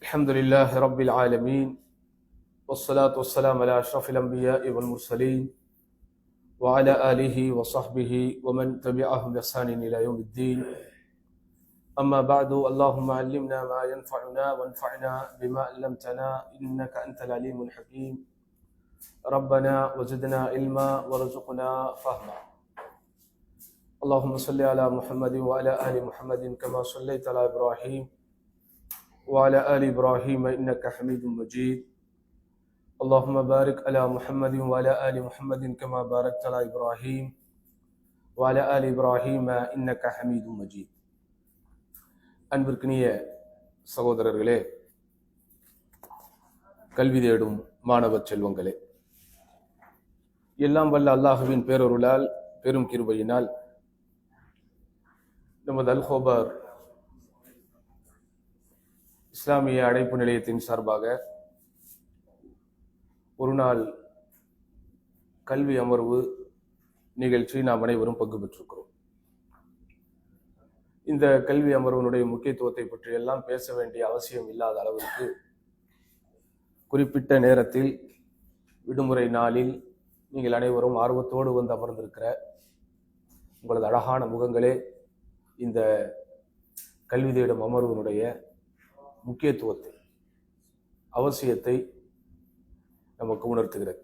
الحمد لله رب العالمين والصلاة والسلام على أشرف الأنبياء والمرسلين وعلى آله وصحبه ومن تبعهم بإحسان إلى يوم الدين. أما بعد، اللهم علمنا ما ينفعنا وانفعنا بما علمتنا إنك أنت العليم الحكيم. ربنا وزدنا علما وارزقنا فهما. اللهم صل على محمد وعلى آل محمد كما صليت على إبراهيم وعلى آل إبراهيم إنك حميد مجيد. اللهم بارك على محمد وعلى آل محمد كما باركت على إبراهيم وعلى آل إبراهيم إنك حميد مجيد. அன்பிற்கினிய சகோதரர்களே, கல்வி தேடும் மாணவ செல்வங்களே, எல்லாம் வல்ல அல்லாஹுவின் பேரருளால் பெரும் கிருபையினால் நமது அல் ஹோபர் இஸ்லாமிய அழைப்பு நிலையத்தின் சார்பாக ஒரு நாள் கல்வி அமர்வு நிகழ்ச்சி நாம் அனைவரும் பங்கு பெற்றிருக்கிறோம். இந்த கல்வி அமர்வினுடைய முக்கியத்துவத்தை பற்றி எல்லாம் பேச வேண்டிய அவசியம் இல்லாத அளவிற்கு குறிப்பிட்ட நேரத்தில் விடுமுறை நாளில் நீங்கள் அனைவரும் ஆர்வத்தோடு வந்து அமர்ந்திருக்கிற உங்களது அழகான முகங்களே இந்த கல்வி தேடும் அமர்வினுடைய முக்கியத்துவத்தை, அவசியத்தை நமக்கு உணர்த்துகிறது.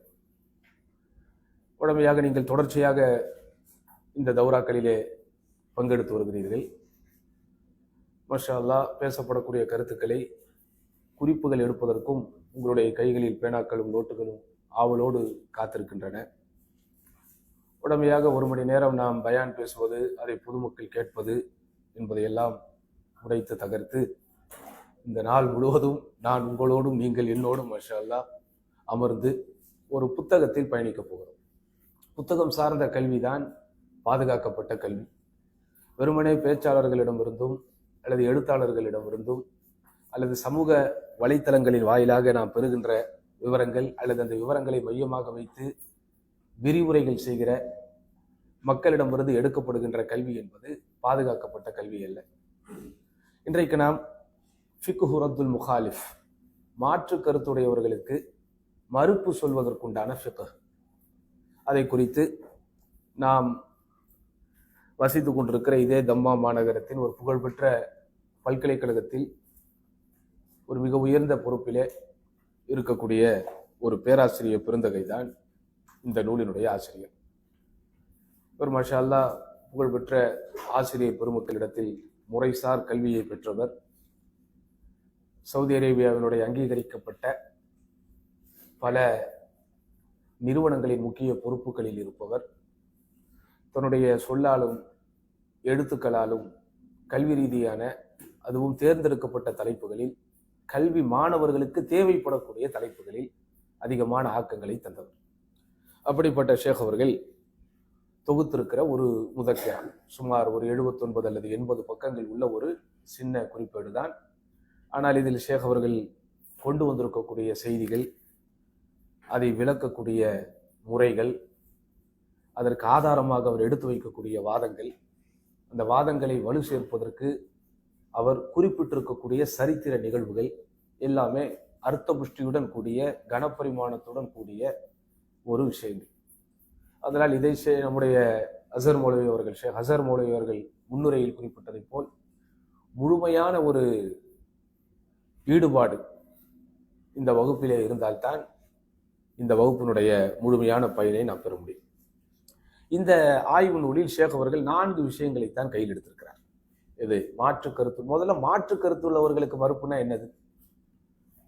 உடமையாக நீங்கள் தொடர்ச்சியாக இந்த தௌராக்களிலே பங்கெடுத்து வருகிறீர்கள். மாஷா அல்லாஹ், பேசப்படக்கூடிய கருத்துக்களை குறிப்புகள் எடுப்பதற்கும் உங்களுடைய கைகளில் பேனாக்களும் நோட்டுகளும் ஆவலோடு காத்திருக்கின்றன. உடமையாக ஒரு மணி நேரம் நாம் பயான் பேசுவது, அதை பொதுமக்கள் கேட்பது என்பதையெல்லாம் உடைத்து தகர்த்து இந்த நாள் முழுவதும் நான் உங்களோடும் நீங்கள் என்னோடும் மாஷா அல்லாஹ் அமர்ந்து ஒரு புத்தகத்தில் பயணிக்க போகிறோம். புத்தகம் சார்ந்த கல்விதான் பாதுகாக்கப்பட்ட கல்வி. வெறுமனே பேச்சாளர்களிடமிருந்தும் அல்லது எழுத்தாளர்களிடமிருந்தும் அல்லது சமூக வலைத்தளங்களின் வாயிலாக நாம் பெறுகின்ற விவரங்கள் அல்லது அந்த விவரங்களை மையமாக வைத்து விரிவுரைகள் செய்கிற மக்களிடமிருந்து எடுக்கப்படுகின்ற கல்வி என்பது பாதுகாக்கப்பட்ட கல்வி அல்ல. இன்றைக்கு நாம் ஃபிக்ஹு ரத்துல் முகாலிஃப், மாற்று கருத்துடையவர்களுக்கு மறுப்பு சொல்வதற்குண்டான ஃபிக்ஹ், அதை குறித்து நாம் வசித்து கொண்டிருக்கிற இதே தம்மா மாநகரத்தின் ஒரு புகழ்பெற்ற பல்கலைக்கழகத்தில் ஒரு மிக உயர்ந்த பொறுப்பிலே இருக்கக்கூடிய ஒரு பேராசிரியர் பெருந்தகை தான் இந்த நூலினுடைய ஆசிரியர். ஒரு மாஷா அல்லாஹ் புகழ்பெற்ற ஆசிரியர் பெருமக்களிடத்தில் முறைசார் கல்வியை பெற்றவர், சவுதி அரேபியாவினுடைய அங்கீகரிக்கப்பட்ட பல நிறுவனங்களின் முக்கிய பொறுப்புகளில் இருப்பவர், தன்னுடைய சொல்லாலும் எழுத்துக்களாலும் கல்வி ரீதியான அதுவும் தேர்ந்தெடுக்கப்பட்ட தலைப்புகளில், கல்வி மாணவர்களுக்கு தேவைப்படக்கூடிய தலைப்புகளில் அதிகமான ஆக்கங்களை தந்தவர். அப்படிப்பட்ட ஷேக் அவர்கள் தொகுத்திருக்கிற ஒரு முதக்கிரா, சுமார் ஒரு 79 அல்லது 80 பக்கங்கள் உள்ள ஒரு சின்ன குறிப்பேடு தான். ஆனால் இதில் ஷேக் அவர்கள் கொண்டு வந்திருக்கக்கூடிய செய்திகள், அதை விளக்கக்கூடிய முறைகள், அதற்கு ஆதாரமாக அவர் எடுத்து வைக்கக்கூடிய வாதங்கள், அந்த வாதங்களை வலு சேர்ப்பதற்கு அவர் குறிப்பிட்டிருக்கக்கூடிய சரித்திர நிகழ்வுகள் எல்லாமே அர்த்த புஷ்டியுடன் கூடிய கனப்பரிமாணத்துடன் கூடிய ஒரு விஷயங்கள். அதனால் இதை நம்முடைய அசர் மௌலவி அவர்கள், ஷேக் அசர் மௌலவி அவர்கள் முன்னுரையில் குறிப்பிட்டதை போல் முழுமையான ஒரு ஈடுபாடு இந்த வகுப்பிலே இருந்தால்தான் இந்த வகுப்பினுடைய முழுமையான பயனை நாம் பெற முடியும். இந்த ஆய்வு நூலில் ஷேக் அவர்கள் 4 விஷயங்களைத்தான் கையில் எடுத்திருக்கிறார். இது மாற்று கருத்து. முதல்ல மாற்று கருத்து உள்ளவர்களுக்கு மறுப்புனா என்னது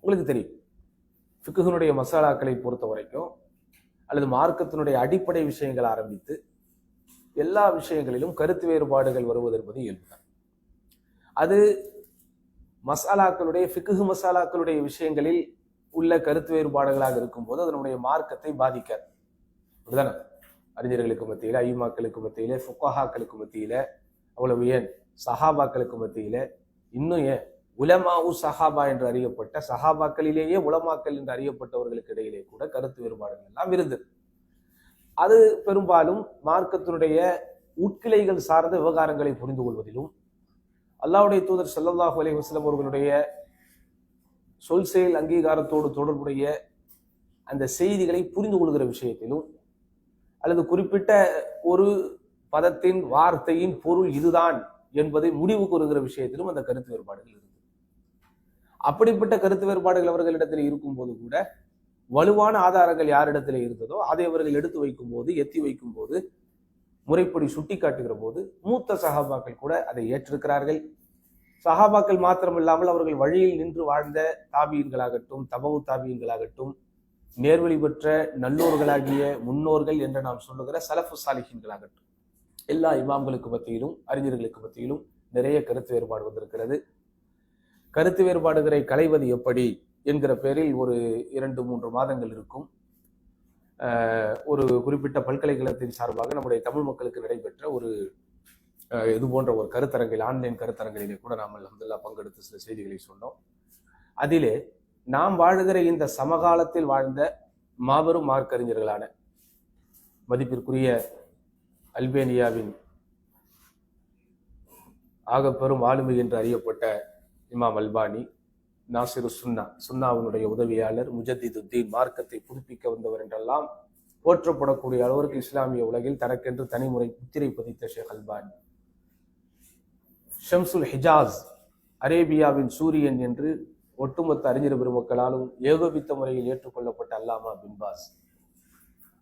உங்களுக்கு தெரியும். ஃபிக்ஹுனுடைய மசாலாக்களை பொறுத்த வரைக்கும் அல்லது மார்க்கத்தினுடைய அடிப்படை விஷயங்கள் ஆரம்பித்து எல்லா விஷயங்களிலும் கருத்து வேறுபாடுகள் வருவது என்பது இயல்புதான். அது மசாலாக்களுடைய ஃபிக்ஹு மசாலாக்களுடைய விஷயங்களில் உள்ள கருத்து வேறுபாடுகளாக இருக்கும்போது அதனுடைய மார்க்கத்தை பாதிக்காது. அப்படிதானே? அறிஞர்களுக்கு மத்தியில, ஐமாக்களுக்கு மத்தியில, ஃபுகஹாக்களுக்கு மத்தியில, அவ்வளவு ஏன் சஹாபாக்களுக்கு மத்தியில, இன்னும் ஏன் உலமாவு சஹாபா என்று அறியப்பட்ட சஹாபாக்களிலேயே உலமாக்கள் என்று அறியப்பட்டவர்களுக்கு இடையிலே கூட கருத்து வேறுபாடுகள் எல்லாம் இருந்தது. அது பெரும்பாலும் மார்க்கத்தினுடைய உட்கிளைகள் சார்ந்த விவகாரங்களை புரிந்து கொள்வதிலும், அல்லாஹ்வுடைய தூதர் ஸல்லல்லாஹு அலைஹி வஸல்லம் அவர்களுடைய சொல் செயல் அங்கீகாரத்தோடு தொடர்புடைய அந்த செய்திகளை புரிந்து கொள்கிற விஷயத்திலும், அல்லது குறிப்பிட்ட ஒரு பதத்தின் வார்த்தையின் பொருள் இதுதான் என்பதை முடிவு கூறுகிற விஷயத்திலும் அந்த கருத்து வேறுபாடுகள் இருக்கு. அப்படிப்பட்ட கருத்து வேறுபாடுகள் அவர்களிடத்தில் இருக்கும்போது கூட வலுவான ஆதாரங்கள் யாரிடத்தில் இருந்ததோ அதை அவர்கள் எடுத்து வைக்கும் போது, எத்தி வைக்கும் போது, முறைப்படி சுட்டி காட்டுகிற போது மூத்த சஹாபாக்கள் கூட அதை ஏற்றிருக்கிறார்கள். சஹாபாக்கள் மாத்திரமில்லாமல் அவர்கள் வழியில் நின்று வாழ்ந்த தாபியன்களாகட்டும், தபவு தாபியன்களாகட்டும், நேர்வழி பெற்ற நல்லோர்களாகிய முன்னோர்கள் என்று நாம் சொல்லுகிற சலஃபு சாலிஹீன்களாகட்டும், எல்லா இமாம்களுக்கு மத்தியிலும் அறிஞர்களுக்கு மத்தியிலும் நிறைய கருத்து வேறுபாடு வந்திருக்கிறது. கருத்து வேறுபாடுகளை களைவது எப்படி என்கிற பேரில் ஒரு 2-3 மாதங்கள் இருக்கும். ஒரு குறிப்பிட்ட பல்கலைக்கழகத்தின் சார்பாக நம்முடைய தமிழ் மக்களுக்கு நடைபெற்ற ஒரு இது போன்ற ஒரு கருத்தரங்கில், ஆன்லைன் கருத்தரங்கிலே கூட நாம் அல்ஹம்துலில்லாஹ் பங்கெடுத்து சில செய்திகளை சொன்னோம். அதிலே நாம் வாழுகிற இந்த சமகாலத்தில் வாழ்ந்த மாபெரும் மார்க்கறிஞர்களான மதிப்பிற்குரிய அல்பேனியாவின் ஆகப்பெரும் ஆளுமை என்று அறியப்பட்ட இமாம் அல்பானி, நாசிரு சுன்னாவினுடைய உதவியாளர், முஜத்திதுத்தீன், மார்க்கத்தை புதுப்பிக்க வந்தவர் என்றெல்லாம் போற்றப்படக்கூடிய அளவிற்கு இஸ்லாமிய உலகில் தனக்கென்று தனிமுறை முத்திரை பதித்த ஷேக் அல்பானி, ஷம்சுல் ஹிஜாஸ், அரேபியாவின் சூரியன் என்று ஒட்டுமொத்த அறிஞர் பெருமக்களாலும் ஏகோபித்த முறையில் ஏற்றுக்கொள்ளப்பட்ட அல்லாமா பின்பாஸ்,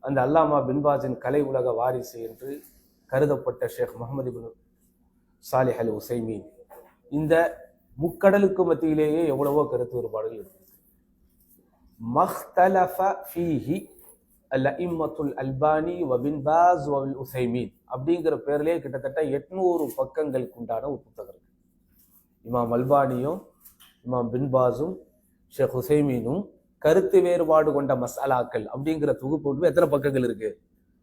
அந்த அல்லாமா பின்பாஸின் கலை உலக வாரிசு என்று கருதப்பட்ட ஷேக் முகமது இப்னு சாலிஹ் அல் உசைமீன், இந்த முக்கடலுக்கு மத்தியிலேயே எவ்வளவோ கருத்து வேறுபாடுகள் இருக்கு. மக்தலஃப ஃபீஹி அல்-அஇம்மத்துல் அல்பானி வ பின் பாஸ் வ அல் உசைமீன் அப்படிங்கிற பேர்லயே கிட்டத்தட்ட 800 பக்கங்களுக்கு உண்டான ஒரு புத்தகம் இருக்கு. இமாம் அல்பானியும் இமாம் பின்பாஸும் ஷேக் உசைமீனும் கருத்து வேறுபாடு கொண்ட மசாலாக்கள் அப்படிங்கிற தொகுப்பு எத்தனை பக்கங்கள் இருக்கு?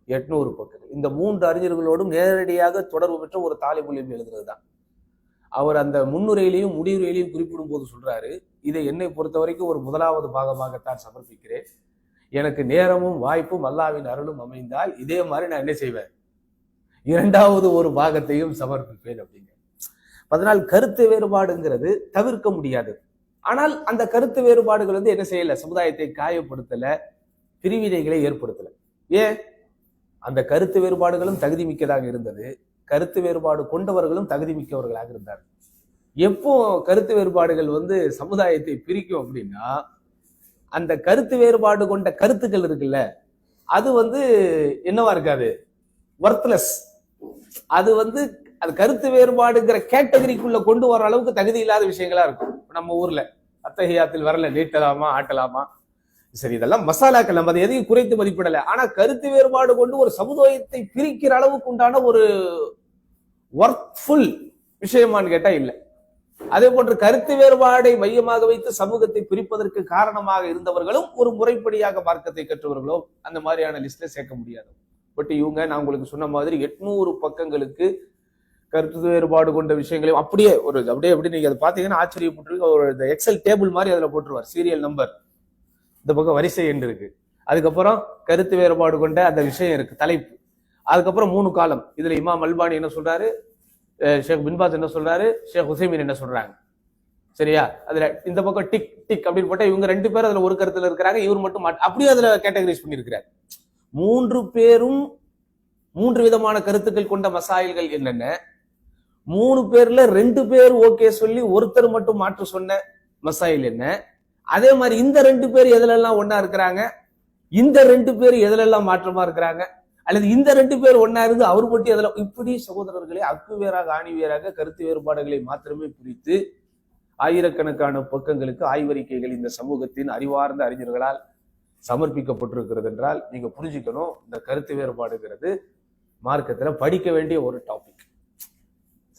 800 பக்கங்கள். இந்த 3 அறிஞர்களோடும் நேரடியாக தொடர்பு பெற்ற ஒரு தாலிபுல் இல்ம் எழுதுறதுதான். அவர் அந்த முன்னுரையிலையும் முடிவுரையிலையும் குறிப்பிடும் போது சொல்றாரு, இதை என்னை பொறுத்த வரைக்கும் ஒரு முதலாவது பாகமாகத்தான் சமர்ப்பிக்கிறேன். எனக்கு நேரமும் வாய்ப்பும் அல்லாஹ்வின் அருளும் அமைந்தால் இதே மாதிரி நான் என்ன செய்வேன், 2வது ஒரு பாகத்தையும் சமர்ப்பிப்பேன் அப்படிங்க. அதனால் கருத்து வேறுபாடுங்கிறது தவிர்க்க முடியாது. ஆனால் அந்த கருத்து வேறுபாடுகள் என்ன செய்யல, சமுதாயத்தை காயப்படுத்தல, பிரிவினைகளை ஏற்படுத்தல. ஏன்? அந்த கருத்து வேறுபாடுகளும் தகுதி மிக்கதாக இருந்தது, கருத்து வேறுபாடு கொண்டவர்களும் தகுதி மிக்கவர்களாக இருந்தார். எப்போ கருத்து வேறுபாடுகள் சமுதாயத்தை பிரிக்கும் அப்படின்னா, அந்த கருத்து வேறுபாடு கொண்ட கருத்துக்கள் இருக்குல்ல, அது என்னவா இருக்காது, ஒர்த்லெஸ். அது அது கருத்து வேறுபாடுங்கிற கேட்டகரிக்குள்ள கொண்டு வர அளவுக்கு தகுதி இல்லாத விஷயங்களா இருக்கும். நம்ம ஊர்ல அத்தகையாத்தில் வரல, நீட்டலாமா ஆட்டலாமா, சரி இதெல்லாம் மசாலாக்கள், நம்ம அதை எதையும் குறைத்து மதிப்பிடல. ஆனா கருத்து வேறுபாடு கொண்டு ஒரு சமுதாயத்தை பிரிக்கிற அளவுக்கு உண்டான ஒரு ஒர்த்ஃபுல் விஷயமான்னு கேட்டா இல்லை. அதே போன்று கருத்து வேறுபாடை மையமாக வைத்து சமூகத்தை பிரிப்பதற்கு காரணமாக இருந்தவர்களும் ஒரு முறைப்படியாக மார்க்கத்தை கற்றவர்களோ அந்த மாதிரியான லிஸ்ட்ல சேர்க்க முடியாது. பட் இவங்க, நான் உங்களுக்கு சொன்ன மாதிரி 800 பக்கங்களுக்கு கருத்து வேறுபாடு கொண்ட விஷயங்களையும் அப்படியே அப்படியே நீங்க அதை பாத்தீங்கன்னா ஆச்சரியப்பட்டிருக்கு. ஒரு எக்ஸல் டேபிள் மாதிரி அதுல போட்டுருவார், சீரியல் நம்பர், இந்த பக்கம் வரிசை எண் இருக்கு, அதுக்கப்புறம் கருத்து வேறுபாடு கொண்ட அந்த விஷயம் இருக்கு, தலைப்பு, அதுக்கப்புறம் 3 காலம். இதுல இமாம் அல்பானி என்ன சொல்றாரு, ஷேக் பின்பாஸ் என்ன சொல்றாரு, ஷேக் உசைமீன் என்ன சொல்றாங்க, சரியா? அதுல இந்த பக்கம் டிக் டிக் அப்படின்னு போட்டா இவங்க 2 பேரும் அதுல ஒரு கருத்துல இருக்கிறாங்க, இவர் மட்டும் அப்படியே அதுல கேட்டகரைஸ் பண்ணியிருக்கிறார். 3 பேரும் 3 விதமான கருத்துக்கள் கொண்ட மசாயில்கள் என்னென்ன, 3 பேர்ல 2 பேர் ஓகே சொல்லி ஒருத்தர் மட்டும் மாற்று சொன்ன மசாயில் என்ன, அதே மாதிரி இந்த 2 பேர் எதுலெல்லாம் ஒன்னா இருக்கிறாங்க, இந்த 2 பேர் எதுலெல்லாம் மாற்றமா இருக்கிறாங்க, அல்லது இந்த 2 பேர் ஒன்னா இருந்து அவர் மட்டும் எதுல, இப்படி சகோதரர்களை அக்கு வேறாக ஆணி வேறாக கருத்து வேறுபாடுகளை மாத்திரமே பிரித்து ஆயிரக்கணக்கான பக்கங்களுக்கு ஆய்வறிக்கைகள் இந்த சமூகத்தின் அறிவார்ந்த அறிஞர்களால் சமர்ப்பிக்கப்பட்டிருக்கிறது என்றால் நீங்க புரிஞ்சுக்கணும், இந்த கருத்து வேறுபாடுங்கிறது மார்க்கத்துல படிக்க வேண்டிய ஒரு டாபிக்.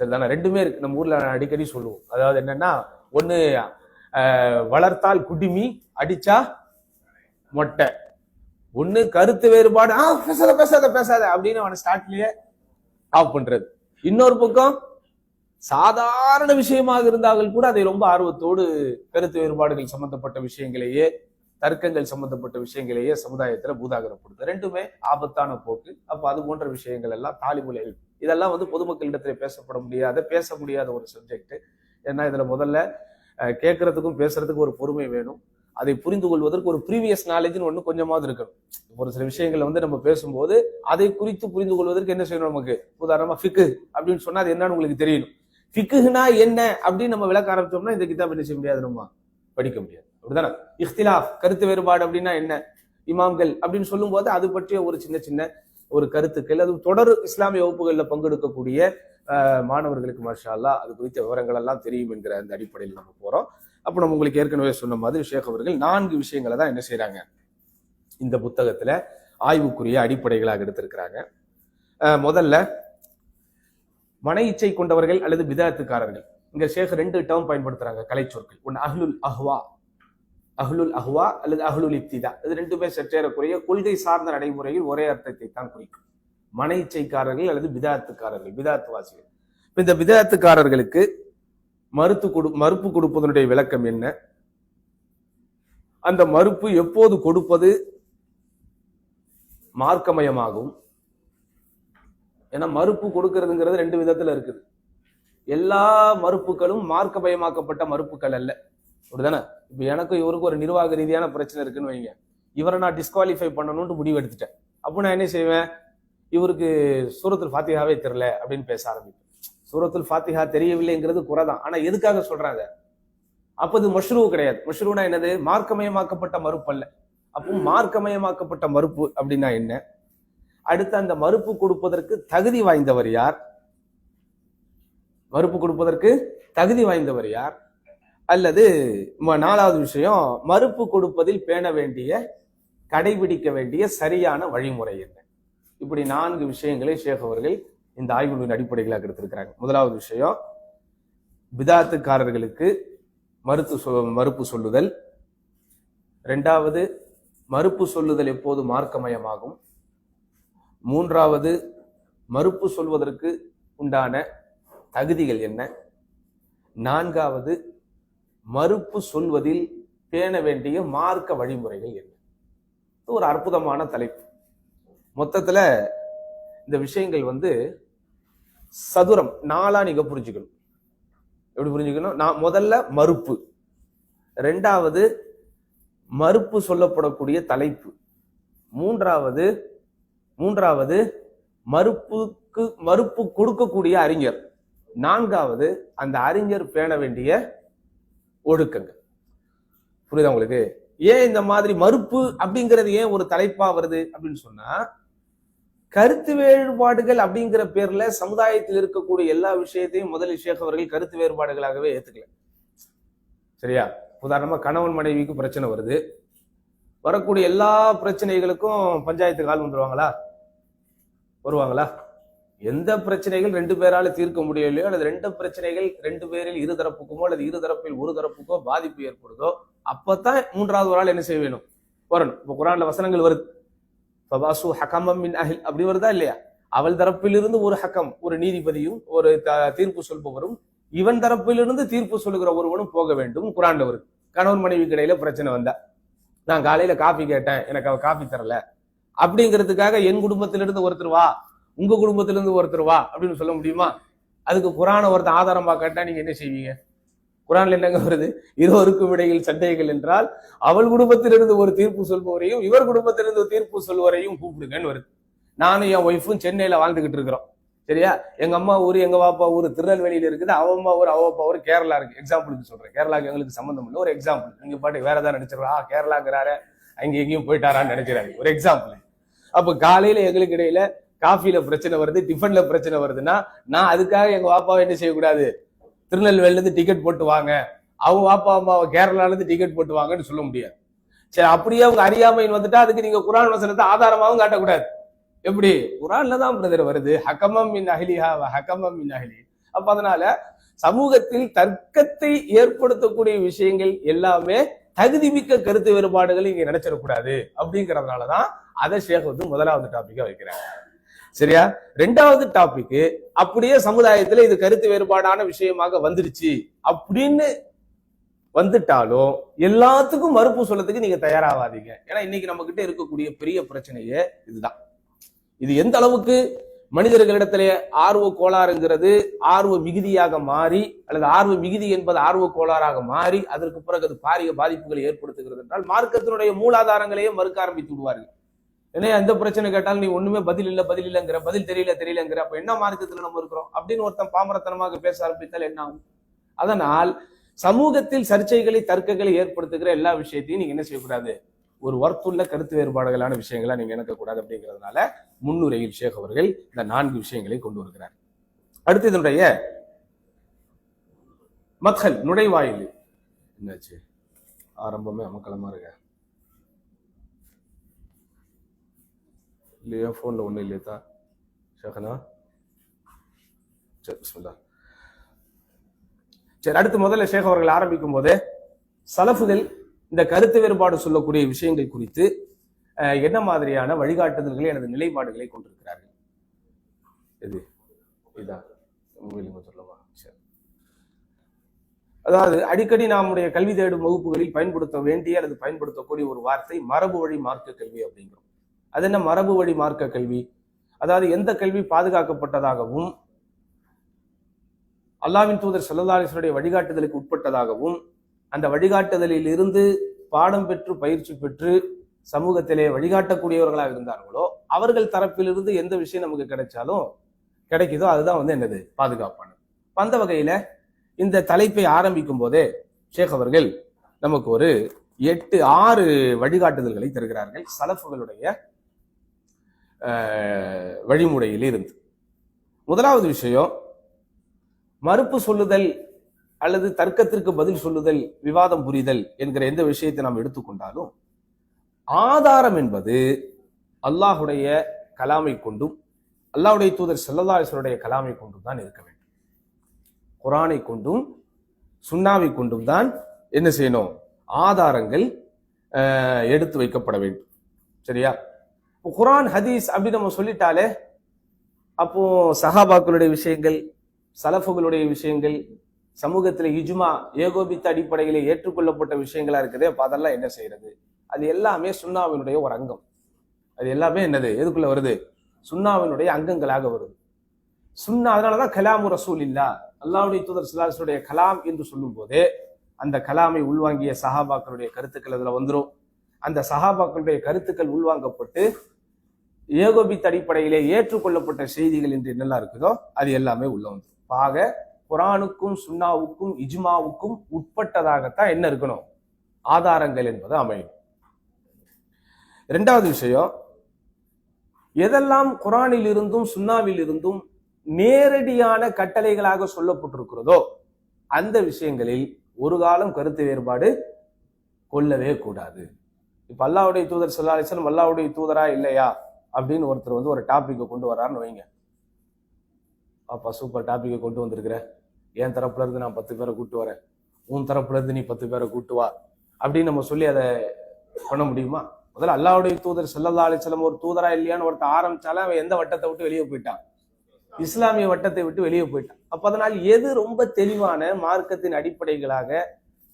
சரிதானே? 2மே இருக்கு. நம்ம ஊர்ல அடிக்கடி சொல்லுவோம், அதாவது என்னன்னா, ஒண்ணு வளர்த்தால் குடிமி, அடிச்சா மொட்டை. ஒண்ணு கருத்து வேறுபாடு, பேசாத பேசாத பேசாத அப்படின்னு அவனை ஸ்டார்ட்லயே ஆஃப் பண்றது. இன்னொரு பக்கம் சாதாரண விஷயமாக இருந்தார்கள் கூட அதை ரொம்ப ஆர்வத்தோடு கருத்து வேறுபாடுகள் சம்பந்தப்பட்ட விஷயங்களையே, தர்க்கங்கள் சம்பந்தப்பட்ட விஷயங்களையே சமுதாயத்துல பூதாகரப்படுது. 2மே ஆபத்தான போக்கு. அப்ப அது போன்ற விஷயங்கள் எல்லாம் தாலிபுல் இல்ம், இதெல்லாம் பொதுமக்களிடத்துல பேச முடியாத ஒரு சப்ஜெக்ட். ஏன்னா இதுல முதல்ல கேட்கறதுக்கும் பேசுறதுக்கும் ஒரு பொறுமை வேணும். அதை புரிந்து கொள்வதற்கு ஒரு ப்ரீவியஸ் நாலேஜ்னு ஒண்ணு கொஞ்சமாவது இருக்கணும். ஒரு சில விஷயங்களை வந்து நம்ம பேசும்போது அதை குறித்து புரிந்து கொள்வதற்கு என்ன செய்யணும்? நமக்கு உதாரணமா ஃபிக்கு அப்படின்னு சொன்னா அது என்னன்னு உங்களுக்கு தெரியணும். ஃபிக்குனா என்ன அப்படின்னு நம்ம விளக்க ஆரம்பிச்சோம்னா இந்த கிதாப் என்ன செய்ய முடியாது, நம்ம படிக்க முடியாது. அப்படிதானே? இஃப்திலாஃப் கருத்து வேறுபாடு அப்படின்னா என்ன, இமாம்கள் அப்படின்னு சொல்லும் போது அது பற்றிய ஒரு சின்ன சின்ன ஒரு கருத்துக்கள், அது தொடர் இஸ்லாமிய வகுப்புகள்ல பங்கெடுக்கக்கூடிய மாணவர்களுக்கு மாஷா அல்லாஹ் அது குறித்த விவரங்கள் எல்லாம் தெரியும் என்கிற அந்த அடிப்படையில் நம்ம போறோம். அப்போ நம்ம உங்களுக்கு ஏற்கனவே சொன்ன மாதிரி ஷேக் அவர்கள் 4 விஷயங்களை தான் என்ன செய்யறாங்க, இந்த புத்தகத்துல ஆய்வுக்குரிய அடிப்படைகளாக எடுத்திருக்கிறாங்க. முதல்ல மன இச்சை கொண்டவர்கள் அல்லது பிதாத்துக்காரர்கள். இங்க ஷேக் 2 டேர்ம் பயன்படுத்துறாங்க, கலை சொற்கள். ஒன்னு அஹ்லுல் அஹ்வா அல்லது அஹ்லுல் இப்திதா. இது 2மே சற்றேறக்குரிய கொள்கை சார்ந்த நடைமுறையில் ஒரே அர்த்தத்தை தான் குறிக்கும். மன இச்சைக்காரர்கள் அல்லது பிதாத்துக்காரர்கள், பிதாத்துவாசிகள். இந்த பிதாத்துக்காரர்களுக்கு மறுப்பு கொடுப்பதனுடைய விளக்கம் என்ன, அந்த மறுப்பு எப்போது கொடுப்பது மார்க்கமயமாகும். ஏன்னா மறுப்பு கொடுக்கிறதுங்கிறது 2 விதத்துல இருக்குது. எல்லா மறுப்புகளும் மார்க்கமயமாக்கப்பட்ட மறுப்புகள் அல்ல. அப்படிதானே? இப்ப எனக்கும் இவருக்கு ஒரு நிர்வாக ரீதியான பிரச்சனை இருக்குன்னு வைங்க, இவரை நான் டிஸ்குவாலிஃபை பண்ணணும்னு முடிவு எடுத்துட்டேன். அப்போ நான் என்ன செய்வேன், இவருக்கு சூரத்துல் ஃபாத்திஹாவே தெரியல அப்படின்னு பேச ஆரம்பிப்பேன். சூரத்துல் ஃபாத்திஹா தெரியவில்லைங்கிறது குறைதான், ஆனா எதுக்காக சொல்றாங்க? அப்ப இது மஷ்ரூ கிடையாது. மஷ்ரூனா என்னது? மார்க்கமயமாக்கப்பட்ட மறுப்பு அல்ல. அப்போ மார்க்கமயமாக்கப்பட்ட மறுப்பு அப்படின்னா என்ன? அடுத்து அந்த மறுப்பு கொடுப்பதற்கு தகுதி வாய்ந்தவர் யார்? மறுப்பு கொடுப்பதற்கு தகுதி வாய்ந்தவர் யார்? அல்லது 4வது விஷயம், மறுப்பு கொடுப்பதில் பேண வேண்டிய, கடைபிடிக்க வேண்டிய சரியான வழிமுறை என்ன? இப்படி 4 விஷயங்களை ஷேக் அவர்கள் இந்த ஆய்வுகளின் அடிப்படைகளாக எடுத்திருக்கிறாங்க. முதலாவது விஷயம், பிதாத்துக்காரர்களுக்கு மறுப்பு சொல்லுதல். 2வது, மறுப்பு சொல்லுதல் எப்போது மார்க்கமயமாகும். 3வது, மறுப்பு சொல்வதற்கு உண்டான தகுதிகள் என்ன. 4வது, மறுப்பு சொல்வதில் பேண வேண்டிய மார்க்க வழிமுறைகள் என்ன. ஒரு அற்புதமான தலைப்பு. மொத்தத்துல இந்த விஷயங்கள் வந்து சதுரம் 4ஆ நீங்க புரிஞ்சுக்கணும். எப்படி புரிஞ்சுக்கணும்? நான் முதல்ல மறுப்பு, 2வது மறுப்பு சொல்லப்படக்கூடிய தலைப்பு, 3வது மறுப்பு கொடுக்கக்கூடிய அறிஞர், 4வது அந்த அறிஞர் பேண வேண்டிய ஒழுக்கங்கள். புரியுதா உங்களுக்கு? ஏன் இந்த மாதிரி மறுப்பு அப்படிங்கிறது ஏன் ஒரு தலைப்பா வருது அப்படின்னு சொன்னா, கருத்து வேறுபாடுகள் அப்படிங்கிற பேர்ல சமுதாயத்தில் இருக்கக்கூடிய எல்லா விஷயத்தையும் முதலில் ஷேக் அவர்கள் கருத்து வேறுபாடுகளாகவே ஏத்துக்கல. சரியா? உதாரணமா கணவன் மனைவிக்கு பிரச்சனை வருது, வரக்கூடிய எல்லா பிரச்சனைகளுக்கும் பஞ்சாயத்துக்கு ஆள் வருவாங்களா? எந்த பிரச்சனைகள் 2 பேரால தீர்க்க முடியலையோ, அல்லது 2 பிரச்சனைகள் 2 பேரில் இருதரப்புக்குமோ அல்லது இருதரப்பில் ஒரு தரப்புக்கோ பாதிப்பு ஏற்படுதோ, அப்பதான் 3வது ஒரு ஆள் என்ன செய்ய வேணும், வரணும். இப்ப குர்ஆன்ல வசனங்கள் வருது, ஃபபாசு ஹகமம் மின் அஹ்ல் அப்படி வருதா இல்லையா? அவள் தரப்பிலிருந்து ஒரு ஹக்கம், ஒரு நீதிபதியும் ஒரு தீர்ப்பு சொல்பவரும், இவன் தரப்பிலிருந்து தீர்ப்பு சொல்லுகிற ஒருவனும் போக வேண்டும். குர்ஆன்ல வருது. கணவன் மனைவிக்கு இடையில பிரச்சனை வந்தா, நான் காலையில காபி கேட்டேன், எனக்கு அவ காபி தரல அப்படிங்கிறதுக்காக என் குடும்பத்திலிருந்து ஒருத்தர் வா, உங்க குடும்பத்திலிருந்து ஒருத்தர் வா அப்படின்னு சொல்ல முடியுமா? அதுக்கு குர்ஆனை ஒருத்தர் ஆதாரமா கேட்டா நீங்க என்ன செய்வீங்க? குர்ஆன்ல என்னங்க வருது? இருவருக்கும் இடையில் சண்டைகள் என்றால் அவள் குடும்பத்திலிருந்து ஒரு தீர்ப்பு சொல்பவரையும் இவர் குடும்பத்திலிருந்து ஒரு தீர்ப்பு சொல்வரையும் கூப்பிடுங்கன்னு வருது. நானும் என் ஒய்ஃபும் சென்னையில வாழ்ந்துகிட்டு இருக்கிறோம். சரியா? எங்க அம்மா ஊர் எங்க பாப்பா ஊர் திருநெல்வேலியில இருக்குது, அவ அம்மா ஊர் அவ அப்பா ஊர் கேரளா இருக்கு. எக்ஸாம்பிளுக்கு சொல்றேன், கேரளாக்கு எங்களுக்கு சம்பந்தம் இல்லை, ஒரு எக்ஸாம்பிள். நீங்க பாட்டு வேற ஏதாவது நினைச்சிருக்கா, கேரளாங்கிறாரு அங்க எங்கேயும் போயிட்டாரான்னு நினைக்கிறாரு, ஒரு எக்ஸாம்பிள். அப்ப காலையில எங்களுக்கு இடையில காஃபில பிரச்சனை வருது, டிஃபன்ல பிரச்சனை வருதுன்னா, நான் அதுக்காக எங்க பாப்பாவை என்ன செய்யக்கூடாது, திருநெல்வேலில இருந்து டிக்கெட் போட்டு வாங்க, அவங்க பாப்பா அம்மாவை கேரளால இருந்து டிக்கெட் போட்டு வாங்கன்னு சொல்ல முடியாது. சரி, அப்படியே அவங்க அறியாமைன்னு வந்துட்டா அதுக்கு நீங்க குர்ஆன் வசனத்தை ஆதாரமாகவும் காட்டக்கூடாது. எப்படி? குர்ஆன்ல தான் பிரதர் வருது, ஹகமம் மின் அஹ்லிஹா வ ஹகமம் மின் அஹ்லி. அப்ப அதனால சமூகத்தில் தர்க்கத்தை ஏற்படுத்தக்கூடிய விஷயங்கள் எல்லாமே தகுதிமிக்க கருத்து வேறுபாடுகள் இங்க நினைச்சிடக்கூடாது. அப்படிங்கறதுனாலதான் அதை ஷேக் வந்து முதலாவது டாபிக்கா வைக்கிறாங்க. சரியா? 2வது டாபிக், அப்படியே சமுதாயத்துல இது கருத்து வேறுபாடான விஷயமாக வந்துருச்சு அப்படின்னு வந்துட்டாலும் எல்லாத்துக்கும் மறுப்பு சொல்லத்துக்கு நீங்க தயாராகாதீங்க. ஏன்னா இன்னைக்கு நம்ம கிட்ட இருக்கக்கூடிய பெரிய பிரச்சனையே இதுதான். இது எந்த அளவுக்கு மனிதர்களிடத்திலே ஆர்வ கோளாறுங்கிறது ஆர்வ மிகுதியாக மாறி, அல்லது ஆர்வ மிகுதி என்பது ஆர்வ கோளாறாக மாறி அதற்கு பிறகு அது பாரிய பாதிப்புகளை ஏற்படுத்துகிறது என்றால் மார்க்கத்தினுடைய மூலாதாரங்களையே மறுக்க ஆரம்பித்து விடுவார்கள். ஏன்னா எந்த பிரச்சனை கேட்டாலும் நீ ஒண்ணுமே பதில் இல்லைங்கிற, பதில் தெரியலங்கிற, அப்ப என்ன மார்க்கத்துல நம்ம இருக்கிறோம் அப்படின்னு ஒருத்தன் பாமரத்தனமாக பேச ஆரம்பித்தால் என்ன ஆகும்? அதனால் சமூகத்தில் சர்ச்சைகளை தர்க்கங்களை ஏற்படுத்துகிற எல்லா விஷயத்தையும் நீங்க என்ன செய்யக்கூடாது, ஒரு வர்த்துள்ள கருத்து வேறுபாடுகளான விஷயங்களா நீங்க இணக்கக்கூடாது. அப்படிங்கிறதுனால முன்னுரையில் ஷேக் அவர்கள் இந்த 4 விஷயங்களை கொண்டு வருகிறார். அடுத்து இதனுடைய மத்ஹல், நுழைவாயில். என்னாச்சு, ஆரம்பமே அமக்கலமா இருக்க இல்லையா? போன்ல ஒண்ணு இல்லையா ஷேகனா? சரி, பிஸ்மில்லா. சரி, அடுத்து முதல்ல ஷேக் அவர்கள் ஆரம்பிக்கும் போதே சலஃபுகள் இந்த கருத்து வேறுபாடு சொல்லக்கூடிய விஷயங்கள் குறித்து என்ன மாதிரியான வழிகாட்டுதல்களை அல்லது நிலைப்பாடுகளை கொண்டிருக்கிறார்கள். இது இதான் சொல்லவா? சரி. அதாவது அடிக்கடி நம்முடைய கல்வி தேடும் வகுப்புகளில் பயன்படுத்த வேண்டிய அல்லது பயன்படுத்தக்கூடிய ஒரு வார்த்தை மரபு வழி மார்க்க கல்வி அப்படிங்கிறோம். அது என்ன மரபு வழி மார்க்க கல்வி? அதாவது எந்த கல்வி பாதுகாக்கப்பட்டதாகவும் அல்லாஹ்வின் தூதர் ஸல்லல்லாஹு அலைஹி வஸல்லம் வழிகாட்டுதலுக்கு உட்பட்டதாகவும் அந்த வழிகாட்டுதலில் இருந்து பாடம் பெற்று பயிற்சி பெற்று சமூகத்திலே வழிகாட்டக்கூடியவர்களாக இருந்தார்களோ அவர்கள் தரப்பிலிருந்து எந்த விஷயம் நமக்கு கிடைச்சாலும் கிடைக்குதோ அதுதான் என்னது, பாதுகாப்பானது. அந்த வகையில இந்த தலைப்பை ஆரம்பிக்கும் போதே ஷேக் அவர்கள் நமக்கு ஒரு 8-6 வழிகாட்டுதல்களை தருகிறார்கள் சலஃபுகளுடைய வழிமுறையில் இருந்து. முதலாவது விஷயம், மறுப்பு சொல்லுதல் அல்லது தர்க்கத்திற்கு பதில் சொல்லுதல், விவாதம் புரிதல் என்கிற எந்த விஷயத்தை நாம் எடுத்துக்கொண்டாலும் ஆதாரம் என்பது அல்லாஹுடைய கலாமை கொண்டும் அல்லாஹ்வுடைய தூதர் ஸல்லல்லாஹு அலைஹி வஸல்லம் கலாமை கொண்டும் தான் இருக்க வேண்டும். குர்ஆனை கொண்டும் சுன்னாவை கொண்டும் தான் என்ன செய்யணும், ஆதாரங்கள் எடுத்து வைக்கப்பட வேண்டும். சரியா? குர்ஆன் ஹதீஸ் அப்படி நம்ம சொல்லிட்டாலே அப்போ சஹாபாக்களுடைய விஷயங்கள், சலஃபுகளுடைய விஷயங்கள், சமூகத்தில் இஜ்மா ஏகோபித்த அடிப்படையிலே ஏற்றுக்கொள்ளப்பட்ட விஷயங்களா இருக்குது. அப்ப அதெல்லாம் என்ன செய்யறது? அது எல்லாமே சுன்னாவினுடைய ஒரு அங்கம். அது எல்லாமே என்னது, எதுக்குள்ள வருது? சுன்னாவினுடைய அங்கங்களாக வருது. சுன்னா, அதனாலதான் கலாமு ரசூலில்லாஹ், அல்லாஹ்வுடைய தூதர் ஸல்லல்லாஹு அலைஹி வஸல்லம் கலாம் என்று சொல்லும் போதே அந்த கலாமை உள்வாங்கிய சஹாபாக்களுடைய கருத்துக்கள் அதுல வந்துடும். அந்த சஹாபாக்களுடைய கருத்துக்கள் உள்வாங்கப்பட்டு ஏகோபித்த அடிப்படையிலே ஏற்றுக்கொள்ளப்பட்ட செய்திகள் என்று என்னெல்லாம் இருக்குதோ அது எல்லாமே உள்ள வந்துடும். ஆக குர்ஆனுக்கும் சுன்னாவுக்கும் இஜ்மாவுக்கும் உட்பட்டதாகத்தான் என்ன இருக்கணும், ஆதாரங்கள் என்பது அமையும். இரண்டாவது விஷயம், எதெல்லாம் குர்ஆனில் இருந்தும் சுன்னாவில் இருந்தும் நேரடியான கட்டளைகளாக சொல்லப்பட்டிருக்கிறதோ அந்த விஷயங்களில் ஒரு காலம் கருத்து வேறுபாடு கொள்ளவே கூடாது. இப்ப அல்லாஹ்வுடைய தூதர் ஸல்லல்லாஹு அலைஹி வஸல்லம் அல்லாஹ்வுடைய தூதரா இல்லையா அப்படின்னு ஒருத்தர் ஒரு டாபிக்கை கொண்டு வர்றாருன்னு வைங்க. அப்பா சூப்பர் டாபிக்கை கொண்டு வந்திருக்கிற, என் தரப்புல இருந்து நான் 10 பேரை கூட்டு வரேன், உன் தரப்புல இருந்து நீ 10 பேரை கூட்டு வா அப்படின்னு நம்ம சொல்லி அதை பண்ண முடியுமா? முதல்ல அல்லாஹ்வுடைய தூதர் ஸல்லல்லாஹு அலைஹி வஸல்லம் ஒரு தூதரா இல்லையான்னு ஒருத்தர் ஆரம்பிச்சாலும் அவன் எந்த வட்டத்தை விட்டு வெளியே போயிட்டான், இஸ்லாமிய வட்டத்தை விட்டு வெளியே போயிட்டான். அப்ப அதனால் எது ரொம்ப தெளிவான மார்க்கத்தின் அடிப்படைகளாக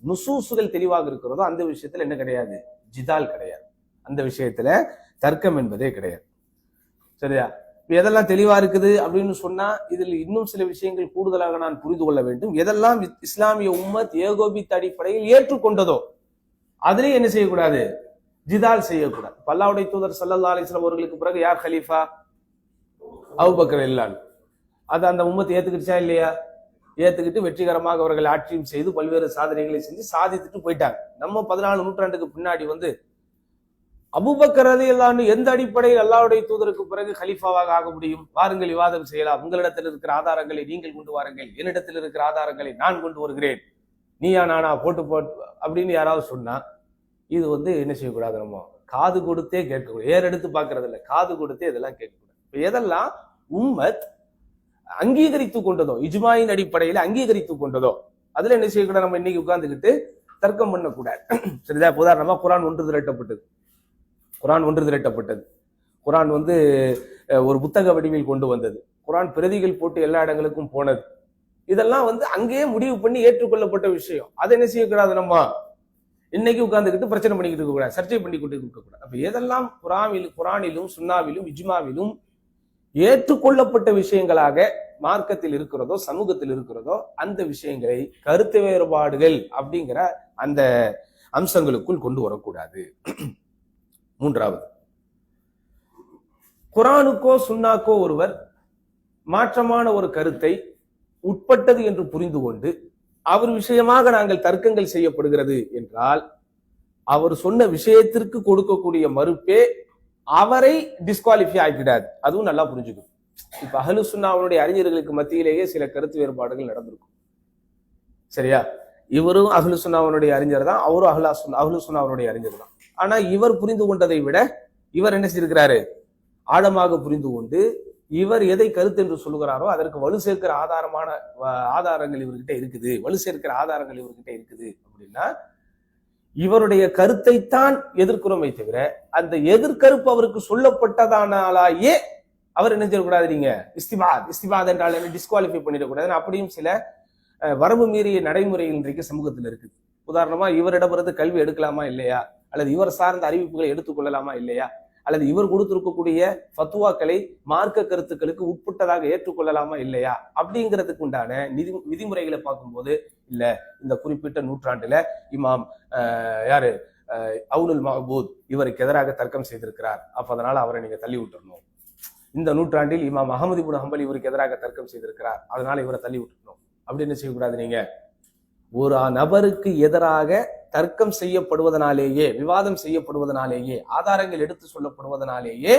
நுசூசுகள் தெளிவாக இருக்கிறதோ அந்த விஷயத்துல என்ன கிடையாது, ஜிதால் கிடையாது. அந்த விஷயத்துல தர்க்கம் என்பதே கிடையாது. சரியா? எதெல்லாம் தெளிவா இருக்குது அப்படின்னு சொன்னா இதில் இன்னும் சில விஷயங்கள் கூடுதலாக நான் புரிந்து கொள்ள வேண்டும். எதெல்லாம் இஸ்லாமிய உம்மத் ஏகோபித்த அடிப்படையில் ஏற்றுக்கொண்டதோ அதுலயே என்ன செய்யக்கூடாது, ஜிதால் செய்யக்கூடாது. அல்லாஹ்வுடைய தூதர் ஸல்லல்லாஹு அலைஹி வஸல்லம் அவர்களுக்கு பிறகு யார் கலீஃபா? அபூபக்கர் ரலியல்லாஹு. அது அந்த உம்மத் ஏத்துக்கிடுச்சா இல்லையா? ஏத்துக்கிட்டு வெற்றிகரமாக அவர்கள் ஆட்சியும் செய்து பல்வேறு சாதனைகளை செஞ்சு சாதித்துட்டு போயிட்டாங்க. நம்ம 14 நூற்றாண்டுக்கு பின்னாடி அபூபக்கர் ரலியல்லாஹு எந்த அடிப்படையில் அல்லாஹ்வுடைய தூதருக்கு பிறகு கலீஃபாவாக ஆக முடியும்? வாருங்கள் விவாதம் செய்யலாம், உங்களிடத்தில் இருக்கிற ஆதாரங்களை நீங்கள் கொண்டு வாருங்கள், என்னிடத்தில் இருக்கிற ஆதாரங்களை நான் கொண்டு வருகிறேன், நீயா நானா போட்டு அப்படின்னு யாராவது சொன்னா இது என்ன செய்யக்கூடாது, நம்ம காது கொடுத்தே கேட்கக்கூடாது. ஏறெடுத்து பார்க்கறது இல்லை, காது கொடுத்தே இதெல்லாம் கேட்கக்கூடாது. இப்ப எதெல்லாம் உம்மத் அங்கீகரித்து கொண்டதோ, இஜ்மாயின் அடிப்படையில அங்கீகரித்து கொண்டதோ அதுல என்ன செய்யக்கூடாது, நம்ம இன்னைக்கு உட்கார்ந்துக்கிட்டு தர்க்கம் பண்ணக்கூடாது. சரிதா? உதாரணமா குர்ஆன் ஒன்று திரட்டப்பட்டது. குர்ஆன் ஒரு புத்தக வடிவில் கொண்டு வந்தது. குர்ஆன் பிரதிகள் போட்டு எல்லா இடங்களுக்கும் போனது. இதெல்லாம் அங்கேயே முடிவு பண்ணி ஏற்றுக்கொள்ளப்பட்ட விஷயம். அதை என்ன செய்யக்கூடாது, நம்ம இன்னைக்கு உட்கார்ந்துக்கிட்டு பிரச்சனை பண்ணிக்கிட்டு இருக்கக்கூடாது, சர்ச்சை பண்ணிக்கிட்டு இருக்கக்கூடாது. அப்ப எதெல்லாம் குர்ஆனிலும் சுன்னாவிலும் இஜ்மாவிலும் ஏற்றுக்கொள்ளப்பட்ட விஷயங்களாக மார்க்கத்தில் இருக்கிறதோ சமூகத்தில் இருக்கிறதோ அந்த விஷயங்களை கருத்து வேறுபாடுகள் அப்படிங்கிற அந்த அம்சங்களுக்குள் கொண்டு வரக்கூடாது. மூன்றாவது, குர்ஆனுக்கோ சுன்னாக்கோ ஒருவர் மாற்றமான ஒரு கருத்தை உட்பட்டது என்று புரிந்து கொண்டு அவர் விஷயமாக நாங்கள் தர்க்கங்கள் செய்யப்படுகிறது என்றால் அவர் சொன்ன விஷயத்திற்கு கொடுக்கக்கூடிய மறுப்பே அவரை டிஸ்குவாலிஃபை ஆக்கிடாது. அதுவும் நல்லா புரிஞ்சுக்கும். இப்ப அஹ்லு சுன்னாவுடைய அறிஞர்களுக்கு மத்தியிலேயே சில கருத்து வேறுபாடுகள் நடந்திருக்கும். சரியா? இவரும் அஹ்லு சுன்னாவுடைய அறிஞர் தான், அவரும் அஹ்லு சுன்னாவுடைய அறிஞர் தான். ஆனா இவர் புரிந்து கொண்டதை விட இவர் என்ன செய்திருக்கிறாரு? ஆழமாக புரிந்து கொண்டு இவர் எதை கருத்து என்று சொல்லுகிறாரோ அதற்கு வலு சேர்க்கிற ஆதாரங்கள் இவர்கிட்ட இருக்குது, வலு சேர்க்கிற ஆதாரங்கள் இவர்கிட்ட இருக்குது அப்படின்னா இவருடைய கருத்தைத்தான் எதிர்க்கிறோமே தவிர அந்த எதிர்கருப்பு அவருக்கு சொல்லப்பட்டதானாலேயே அவர் என்ன செய்யக்கூடாது, நீங்க இஸ்திபாத் என்றால் என்ன டிஸ்குவாலிஃபை பண்ணிடக்கூடாது. அப்படியும் சில வரம்பு மீறிய நடைமுறைகள் இன்றைக்கு சமூகத்தில் இருக்குது. உதாரணமா இவரிடமிருந்து கல்வி எடுக்கலாமா இல்லையா, அல்லது இவர் சார்ந்த அறிவிப்புகளை எடுத்துக்கொள்ளலாமா இல்லையா, அல்லது இவர் கொடுத்திருக்கக்கூடிய ஃபத்வாக்களை மார்க்க கருத்துக்களுக்கு உட்பட்டதாக ஏற்றுக்கொள்ளலாமா இல்லையா அப்படிங்கிறதுக்கு உண்டான விதிமுறைகளை பார்க்கும்போது இல்ல இந்த குறிப்பிட்ட நூற்றாண்டுல இமாம் யாரு அவுனுல் மஹ்பூத் இவருக்கு எதிராக தர்க்கம் செய்திருக்கிறார், அப்ப அதனால அவரை நீங்க தள்ளி விட்டுறணும். இந்த நூற்றாண்டில் இமாம் அஹமது இப்னு ஹம்பல் இவருக்கு எதிராக தர்க்கம் செய்திருக்கிறார், அதனால இவரை தள்ளி விட்டுறணும் அப்படின்னு செய்யக்கூடாது. நீங்க ஒரு நபருக்கு எதிராக தர்க்கம் செய்யப்படுவதனாலேயே, விவாதம் செய்யப்படுவதனாலேயே, ஆதாரங்கள் எடுத்து சொல்லப்படுவதனாலேயே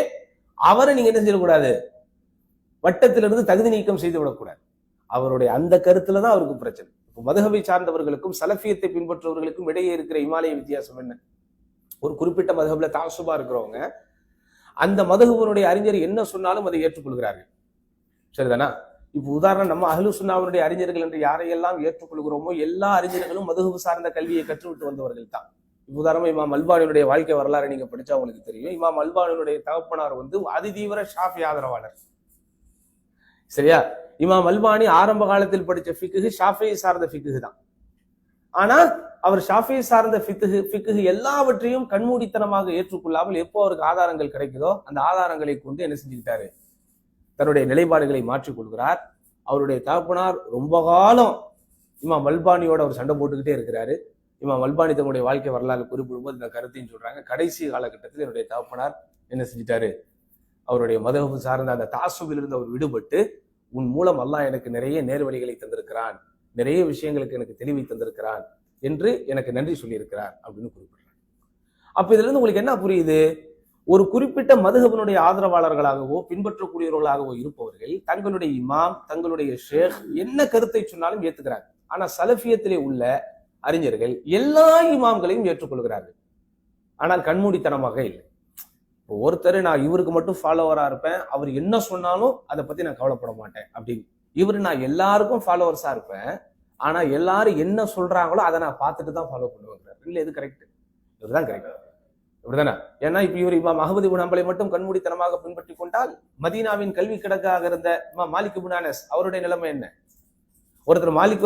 அவரை நீங்க என்ன செய்யக்கூடாது, வட்டத்திலிருந்து தகுதி நீக்கம் செய்து விடக்கூடாது. அவருடைய அந்த கருத்துலதான் அவருக்கு பிரச்சனை. மதுஹபை சார்ந்தவர்களுக்கும் சலஃபியத்தை பின்பற்றுவர்களுக்கும் இடையே இருக்கிற இமாலய வித்தியாசம் என்ன? ஒரு குறிப்பிட்ட மதுஹப்ல தாசுபா இருக்கிறவங்க அந்த மதுஹபனுடைய அறிஞர் என்ன சொன்னாலும் அதை ஏற்றுக்கொள்கிறார்கள். சரிதானா? இப்ப உதாரணம், நம்ம அஹ்லு சுன்னாவுடைய அறிஞர்கள் என்று யாரையெல்லாம் ஏற்றுக்கொள்கிறோமோ எல்லா அறிஞர்களும் மதுஹப் சார்ந்த கல்வியை கற்றுவிட்டு வந்தவர்கள் தான். இப்ப உதாரணமா இமாம் அல்பானியுடைய வாழ்க்கை வரலாறு நீங்க படிச்சா உங்களுக்கு தெரியும். இமாம் அல்பானியுடைய தகப்பனார் அதிதீவிர ஷாஃபி ஆதரவாளர். சரியா? இமாம் அல்பானி ஆரம்ப காலத்தில் படிச்ச ஃபிக்ஹ் ஷாஃபியை சார்ந்த ஃபிக்ஹ் தான். ஆனா அவர் ஷாஃபியை சார்ந்த ஃபிக்ஹ் எல்லாவற்றையும் கண்மூடித்தனமாக ஏற்றுக்கொள்ளாமல் எப்போ அவருக்கு ஆதாரங்கள் கிடைக்குதோ அந்த ஆதாரங்களை கொண்டு என்ன செஞ்சுக்கிட்டாரு, தன்னுடைய நிலைப்பாடுகளை மாற்றிக் கொள்கிறார். அவருடைய தகப்பனார் ரொம்ப காலம் இமாம் அல்பானியோட அவர் சண்டை போட்டுக்கிட்டே இருக்கிறாரு. இமாம் அல்பானி தன்னுடைய வாழ்க்கை வரலாறு குறிப்பிடும்போது இந்த கருத்தையும் சொல்றாங்க. கடைசி காலகட்டத்தில் என்னுடைய தகப்பனார் என்ன செஞ்சிட்டாரு, அவருடைய மதஹப் சார்ந்த அந்த தாசுபிலிருந்து அவர் விடுபட்டு உன் மூலம் அல்லாஹ் எனக்கு நிறைய நேர்வழிகளை தந்திருக்கிறான், நிறைய விஷயங்களுக்கு எனக்கு தெளிவை தந்திருக்கிறான் என்று எனக்கு நன்றி சொல்லியிருக்கிறார் அப்படின்னு குறிப்பிடுறாங்க. அப்ப இதுல இருந்து உங்களுக்கு என்ன புரியுது? ஒரு குறிப்பிட்ட மதுஹபினுடைய ஆதரவாளர்களாகவோ பின்பற்றக்கூடியவர்களாகவோ இருப்பவர்கள் தங்களுடைய இமாம் தங்களுடைய ஷேக் என்ன கருத்தை சொன்னாலும் ஏத்துக்கிறாங்க. ஆனா சலஃபியத்திலே உள்ள அறிஞர்கள் எல்லா இமாம்களையும் ஏற்றுக்கொள்கிறார்கள், ஆனால் கண்மூடித்தனமாக இல்லை. ஒருத்தர் நான் இவருக்கு மட்டும் ஃபாலோவரா இருப்பேன், அவர் என்ன சொன்னாலும் அதை பத்தி நான் கவலைப்பட மாட்டேன் அப்படின்னு. இவரு நான் எல்லாருக்கும் ஃபாலோவர்ஸா இருப்பேன், ஆனா எல்லாரும் என்ன சொல்றாங்களோ அதை நான் பார்த்துட்டு தான் ஃபாலோ பண்ணுவேங்கிறார். இல்ல எது கரெக்ட்? இவருதான் கரெக்ட், அப்படிதானே? ஏன்னா இப்ப இவர் இமாம் அஹ்மது இப்னு ஹம்பலை மட்டும் கண்மூடித்தனமாக பின்பற்றி கொண்டால் மதீனாவின் கல்வி கிடக்காக இருந்த இமாம் மாலிக் இப்னு அனஸ் அவருடைய நிலைமை என்ன? ஒருத்தர் மாலிக்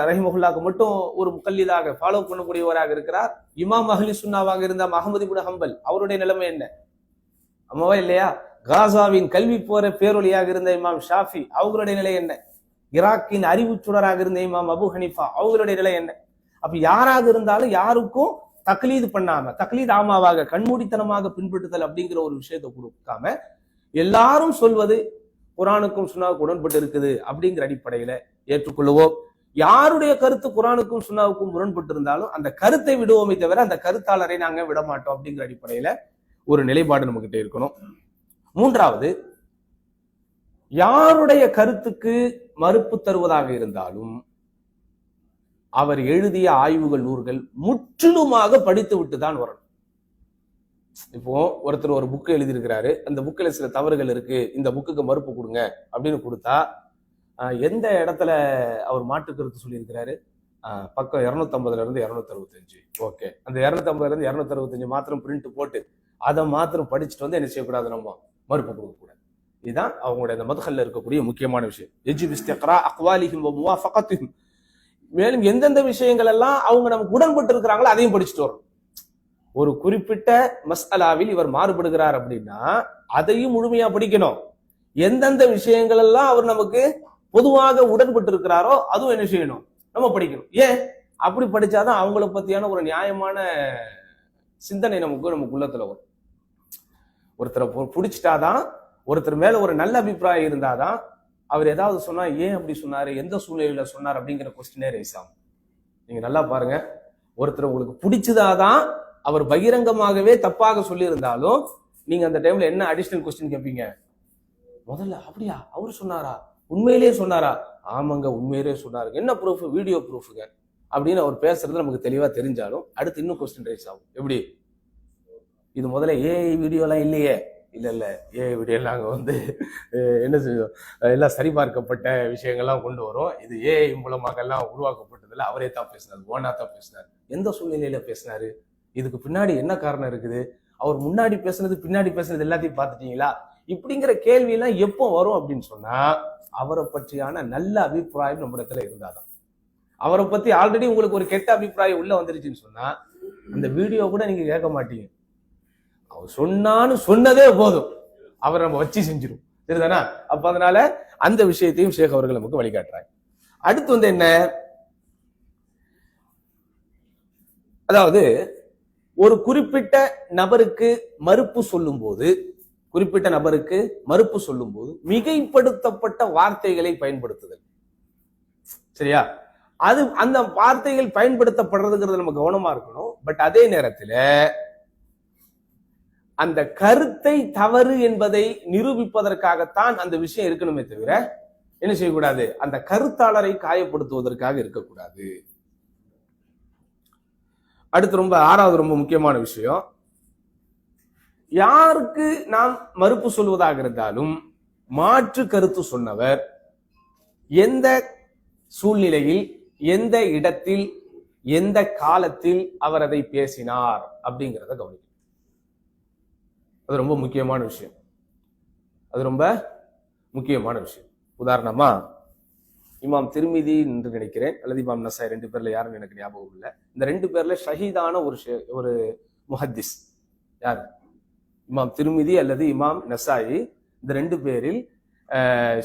ரஹிமஹுல்லாக்கு மட்டும் ஒரு முகல்லிதாக ஃபாலோ பண்ணக்கூடியவராக இருக்கிறார். இமாம் அஹ்லி சுன்னாவாக இருந்த அஹ்மது இப்னு ஹம்பல் அவருடைய நிலைமை என்ன? அம்மாவா இல்லையா? காசாவின் கல்வி பேரொலியாக இருந்த இமாம் ஷாஃபி அவங்களுடைய நிலை என்ன? ஈராக்கின் அறிவு சுடராக இருந்த இமாம் அபு ஹனீஃபா அவங்களுடைய நிலை என்ன? அப்ப யாராக இருந்தாலும் யாருக்கும் தக்லீது பண்ணாம, தக்லீத் ஆமாவாக கண்மூடித்தனமாக பின்பற்றுதல் அப்படிங்கிற ஒரு விஷயத்தை கொடுக்காம எல்லாரும் சொல்வது குர்ஆனுக்கும் சுன்னாவுக்கும் உடன்பட்டு இருக்குது அப்படிங்கிற அடிப்படையில ஏற்றுக்கொள்ளுவோம். யாருடைய கருத்து குர்ஆனுக்கும் சுன்னாவுக்கும் முரண்பட்டு இருந்தாலும் அந்த கருத்தை விடுவோமே தவிர அந்த கருத்தாளரை நாங்க விட மாட்டோம் அப்படிங்கிற அடிப்படையில ஒரு நிலைப்பாடு நம்ம கிட்ட இருக்கணும். மூன்றாவது, யாருடைய கருத்துக்கு மறுப்பு தருவதாக இருந்தாலும் அவர் எழுதிய ஆய்வுகள் நூல்கள் முற்றிலுமாக படித்து விட்டு தான் வரணும். இப்போ ஒருத்தர் ஒரு புக்கு எழுதியிருக்கிறாரு, அந்த புக்கில் சில தவறுகள் இருக்கு, இந்த புக்குக்கு மறுப்பு கொடுங்க அப்படின்னு கொடுத்தா எந்த இடத்துல அவர் மாற்று கருத்து சொல்லியிருக்கிறாரு? பக்கம் 250 இருந்து 265. ஓகே, அந்த 250 இருந்து 265 மாத்திரம் பிரிண்ட் போட்டு அதை மாத்திரம் படிச்சுட்டு வந்து என்ன செய்யக்கூடாது, நம்ம மறுப்பு கொடுக்கக்கூடாது. இதுதான் அவங்களுடைய அந்த மதுஹல்ல இருக்கக்கூடிய முக்கியமான விஷயம். யஜிபு இஸ்திக்ரா அக்வாலிஹிம் வ முவாஃபகத்திஹிம். மேலும் எந்தெந்த விஷயங்கள் எல்லாம் அவங்க நமக்கு உடன்பட்டு இருக்கிறாங்களோ அதையும் படிச்சுட்டு வரணும். ஒரு குறிப்பிட்ட மஸ்அலாவில் இவர் மாறுபடுகிறார் அப்படின்னா அதையும் முழுமையா படிக்கணும். எந்தெந்த விஷயங்கள் எல்லாம் அவர் நமக்கு பொதுவாக உடன்பட்டு இருக்கிறாரோ அதுவும் என்ன செய்யணும், நம்ம படிக்கணும். ஏன் அப்படி படிச்சாதான் அவங்கள பத்தியான ஒரு நியாயமான சிந்தனை நமக்குள்ளத்துல வரும். ஒருத்தரை பிடிச்சிட்டாதான், ஒருத்தர் மேல ஒரு நல்ல அபிப்பிராயம் இருந்தாதான் அவர் ஏதாவது சொன்னா ஏன் அப்படி சொன்னாரு, எந்த சூழ்நிலையில சொன்னார் அப்படிங்கிற கொஸ்டினே ரைஸ் ஆகும். நீங்க நல்லா பாருங்க, ஒருத்தர் உங்களுக்கு பிடிச்சதாதான் அவர் பகிரங்கமாகவே தப்பாக சொல்லி இருந்தாலும் நீங்க அந்த டைம்ல என்ன அடிஷனல் கொஸ்டின் கேட்பீங்க? முதல்ல அப்படியா அவரு சொன்னாரா, உண்மையிலேயே சொன்னாரா? ஆமாங்க உண்மையிலேயே சொன்னாரு, என்ன ப்ரூஃப்? வீடியோ ப்ரூஃபுங்க அப்படின்னு அவர் பேசுறது நமக்கு தெளிவா தெரிஞ்சாலும் அடுத்து இன்னும் கொஸ்டின் ரைஸ் ஆகும். எப்படி இது முதல்ல ஏஐ வீடியோலாம் இல்லையே? இல்ல ஏஐ வீடியோ நாங்க என்ன செய்வோம், எல்லாம் சரிபார்க்கப்பட்ட விஷயங்கள்லாம் கொண்டு வரும். இது ஏஐ மூலமாக எல்லாம் உருவாக்கப்பட்டதில்ல, அவரே தான் பேசினார், ஓனா தான் பேசினார். எந்த சூழ்நிலையில பேசினாரு, இதுக்கு பின்னாடி என்ன காரணம் இருக்குது, அவர் முன்னாடி பேசுனது பின்னாடி பேசுனது எல்லாத்தையும் பார்த்துட்டீங்களா, இப்படிங்கிற கேள்வி எல்லாம் எப்போ வரும் அப்படின்னு சொன்னா அவரை பற்றியான நல்ல அபிப்பிராயம் நம்ம இடத்துல இருந்தாதான். அவரை பத்தி ஆல்ரெடி உங்களுக்கு ஒரு கெட்ட அபிப்பிராயம் உள்ள வந்துருச்சுன்னு சொன்னா அந்த வீடியோ கூட நீங்க கேட்க மாட்டீங்க. அவர் சொன்னான்னு சொன்னதே போதும், அவரை நம்ம வச்சு செஞ்சிடும். சரிதானா? அப்ப அதனால அந்த விஷயத்தையும் ஷேக் அவர்கள் நமக்கு வழிகாட்டுறாங்க. அடுத்து என்ன, அதாவது ஒரு குறிப்பிட்ட நபருக்கு மறுப்பு சொல்லும் போது மிகைப்படுத்தப்பட்ட வார்த்தைகளை பயன்படுத்துதல். சரியா? அது அந்த வார்த்தைகள் பயன்படுத்தப்படுறதுங்கிறது நம்ம கவனமா இருக்கணும். பட் அதே நேரத்தில் அந்த கருத்தை தவறு என்பதை நிரூபிப்பதற்காகத்தான் அந்த விஷயம் இருக்கணுமே தவிர என்ன செய்யக்கூடாது, அந்த கருத்தாளரை காயப்படுத்துவதற்காக இருக்கக்கூடாது. அடுத்து ஆறாவது ரொம்ப முக்கியமான விஷயம், யாருக்கு நாம் மறுப்பு சொல்வதாக இருந்தாலும் மாற்று கருத்து சொன்னவர் எந்த சூழ்நிலையில், எந்த இடத்தில், எந்த காலத்தில் அவர் அதை பேசினார் அப்படிங்கிறத கவனிக்கணும். அது ரொம்ப முக்கியமான விஷயம். உதாரணமா இமாம் திருமிதி என்று நினைக்கிறேன், அல்லது இமாம் நசாய், 2 பேர்ல யாருன்னு எனக்கு ஞாபகம் இல்லை. இந்த 2 பேர்ல ஷஹீதான ஒரு முஹத்திஸ் யார்? இமாம் திருமிதி அல்லது இமாம் நசாயி. இந்த 2 பேரில்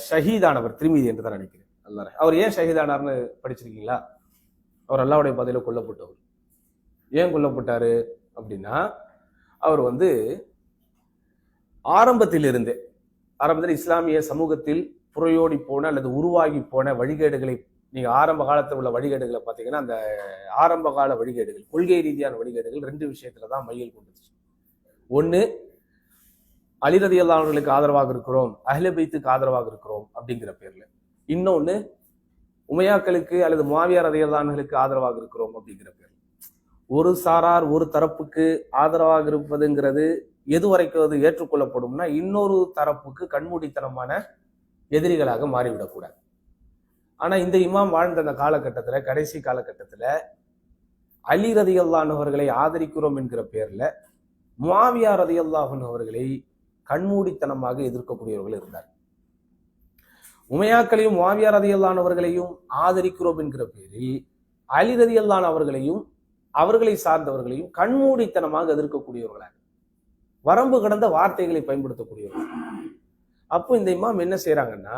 ஷஹீதானவர் திருமிதி என்று தான் நினைக்கிறேன். அல்லாஹ் அவர் ஏன் ஷஹீதானார்னு படிச்சிருக்கீங்களா? அவர் அல்லாஹ்வுடைய பாதையில கொல்லப்பட்டவர். ஏன் கொல்லப்பட்டாரு அப்படின்னா, அவர் ஆரம்பத்தில் இஸ்லாமிய சமூகத்தில் புறையோடி போன அல்லது உருவாகி போன வழிகேடுகளை, நீங்க ஆரம்ப காலத்தில் உள்ள வழிகேடுகளை பார்த்தீங்கன்னா, அந்த ஆரம்ப கால வழிகேடுகள், கொள்கை ரீதியான வழிகேடுகள் 2 விஷயத்துலதான் மையல் கொண்டுச்சு. ஒண்ணு, அலி ரலியல்லாஹு அன்ஹுவுக்கு ஆதரவாக இருக்கிறோம், அஹ்லே பைத்துக்கு ஆதரவாக இருக்கிறோம் அப்படிங்கிற பேர்ல. இன்னொன்னு, உமையாக்களுக்கு அல்லது முஆவியா ரலியல்லாஹு அன்ஹுவுக்கு ஆதரவாக இருக்கிறோம் அப்படிங்கிற பேர்ல. ஒரு சாரார் ஒரு தரப்புக்கு ஆதரவாக இருப்பதுங்கிறது எது வரைக்கும் அது ஏற்றுக்கொள்ளப்படும்னா, இன்னொரு தரப்புக்கு கண்மூடித்தனமான எதிரிகளாக மாறிவிடக்கூடாது. ஆனா இந்த இமாம் வாழ்ந்த அந்த காலகட்டத்துல, கடைசி காலகட்டத்துல அலி ரலியல்லாஹு அன்ஹு அவர்களை ஆதரிக்கிறோம் என்கிற பேர்ல முஆவியா ரலியல்லாஹு அன்ஹு அவர்களை கண்மூடித்தனமாக எதிர்க்கக்கூடியவர்கள் இருந்தார். உமையாக்களையும் முஆவியா ரலியல்லாஹு அன்ஹு அவர்களையும் ஆதரிக்கிறோம் என்கிற பேரில் அலி ரலியல்லாஹு அன்ஹு அவர்களையும் அவர்களை சார்ந்தவர்களையும் கண்மூடித்தனமாக எதிர்க்கக்கூடியவர்களாக, வரம்பு கடந்த வார்த்தைகளை பயன்படுத்தக்கூடியவர்கள். அப்போ இந்த இமாம் என்ன செய்யறாங்கன்னா,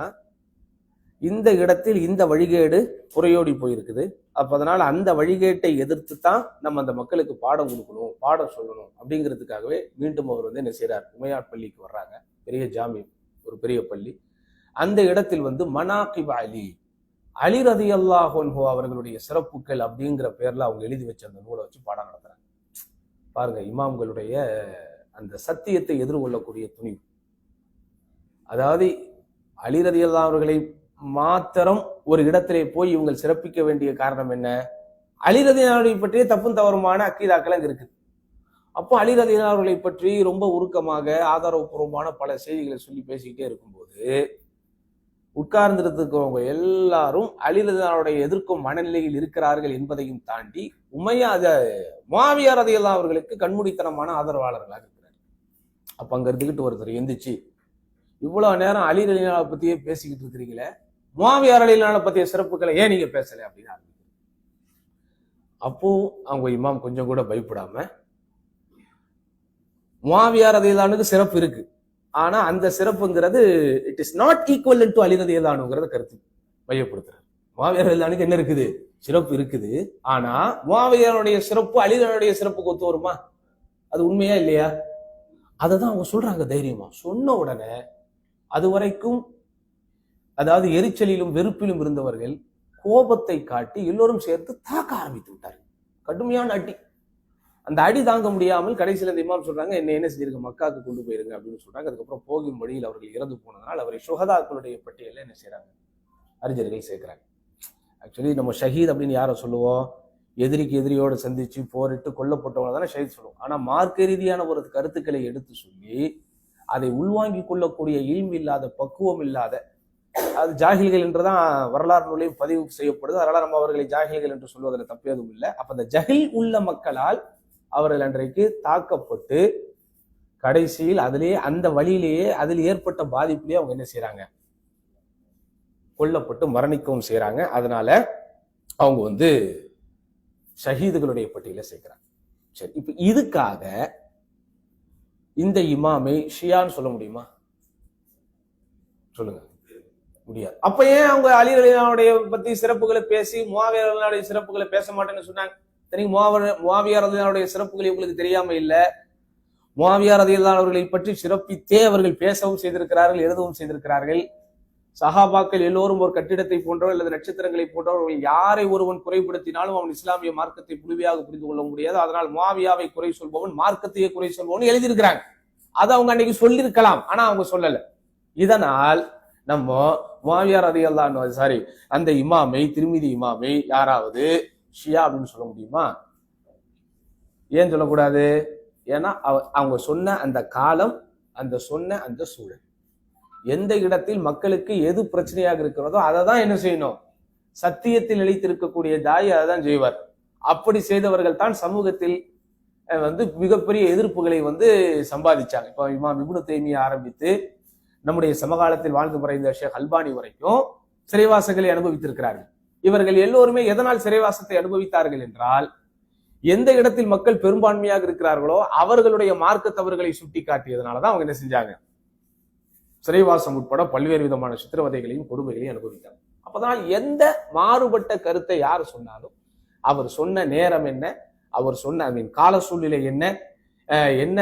இந்த இடத்தில் இந்த வழிகேடு புறையோடி போயிருக்குது, அப்ப அதனால அந்த வழிகேட்டை எதிர்த்து தான் நம்ம அந்த மக்களுக்கு பாடம் கொடுக்கணும், பாடம் சொல்லணும் அப்படிங்கிறதுக்காகவே மீண்டும் அவர் என்ன செய்யறார், உமையாட் பள்ளிக்கு வர்றாங்க. பெரிய ஜாமி, ஒரு பெரிய பள்ளி. அந்த இடத்தில் மனாகிப் அலி ரலியல்லாஹு அன்ஹு அவர்களுடைய சிறப்புகள் அப்படிங்கிற பேர்ல அவங்க எழுதி வச்ச அந்த நூலை வச்சு பாடம் நடத்துறாங்க. பாருங்க, இமாம்களுடைய அந்த சத்தியத்தை எதிர்கொள்ளக்கூடிய துணிவு. அதாவது அலி ரலியல்லாஹு அவர்களை மாத்திரம் ஒரு இடத்திலே போய் இவங்க சிறப்பிக்க வேண்டிய காரணம் என்ன? அலி ரலியல்லாஹு பற்றிய தப்பும் தவறுமான அக்கீதாக்கள் அங்க இருக்குது. அப்போ அலி ரலியல்லாஹு அவர்களை பற்றி ரொம்ப உருக்கமாக ஆதாரபூர்வமான பல செய்திகளை சொல்லி பேசிக்கிட்டே இருக்கும்போது உட்கார்ந்திருக்கிறவங்க எல்லாரும் அலி ரலியல்லாஹுடைய எதிர்க்கும் மனநிலையில் இருக்கிறார்கள் என்பதையும் தாண்டி முஆவியா ரலியல்லாஹு அவர்களுக்கு கண்மூடித்தனமான ஆதரவாளர்களாக இருக்கிறார். அப்ப அங்க இருந்துகிட்டு ஒருத்தர் எந்திரிச்சு, இவ்வளவு நேரம் அலி ரலியல்லாஹு பத்தியே பேசிக்கிட்டு இருக்கிறீங்களே, முஆவியா ரலியல்லாஹு பத்திய சிறப்புகளை ஏன் நீங்க பேசல அப்படின்னு. அப்போ அவங்க இமாம் கொஞ்சம் கூட பயப்படாம, முஆவியா ரலியல்லாஹு அன்ஹுக்கு சிறப்பு இருக்கு. ஆனா அந்த சிறப்புங்கிறது it is not equal to Ali ரலியல்லாஹு அன்ஹுங்கிறத கருத்து மையப்படுத்துறாரு. முஆவியா ரலியல்லாஹு அன்ஹுக்கு என்ன இருக்குது? சிறப்பு இருக்குது. ஆனா முஆவியாவுடைய சிறப்பு அலியுடைய சிறப்புக்கு ஒத்து வருமா? அது உண்மையா இல்லையா? அதை தான் அவங்க சொல்றாங்க தைரியமா. சொன்ன உடனே அது வரைக்கும் அதாவது எரிச்சலிலும் வெறுப்பிலும் இருந்தவர்கள் கோபத்தை காட்டி எல்லோரும் சேர்த்து தாக்க ஆரம்பித்து விட்டார்கள். கடுமையான அடி. அந்த அடி தாங்க முடியாமல் கடைசியில் இந்த இமாம் சொல்றாங்க, என்ன செஞ்சிருக்க, மக்காவுக்கு கொண்டு போயிருங்க அப்படின்னு சொல்றாங்க. அதுக்கப்புறம் போகும் வழியில் அவர்கள் இறந்து போனதுனால் அவரை சுஹதாக்களுடைய பட்டியலில் என்ன செய்யறாங்க, அறிஞர்கள் சேர்க்கிறாங்க. ஆக்சுவலி நம்ம ஷஹீத் அப்படின்னு யாரை சொல்லுவோம்? எதிரிக்கு எதிரியோடு சந்திச்சு போரிட்டு கொல்லப்பட்டவங்க தானே ஷஹீத் சொல்லுவோம். ஆனா மார்க்க ரீதியான ஒரு கருத்துக்களை எடுத்து சொல்லி அதை உள்வாங்கி கொள்ளக்கூடிய இல்ம் இல்லாத, பக்குவம் இல்லாத, அது ஜாகில்கள் என்றுதான் வரலாறு நூலையும் பதிவு செய்யப்படுது. அதனால நம்ம அவர்களை ஜாகில்கள் என்று சொல்வதில் தப்பேதும் இல்லை. அப்ப அந்த ஜஹில் உள்ள மக்களால் அவர்கள் அன்றைக்கு தாக்கப்பட்டு கடைசியில் அதிலேயே அந்த வழியிலேயே அதில் ஏற்பட்ட பாதிப்பிலேயே அவங்க என்ன செய்யறாங்க, கொல்லப்பட்டு மரணிக்கவும் செய்யறாங்க. அதனால அவங்க ஷஹீதுகளுடைய பட்டியலை சேர்க்கிறாங்க. சரி, இப்ப இதுக்காக இந்த இமாமை ஷியான்னு சொல்ல முடியுமா? சொல்லுங்க, முடியாது. அப்ப ஏன் அவங்க அலி ரலியல்லாஹு அன்ஹு பத்தி சிறப்புகளை பேசி முஆவியா ரலியல்லாஹு அன்ஹு சிறப்புகளை பேச மாட்டேன்னு சொன்னாங்க? முஆவியா ரலியல்லாஹு அன்ஹு சிறப்புகளை உங்களுக்கு தெரியாம இல்ல. முஆவியா ரலியல்லாஹு அன்ஹு அவர்களை பற்றி சிறப்பித்தே அவர்கள் பேசவும் செய்திருக்கிறார்கள், எழுதவும் செய்திருக்கிறார்கள். சஹாபாக்கள் எல்லோரும் ஒரு கட்டிடத்தை போன்றவர் அல்லது நட்சத்திரங்களை போன்றவர்கள், யாரை ஒருவன் குறைப்படுத்தினாலும் அவன் இஸ்லாமிய மார்க்கத்தை முழுமையாக புரிந்து கொள்ள முடியாது. அதனால் முஆவியாவை குறை சொல்பவன் மார்க்கத்தையே குறை சொல்பவன் எழுதியிருக்கிறாங்க. அதை அவங்க அன்னைக்கு சொல்லியிருக்கலாம், ஆனா அவங்க சொல்லல. இதனால் நம்ம முஆவியா ரலியல்லாஹு அன்ஹு அந்த இமாமை, திர்மிதி இமாமை யாராவது ஷியா அப்படின்னு சொல்ல முடியுமா? ஏன் சொல்லக்கூடாது? ஏன்னா அவங்க சொன்ன அந்த காலம், சொன்ன அந்த சூழல், எந்த இடத்தில் மக்களுக்கு எது பிரச்சனையாக இருக்கிறதோ அதை தான் என்ன செய்யணும், சத்தியத்தில் நிலைத்திருக்கக்கூடிய தாய் அதை தான் செய்வார். அப்படி செய்தவர்கள் தான் சமூகத்தில் மிகப்பெரிய எதிர்ப்புகளை சம்பாதிச்சாங்க. இப்போ இமாம் இப்னு தைமியா ஆரம்பித்து நம்முடைய சமகாலத்தில் வாழ்ந்து மறைந்த ஷேக் அல்பானி வரைக்கும் சிறைவாசங்களை அனுபவித்திருக்கிறார்கள். இவர்கள் எல்லோருமே எதனால் சிறைவாசத்தை அனுபவித்தார்கள் என்றால், எந்த இடத்தில் மக்கள் பெரும்பான்மையாக இருக்கிறார்களோ அவர்களுடைய மார்க்க தவறுகளை சுட்டி காட்டியதுனாலதான் அவங்க என்ன செஞ்சாங்க, சிறைவாசம் உட்பட பல்வேறு விதமான சித்திரவதைகளையும் கொடுமைகளையும் அனுபவித்தாங்க. அப்பதான் எந்த மாறுபட்ட கருத்தை யார் சொன்னாலும் அவர் சொன்ன நேரம் என்ன, அவர் சொன்ன கால சூழ்நிலை என்ன, என்ன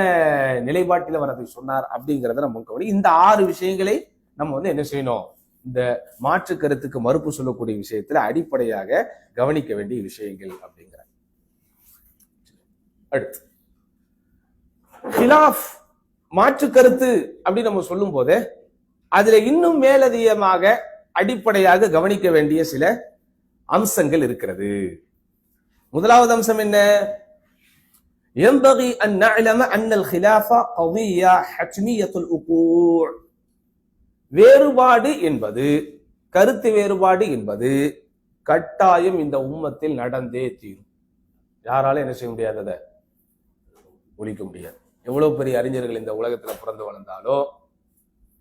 நிலைப்பாட்டில் அவர் அதை சொன்னார் அப்படிங்கிறத நம்ம கவனி. இந்த 6 விஷயங்களை நம்ம என்ன செய்யணும், இந்த மாற்று கருத்துக்கு மறுப்பு சொல்லக்கூடிய விஷயத்துல அடிப்படையாக கவனிக்க வேண்டிய விஷயங்கள் அப்படிங்கிற. அடுத்து ஹிலாஃப், மாற்று கருத்து அப்படின்னு நம்ம சொல்லும் போது அதுல இன்னும் மேலதிகமாக அடிப்படையாக கவனிக்க வேண்டிய சில அம்சங்கள் இருக்கிறது. முதலாவது அம்சம் என்ன? ينبغي أن نعلم أن الخلافة قضية حتمية الوقوع. வேறுபாடு என்பது, கருத்து வேறுபாடு என்பது கட்டாயம் இந்த உம்மத்தில் நடந்தே தீரும். யாராலும் என்ன செய்ய முடியாது, அதை ஒழிக்க முடியாது. எவ்வளவு பெரிய அறிஞர்கள் இந்த உலகத்துல பிறந்து வளர்ந்தாலோ,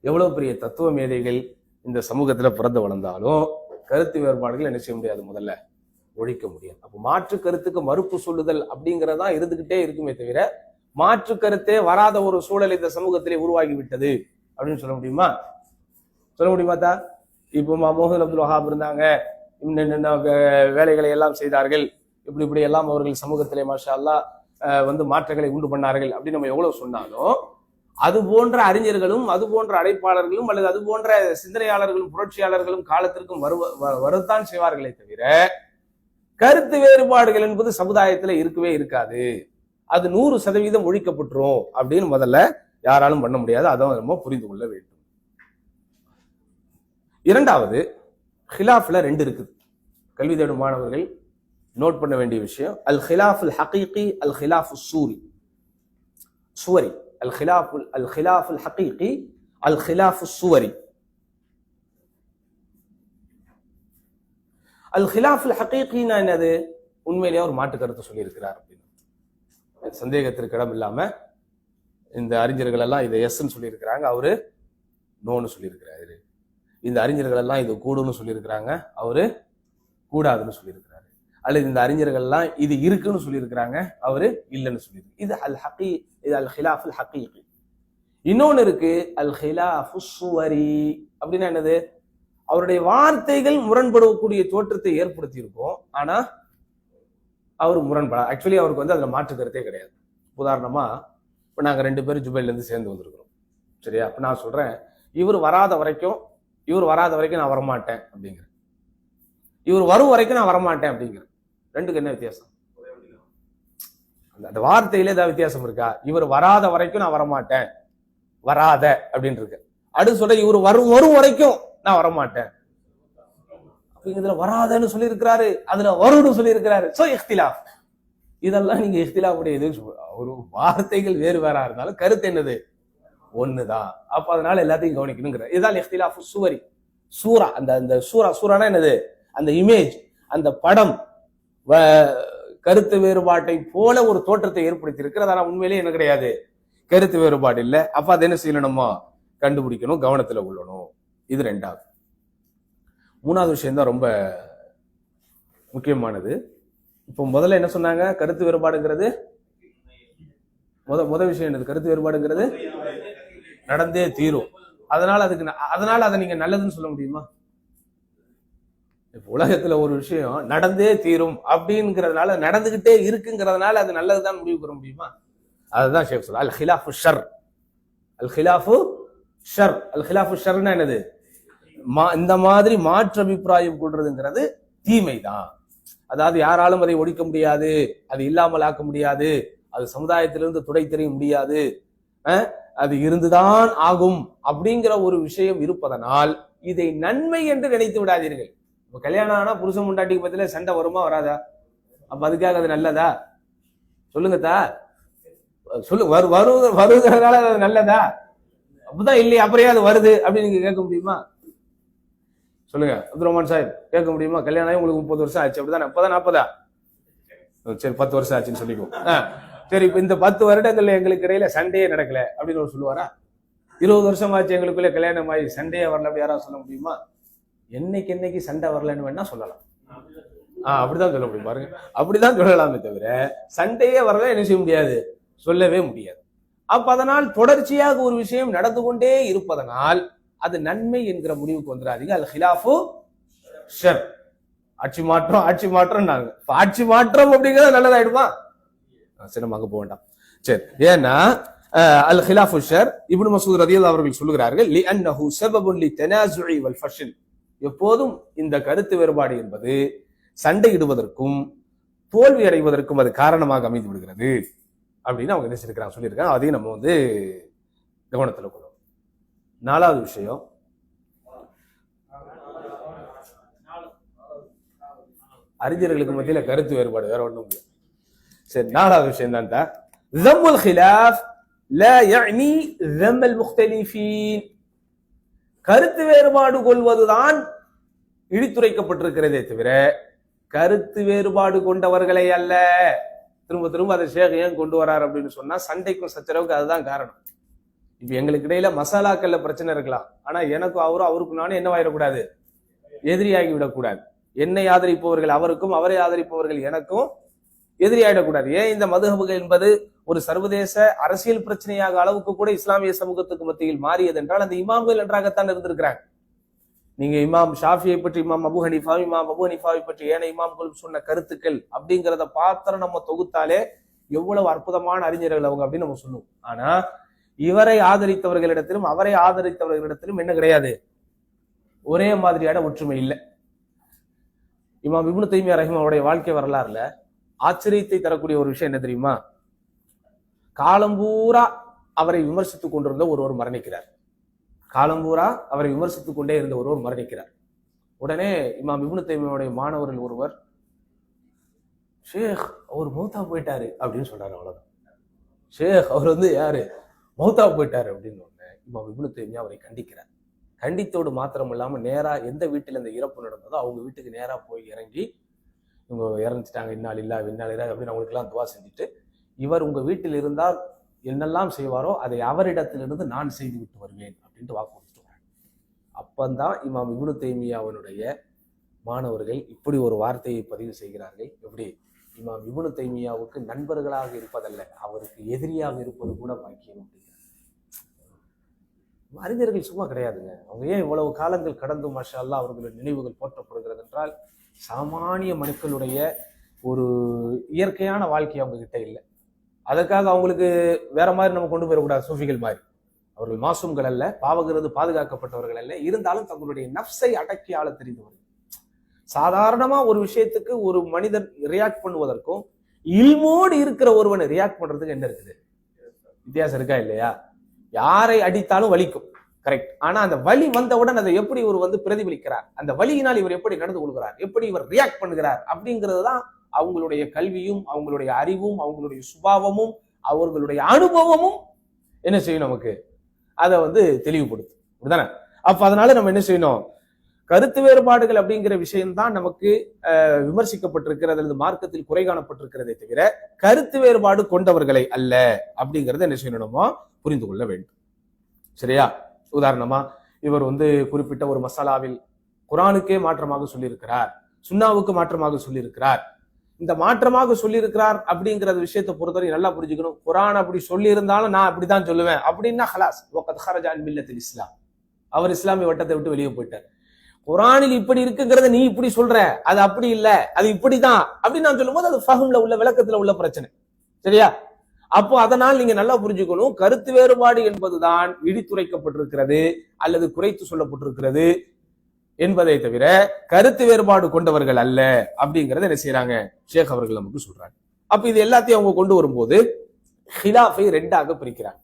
எவ்வளவு பெரிய தத்துவ மேதைகள் இந்த சமூகத்துல பிறந்து வளர்ந்தாலும் கருத்து வேறுபாடுகள் என்ன செய்ய முடியாது, முதல்ல ஒழிக்க முடியாது. அப்ப மாற்று கருத்துக்கு மறுப்பு சொல்லுதல் அப்படிங்கிறதா இருந்துகிட்டே இருக்குமே தவிர மாற்று கருத்தே வராத ஒரு சூழல் இந்த சமூகத்திலே உருவாகி விட்டது அப்படின்னு சொல்ல முடியுமா? சொல்ல முடியுமாத்தா? இப்போ முஹம்மது அப்துல் வஹாப் இருந்தாங்க, வேலைகளை எல்லாம் செய்தார்கள், இப்படி எல்லாம் அவர்கள் சமூகத்திலே மாஷா அல்லாஹ் மாற்றங்களை உண்டு பண்ணார்கள் அப்படின்னு நம்ம எவ்வளவு சொன்னாலும், அது போன்ற அறிஞர்களும் அது போன்ற அழைப்பாளர்களும் அல்லது அது போன்ற சிந்தனையாளர்களும் புரட்சியாளர்களும் காலத்திற்கும் வருதான் செய்வார்களே தவிர கருத்து வேறுபாடுகள் என்பது சமுதாயத்துல இருக்கவே இருக்காது. அது 100% ஒழிக்கப்பட்டுரும் அப்படின்னு முதல்ல யாராலும் பண்ண முடியாது. அதை நம்ம புரிந்து கொள்ள வேண்டும். இரண்டாவது, ஹிலாஃப்ல 2 இருக்குது. கல்வி தேடும் மாணவர்கள் நோட் பண்ண வேண்டிய விஷயம், அல் ஹிலாஃபுல் ஹகீகி, அல் ஹிலாஃபுல் சுவரி. அல் ஹிலாஃபுல் ஹகீகி, அல் ஹிலாஃபுல் சுவரி. அல் ஹிலாஃபுல் ஹகீகினா என்னது? உண்மையிலேயே ஒரு மாற்று கருத்து சொல்லியிருக்கிறார் அப்படின்னு சந்தேகத்திற்கு இடம் இல்லாம இந்த அறிஞர்கள் எல்லாம் இதை எஸ்ன்னு சொல்லியிருக்கிறாங்க, அவரு நோன்னு சொல்லியிருக்கிறாரு. இந்த அறிஞர்கள் எல்லாம் இது கூடுன்னு சொல்லியிருக்கிறாங்க, அவரு கூடாதுன்னு சொல்லியிருக்கிறாரு. அல்லது இந்த அறிஞர்கள்லாம் இது இருக்குன்னு சொல்லியிருக்கிறாங்க, அவரு இல்லைன்னு சொல்லியிருக்கு. இது இது அல் ஹிலாஃபுல் ஹகீகி. இன்னொன்னு இருக்கு அல் ஹிலாஃபு சுவரி. அப்படின்னா என்னது? அவருடைய வார்த்தைகள் முரண்படக்கூடிய தோற்றத்தை ஏற்படுத்தி இருக்கும், ஆனா அவர் முரண்பட ஆக்சுவலி அவருக்கு அதுல மாற்று கருத்தே கிடையாது. உதாரணமா இப்ப நாங்க 2 பேரும் ஜுபைல இருந்து சேர்ந்து வந்திருக்கிறோம், சரியா? அப்ப நான் சொல்றேன், இவர் வராத வரைக்கும் நான் வரமாட்டேன் அப்படிங்கிறேன், இவர் வரும் வரைக்கும் நான் வரமாட்டேன் அப்படிங்கிறேன். ரெண்டுக்கு என்ன வித்தியாசம்? அந்த வார்த்தையிலே ஏதாவது வித்தியாசம் இருக்கா? இவர் வராத வரைக்கும் நான் வரமாட்டேன், வராத அப்படின்னு இருக்கு. அடுத்து சொல்ற இவர் வரும் வரைக்கும் நான் வரமாட்டேன், இதுல வராதன்னு சொல்லி இருக்கிறாரு, அதுல வரும்னு சொல்லி இருக்கிறாரு. சோ இஹ்திலாஃப். இதெல்லாம் நீங்க இஹ்திலாஃபுடைய இது ஒரு வார்த்தைகள் வேறு வேறா இருந்தாலும் கருத்து என்னது? ஒண்ணுதான். அப்ப அதனால எல்லாத்தையும் கவனிக்கணுங்கிற இதுதான் இஹ்திலாஃபு சுவரி. சூரா, அந்த சூரானா என்னது? அந்த இமேஜ், அந்த படம் கருத்து வேறுபாட்டை போல ஒரு தோற்றத்தை ஏற்படுத்தி இருக்கிறது. ஆனா உண்மையிலேயே என்ன கிடையாது, கருத்து வேறுபாடு இல்லை. அப்ப அதை என்ன செய்யணுமா? கண்டுபிடிக்கணும், கவனத்துல கொள்ளணும். இது 2வது. 3வது விஷயம் தான் ரொம்ப முக்கியமானது. இப்போ முதல்ல என்ன சொன்னாங்க? கருத்து வேறுபாடுங்கிறது முதல் விஷயம் என்னது? கருத்து வேறுபாடுங்கிறது நடந்தே தீரும். அதனால அதை நீங்க நல்லதுன்னு சொல்ல முடியுமா? இப்ப உலகத்துல ஒரு விஷயம் நடந்தே தீரும் அப்படிங்கிறதுனால, நடந்துகிட்டே இருக்குங்கிறதுனால அது நல்லதுதான் முடிவு பெற முடியுமா? அதுதான் ஷேக் சொல்ல அல் ஹிலாஃபு ஷர். அல் ஹிலாஃபு ஷர். அல் ஹிலாஃபு ஷர்னா என்னது? இந்த மாதிரி மாற்று அபிப்பிராயம் கொள்றதுங்கிறது தீமைதான். அதாவது யாராலும் அதை ஒழிக்க முடியாது, அது இல்லாமல் ஆக்க முடியாது, அது சமுதாயத்திலிருந்து துடை தெரிய முடியாது, அது இருந்துதான் ஆகும் அப்படிங்கிற ஒரு விஷயம் இருப்பதனால் இதை நன்மை என்று நினைத்து விடாதீர்கள். இப்ப கல்யாணம் ஆனா புருஷன் முண்டாட்டிக்கு பத்தில சண்டை வருமா வராதா? அப்ப அதுக்காக அது நல்லதா? சொல்லுங்கத்தா, வருகிறதுனால அது நல்லதா? அப்பதான் இல்லையா? அப்புறம் அது வருது அப்படின்னு நீங்க கேட்க முடியுமா? சொல்லுங்க அப்துல் ரஹ்மான் சாஹிப், கேட்க முடியுமா? கல்யாணம் ஆகி உங்களுக்கு 30 வருஷம் ஆச்சு, அப்படிதான்? அப்பதான் 40? சரி, 10 வருஷம் ஆச்சுன்னு சொல்லிக்குவோம். சரி, இப்ப இந்த 10 வருடங்கள்ல எங்களுக்கு இடையில சண்டையே நடக்கல அப்படின்னு ஒரு சொல்லுவாரா? 20 வருஷம் ஆச்சு எங்களுக்குள்ள கல்யாணம் ஆகி சண்டையே வரல அப்படி யாராவது சொல்ல முடியுமா? என்னைக்கு சண்டை வரலன்னு வேணா சொல்லலாம். அப்படிதான் சொல்ல முடியும் பாருங்க. அப்படிதான் சொல்லலாமே தவிர சண்டையே வரல என்ன செய்ய முடியாது, சொல்லவே முடியாது. அப்ப அதனால் தொடர்ச்சியாக ஒரு விஷயம் நடந்து கொண்டே இருப்பதனால் அது நன்மை என்கிற முடிவுக்கு வந்துடாதீங்க. அல் ஹிலாஃபு ஷர். ஆட்சி மாற்றம் ஆட்சி மாற்றம் அப்படிங்கிறது நல்லதாயிடுமா? சரி, நம்ம அங்க போக வேண்டாம். சரி, ஏன்னா அல் ஹிலாஃபு ஷர் இப்னு மஸ்ஊத் ரலியல்லாஹு அவர்கள் சொல்லுகிறார்கள், லிஅன்னஹு ஸபபுன் லிதனாஸுஇ வல் ஃபஷ்ல். எப்போதும் இந்த கருத்து வேறுபாடு என்பது சண்டையிடுவதற்கும் தோல்வி அடைவதற்கும் அது காரணமாக அமைந்து விடுகிறது அப்படின்னு அவங்க என்ன சொல்லியிருக்காங்க. அதையும் நம்ம கவனத்துல கொள்ளும். 4வது விஷயம், அறிஞர்களுக்கு மத்தியில கருத்து வேறுபாடு வேற ஒண்ணும் இல்லை. சரி, 4வது விஷயம் தான் ذم الخلاف لا يعني ذم المختلفين. கருத்து வேறுபாடு கொள்வதுதான் இடித்துரைக்கப்பட்டிருக்கிறதே தவிர கருத்து வேறுபாடு கொண்டவர்களை அல்ல. திரும்ப அதை ஷேக் ஏன் கொண்டு வரார் அப்படின்னு சொன்னா, சண்டைக்கும் சச்சரவுக்கு அதுதான் காரணம். இப்ப எங்களுக்கு இடையில மசாலாக்கள்ல பிரச்சனை இருக்கலாம், ஆனா எனக்கும் அவருக்கு நானும் என்னவாயிடக்கூடாது, எதிரியாகி விடக்கூடாது. என்னை ஆதரிப்பவர்கள் அவருக்கும், அவரை ஆதரிப்பவர்கள் எனக்கும் எதிரியாயிடக்கூடாது. ஏன் இந்த மதுஹபுகள் என்பது ஒரு சர்வதேச அரசியல் பிரச்சனையாக அளவுக்கு கூட இஸ்லாமிய சமூகத்துக்கு மத்தியில் மாறியது என்றால் அந்த இமாம்கள் நன்றாகத்தான் இருந்திருக்கிறாங்க. நீங்க இமாம் ஷாஃபியை பற்றி, இமாம் அபு ஹனீஃபாவை பற்றி ஏனைய இமாம்கள் சொன்ன கருத்துக்கள் அப்படிங்கிறத பாத்திரம் நம்ம தொகுத்தாலே எவ்வளவு அற்புதமான அறிஞர்கள் அவங்க அப்படின்னு நம்ம சொல்லுவோம். ஆனா இவரை ஆதரித்தவர்களிடத்திலும் அவரை ஆதரித்தவர்களிடத்திலும் என்ன கிடையாது, ஒரே மாதிரியான ஒற்றுமை இல்லை. இமாம் இப்னு தைமியா ரஹிமஹுல்லாஹுடைய வாழ்க்கை வரலாறுல ஆச்சரியத்தை தரக்கூடிய ஒரு விஷயம் என்ன தெரியுமா? காலம்பூரா அவரை விமர்சித்துக் கொண்டிருந்த ஒருவர் மரணிக்கிறார். காலம்பூரா அவரை விமர்சித்துக் கொண்டே இருந்த ஒருவர் மரணிக்கிறார். உடனே இமாம் இப்னு தைமியாவுடைய மாணவர்கள் ஒருவர், ஷேக் அவர் மௌத்தா போயிட்டாரு அப்படின்னு சொல்றாரு. அவ்வளவுதான். ஷேக் அவர் யாரு, மௌத்தா போயிட்டாரு அப்படின்னு இமாம் இப்னு தைமியா அவரை கண்டிக்கிறார். கண்டித்தோடு மாத்திரம் இல்லாம நேரா எந்த வீட்டில் இந்த இறப்பு நடந்ததோ அவங்க வீட்டுக்கு நேரா போய் இறங்கி, இவங்க இறந்துட்டாங்க, இன்னால் இல்லா அப்படின்னு அவங்களுக்கு எல்லாம் துவா செஞ்சுட்டு, இவர் உங்க வீட்டில் இருந்தால் என்னெல்லாம் செய்வாரோ அதை அவரிடத்திலிருந்து நான் செய்து விட்டு வருவேன் அப்படின்ட்டு வாக்கு கொடுத்துட்டு வரேன். அப்பந்தான் இமாம் இப்னு தைமியாவினுடைய மாணவர்கள் இப்படி ஒரு வார்த்தையை பதிவு செய்கிறார்கள். எப்படி? இமாம் இப்னு தைமியாவுக்கு நண்பர்களாக இருப்பதல்ல, அவருக்கு எதிரியாக இருப்பது கூட பாக்கியம். அறிஞர்கள் சும்மா கிடையாதுங்க. அவங்க ஏன் இவ்வளவு காலங்கள் கடந்து மாஷா அல்லாஹ் அவர்களுடைய நினைவுகள் போற்றப்படுகிறது என்றால், சாமானிய மனுக்களுடைய ஒரு இயற்கையான வாழ்க்கை அவங்க கிட்ட இல்லை. அதற்காக அவங்களுக்கு வேற மாதிரி நம்ம கொண்டு போயிடக்கூடாது. சூஃபிகள் மாதிரி அவர்கள் மாசூம்கள் அல்ல, பாவகிறது பாதுகாக்கப்பட்டவர்கள் அல்ல. இருந்தாலும் தங்களுடைய நஃப்ஸை அடக்கி ஆள தெரிந்தவர்கள். சாதாரணமா ஒரு விஷயத்துக்கு ஒரு மனிதன் ரியாக்ட் பண்ணுவதற்கும் இல்மோடு இருக்கிற ஒருவனை ரியாக்ட் பண்றதுக்கு என்ன இருக்குது? வித்தியாசம் இருக்கா இல்லையா? யாரை அடித்தாலும் வலிக்கும், கரெக்ட். ஆனா அந்த வலி வந்தவுடன் அதை எப்படி இவர் பிரதிபலிக்கிறார், அந்த வலியினால் இவர் எப்படி நடந்து கொள்கிறார், எப்படி இவர் ரியாக்ட் பண்ணுகிறார் அப்படிங்கிறது தான் அவங்களுடைய கல்வியும் அவங்களுடைய அறிவும் அவங்களுடைய சுபாவமும் அவர்களுடைய அனுபவமும் என்ன செய்யும் நமக்கு அதை தெளிவுபடுத்தும். அப்படிதானே? அப்ப அதனால நம்ம என்ன செய்யணும்? கருத்து வேறுபாடுகள் அப்படிங்கிற விஷயம்தான் நமக்கு விமர்சிக்கப்பட்டிருக்கிறது அல்லது மார்க்கத்தில் குறை காணப்பட்டிருக்கிறதே தவிர கருத்து வேறுபாடு கொண்டவர்களை அல்ல அப்படிங்கறத என்ன செய்யணுமோ புரிந்து கொள்ள வேண்டும். சரியா? உதாரணமா இவர் குறிப்பிட்ட ஒரு மசாலாவில் குரானுக்கே மாற்றமாக சொல்லியிருக்கிறார், சுன்னாவுக்கு மாற்றமாக சொல்லியிருக்கிறார். இந்த மாற்றமாக சொல்லியிருக்கிறார் அப்படிங்கிற விஷயத்தை பொறுத்தவரை நல்லா புரிஞ்சுக்கணும். குரான் அப்படி சொல்லி இருந்தாலும் நான் அப்படித்தான் சொல்லுவேன் அப்படின்னா ஹலாஸ் வகத் ஹரஜ அன் மில்லத்தில் இஸ்லாம், அவர் இஸ்லாமிய வட்டத்தை விட்டு வெளியே போயிட்டார். குரானில் இப்படி இருக்குங்கிறத நீ இப்படி சொல்ற, அது அப்படி இல்ல, அது இப்படிதான் அப்படின்னு நான் சொல்லும் போது அது ஃபஹம்ல உள்ள விளக்கத்துல உள்ள பிரச்சனை. சரியா? அப்போ அதனால் நீங்க நல்லா புரிஞ்சுக்கணும், கருத்து வேறுபாடு என்பதுதான் இடித்துரைக்கப்பட்டிருக்கிறது அல்லது குறைத்து சொல்லப்பட்டிருக்கிறது என்பதை தவிர கருத்து வேறுபாடு கொண்டவர்கள் அல்ல அப்படிங்கறத என்ன செய்யறாங்க ஷேக் அவர்கள் நமக்கு சொல்றாங்க. அப்ப இது எல்லாத்தையும் அவங்க கொண்டு வரும்போது ஹிலாஃபை ரெண்டாக பிரிக்கிறாங்க.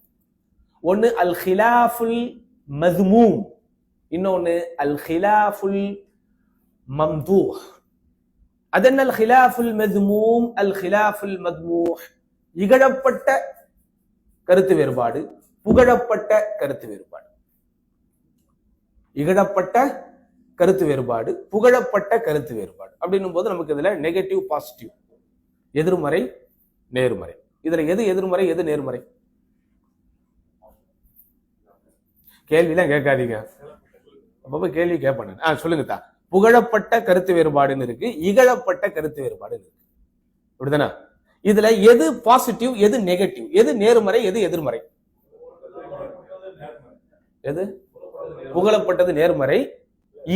ஒன்னு அல் ஹிலாஃபுல் மத்மூம், இன்னொன்னு அல் ஹிலாஃபுல் மம்தூஹ். அதென்ன அல் ஹிலாஃபுல் மத்மூம் அல் ஹிலாஃபுல் மத்மூஹ்? இகழப்பட்ட கருத்து வேறுபாடு, புகழப்பட்ட கருத்து வேறுபாடு. இகழப்பட்ட கருத்து வேறுபாடு, புகழப்பட்ட கருத்து வேறுபாடு அப்படின்னும் போது நமக்கு இதுல நெகட்டிவ் பாசிட்டிவ், எதிர்மறை நேர்மறை. இதுல எது எதிர்மறை எது நேர்மறை? கேள்விலாம் கேட்காதீங்க, அப்பப்ப கேள்வி கேட்பேன். சொல்லுங்க தா. புகழப்பட்ட கருத்து வேறுபாடுன்னு இருக்கு, இகழப்பட்ட கருத்து வேறுபாடுன்னு இருக்கு. அப்படிதானே? இதுல எது பாசிட்டிவ் எது நெகட்டிவ், எது நேர்மறை எது எதிர்மறை? எது புகழப்பட்டது நேர்மறை,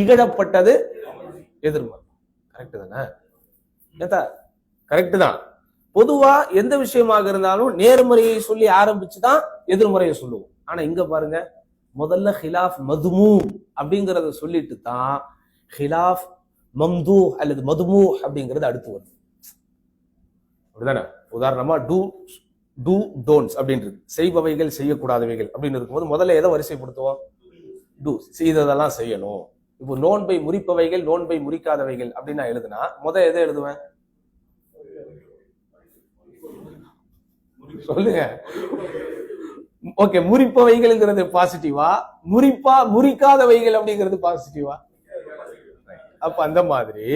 இகழப்பட்டது எதிர்மறை. கரெக்ட் தானே? கரெக்ட் தான். பொதுவா எந்த விஷயமாக இருந்தாலும் நேர்மறையை சொல்லி ஆரம்பிச்சுதான் எதிர்மறையை சொல்லுவோம். ஆனா இங்க பாருங்க, முதல்ல ஹிலாஃப் மதுமூம் அப்படிங்கறத சொல்லிட்டு தான் ஹிலாஃப் மம்தூ அல்லது மதுமூ அப்படிங்கிறது அடுத்து வருது. அப்படிதானே? உதாரணமா டூ டோன்ட்ஸ் அப்படின்றது, செய்பவைகள் செய்யக்கூடாதவைகள் அப்படின்னு இருக்கும்போது முதல்ல எதை வரிசைப்படுத்துவோம்? டூ, செய்ததெல்லாம் செய்யணும். இப்போ நோன்பை முறிப்பவைகள் நோன்பை முறிக்காதவைகள் அப்படின்னு நான் எழுதுனா முதல் எதை எழுதுவேன்? சொல்லுங்க. ஓகே, முறிப்பவைகள்ங்கிறது பாசிட்டிவா, முறிக்காதவைகள் அப்படிங்கிறது பாசிட்டிவா? அப்ப அந்த மாதிரி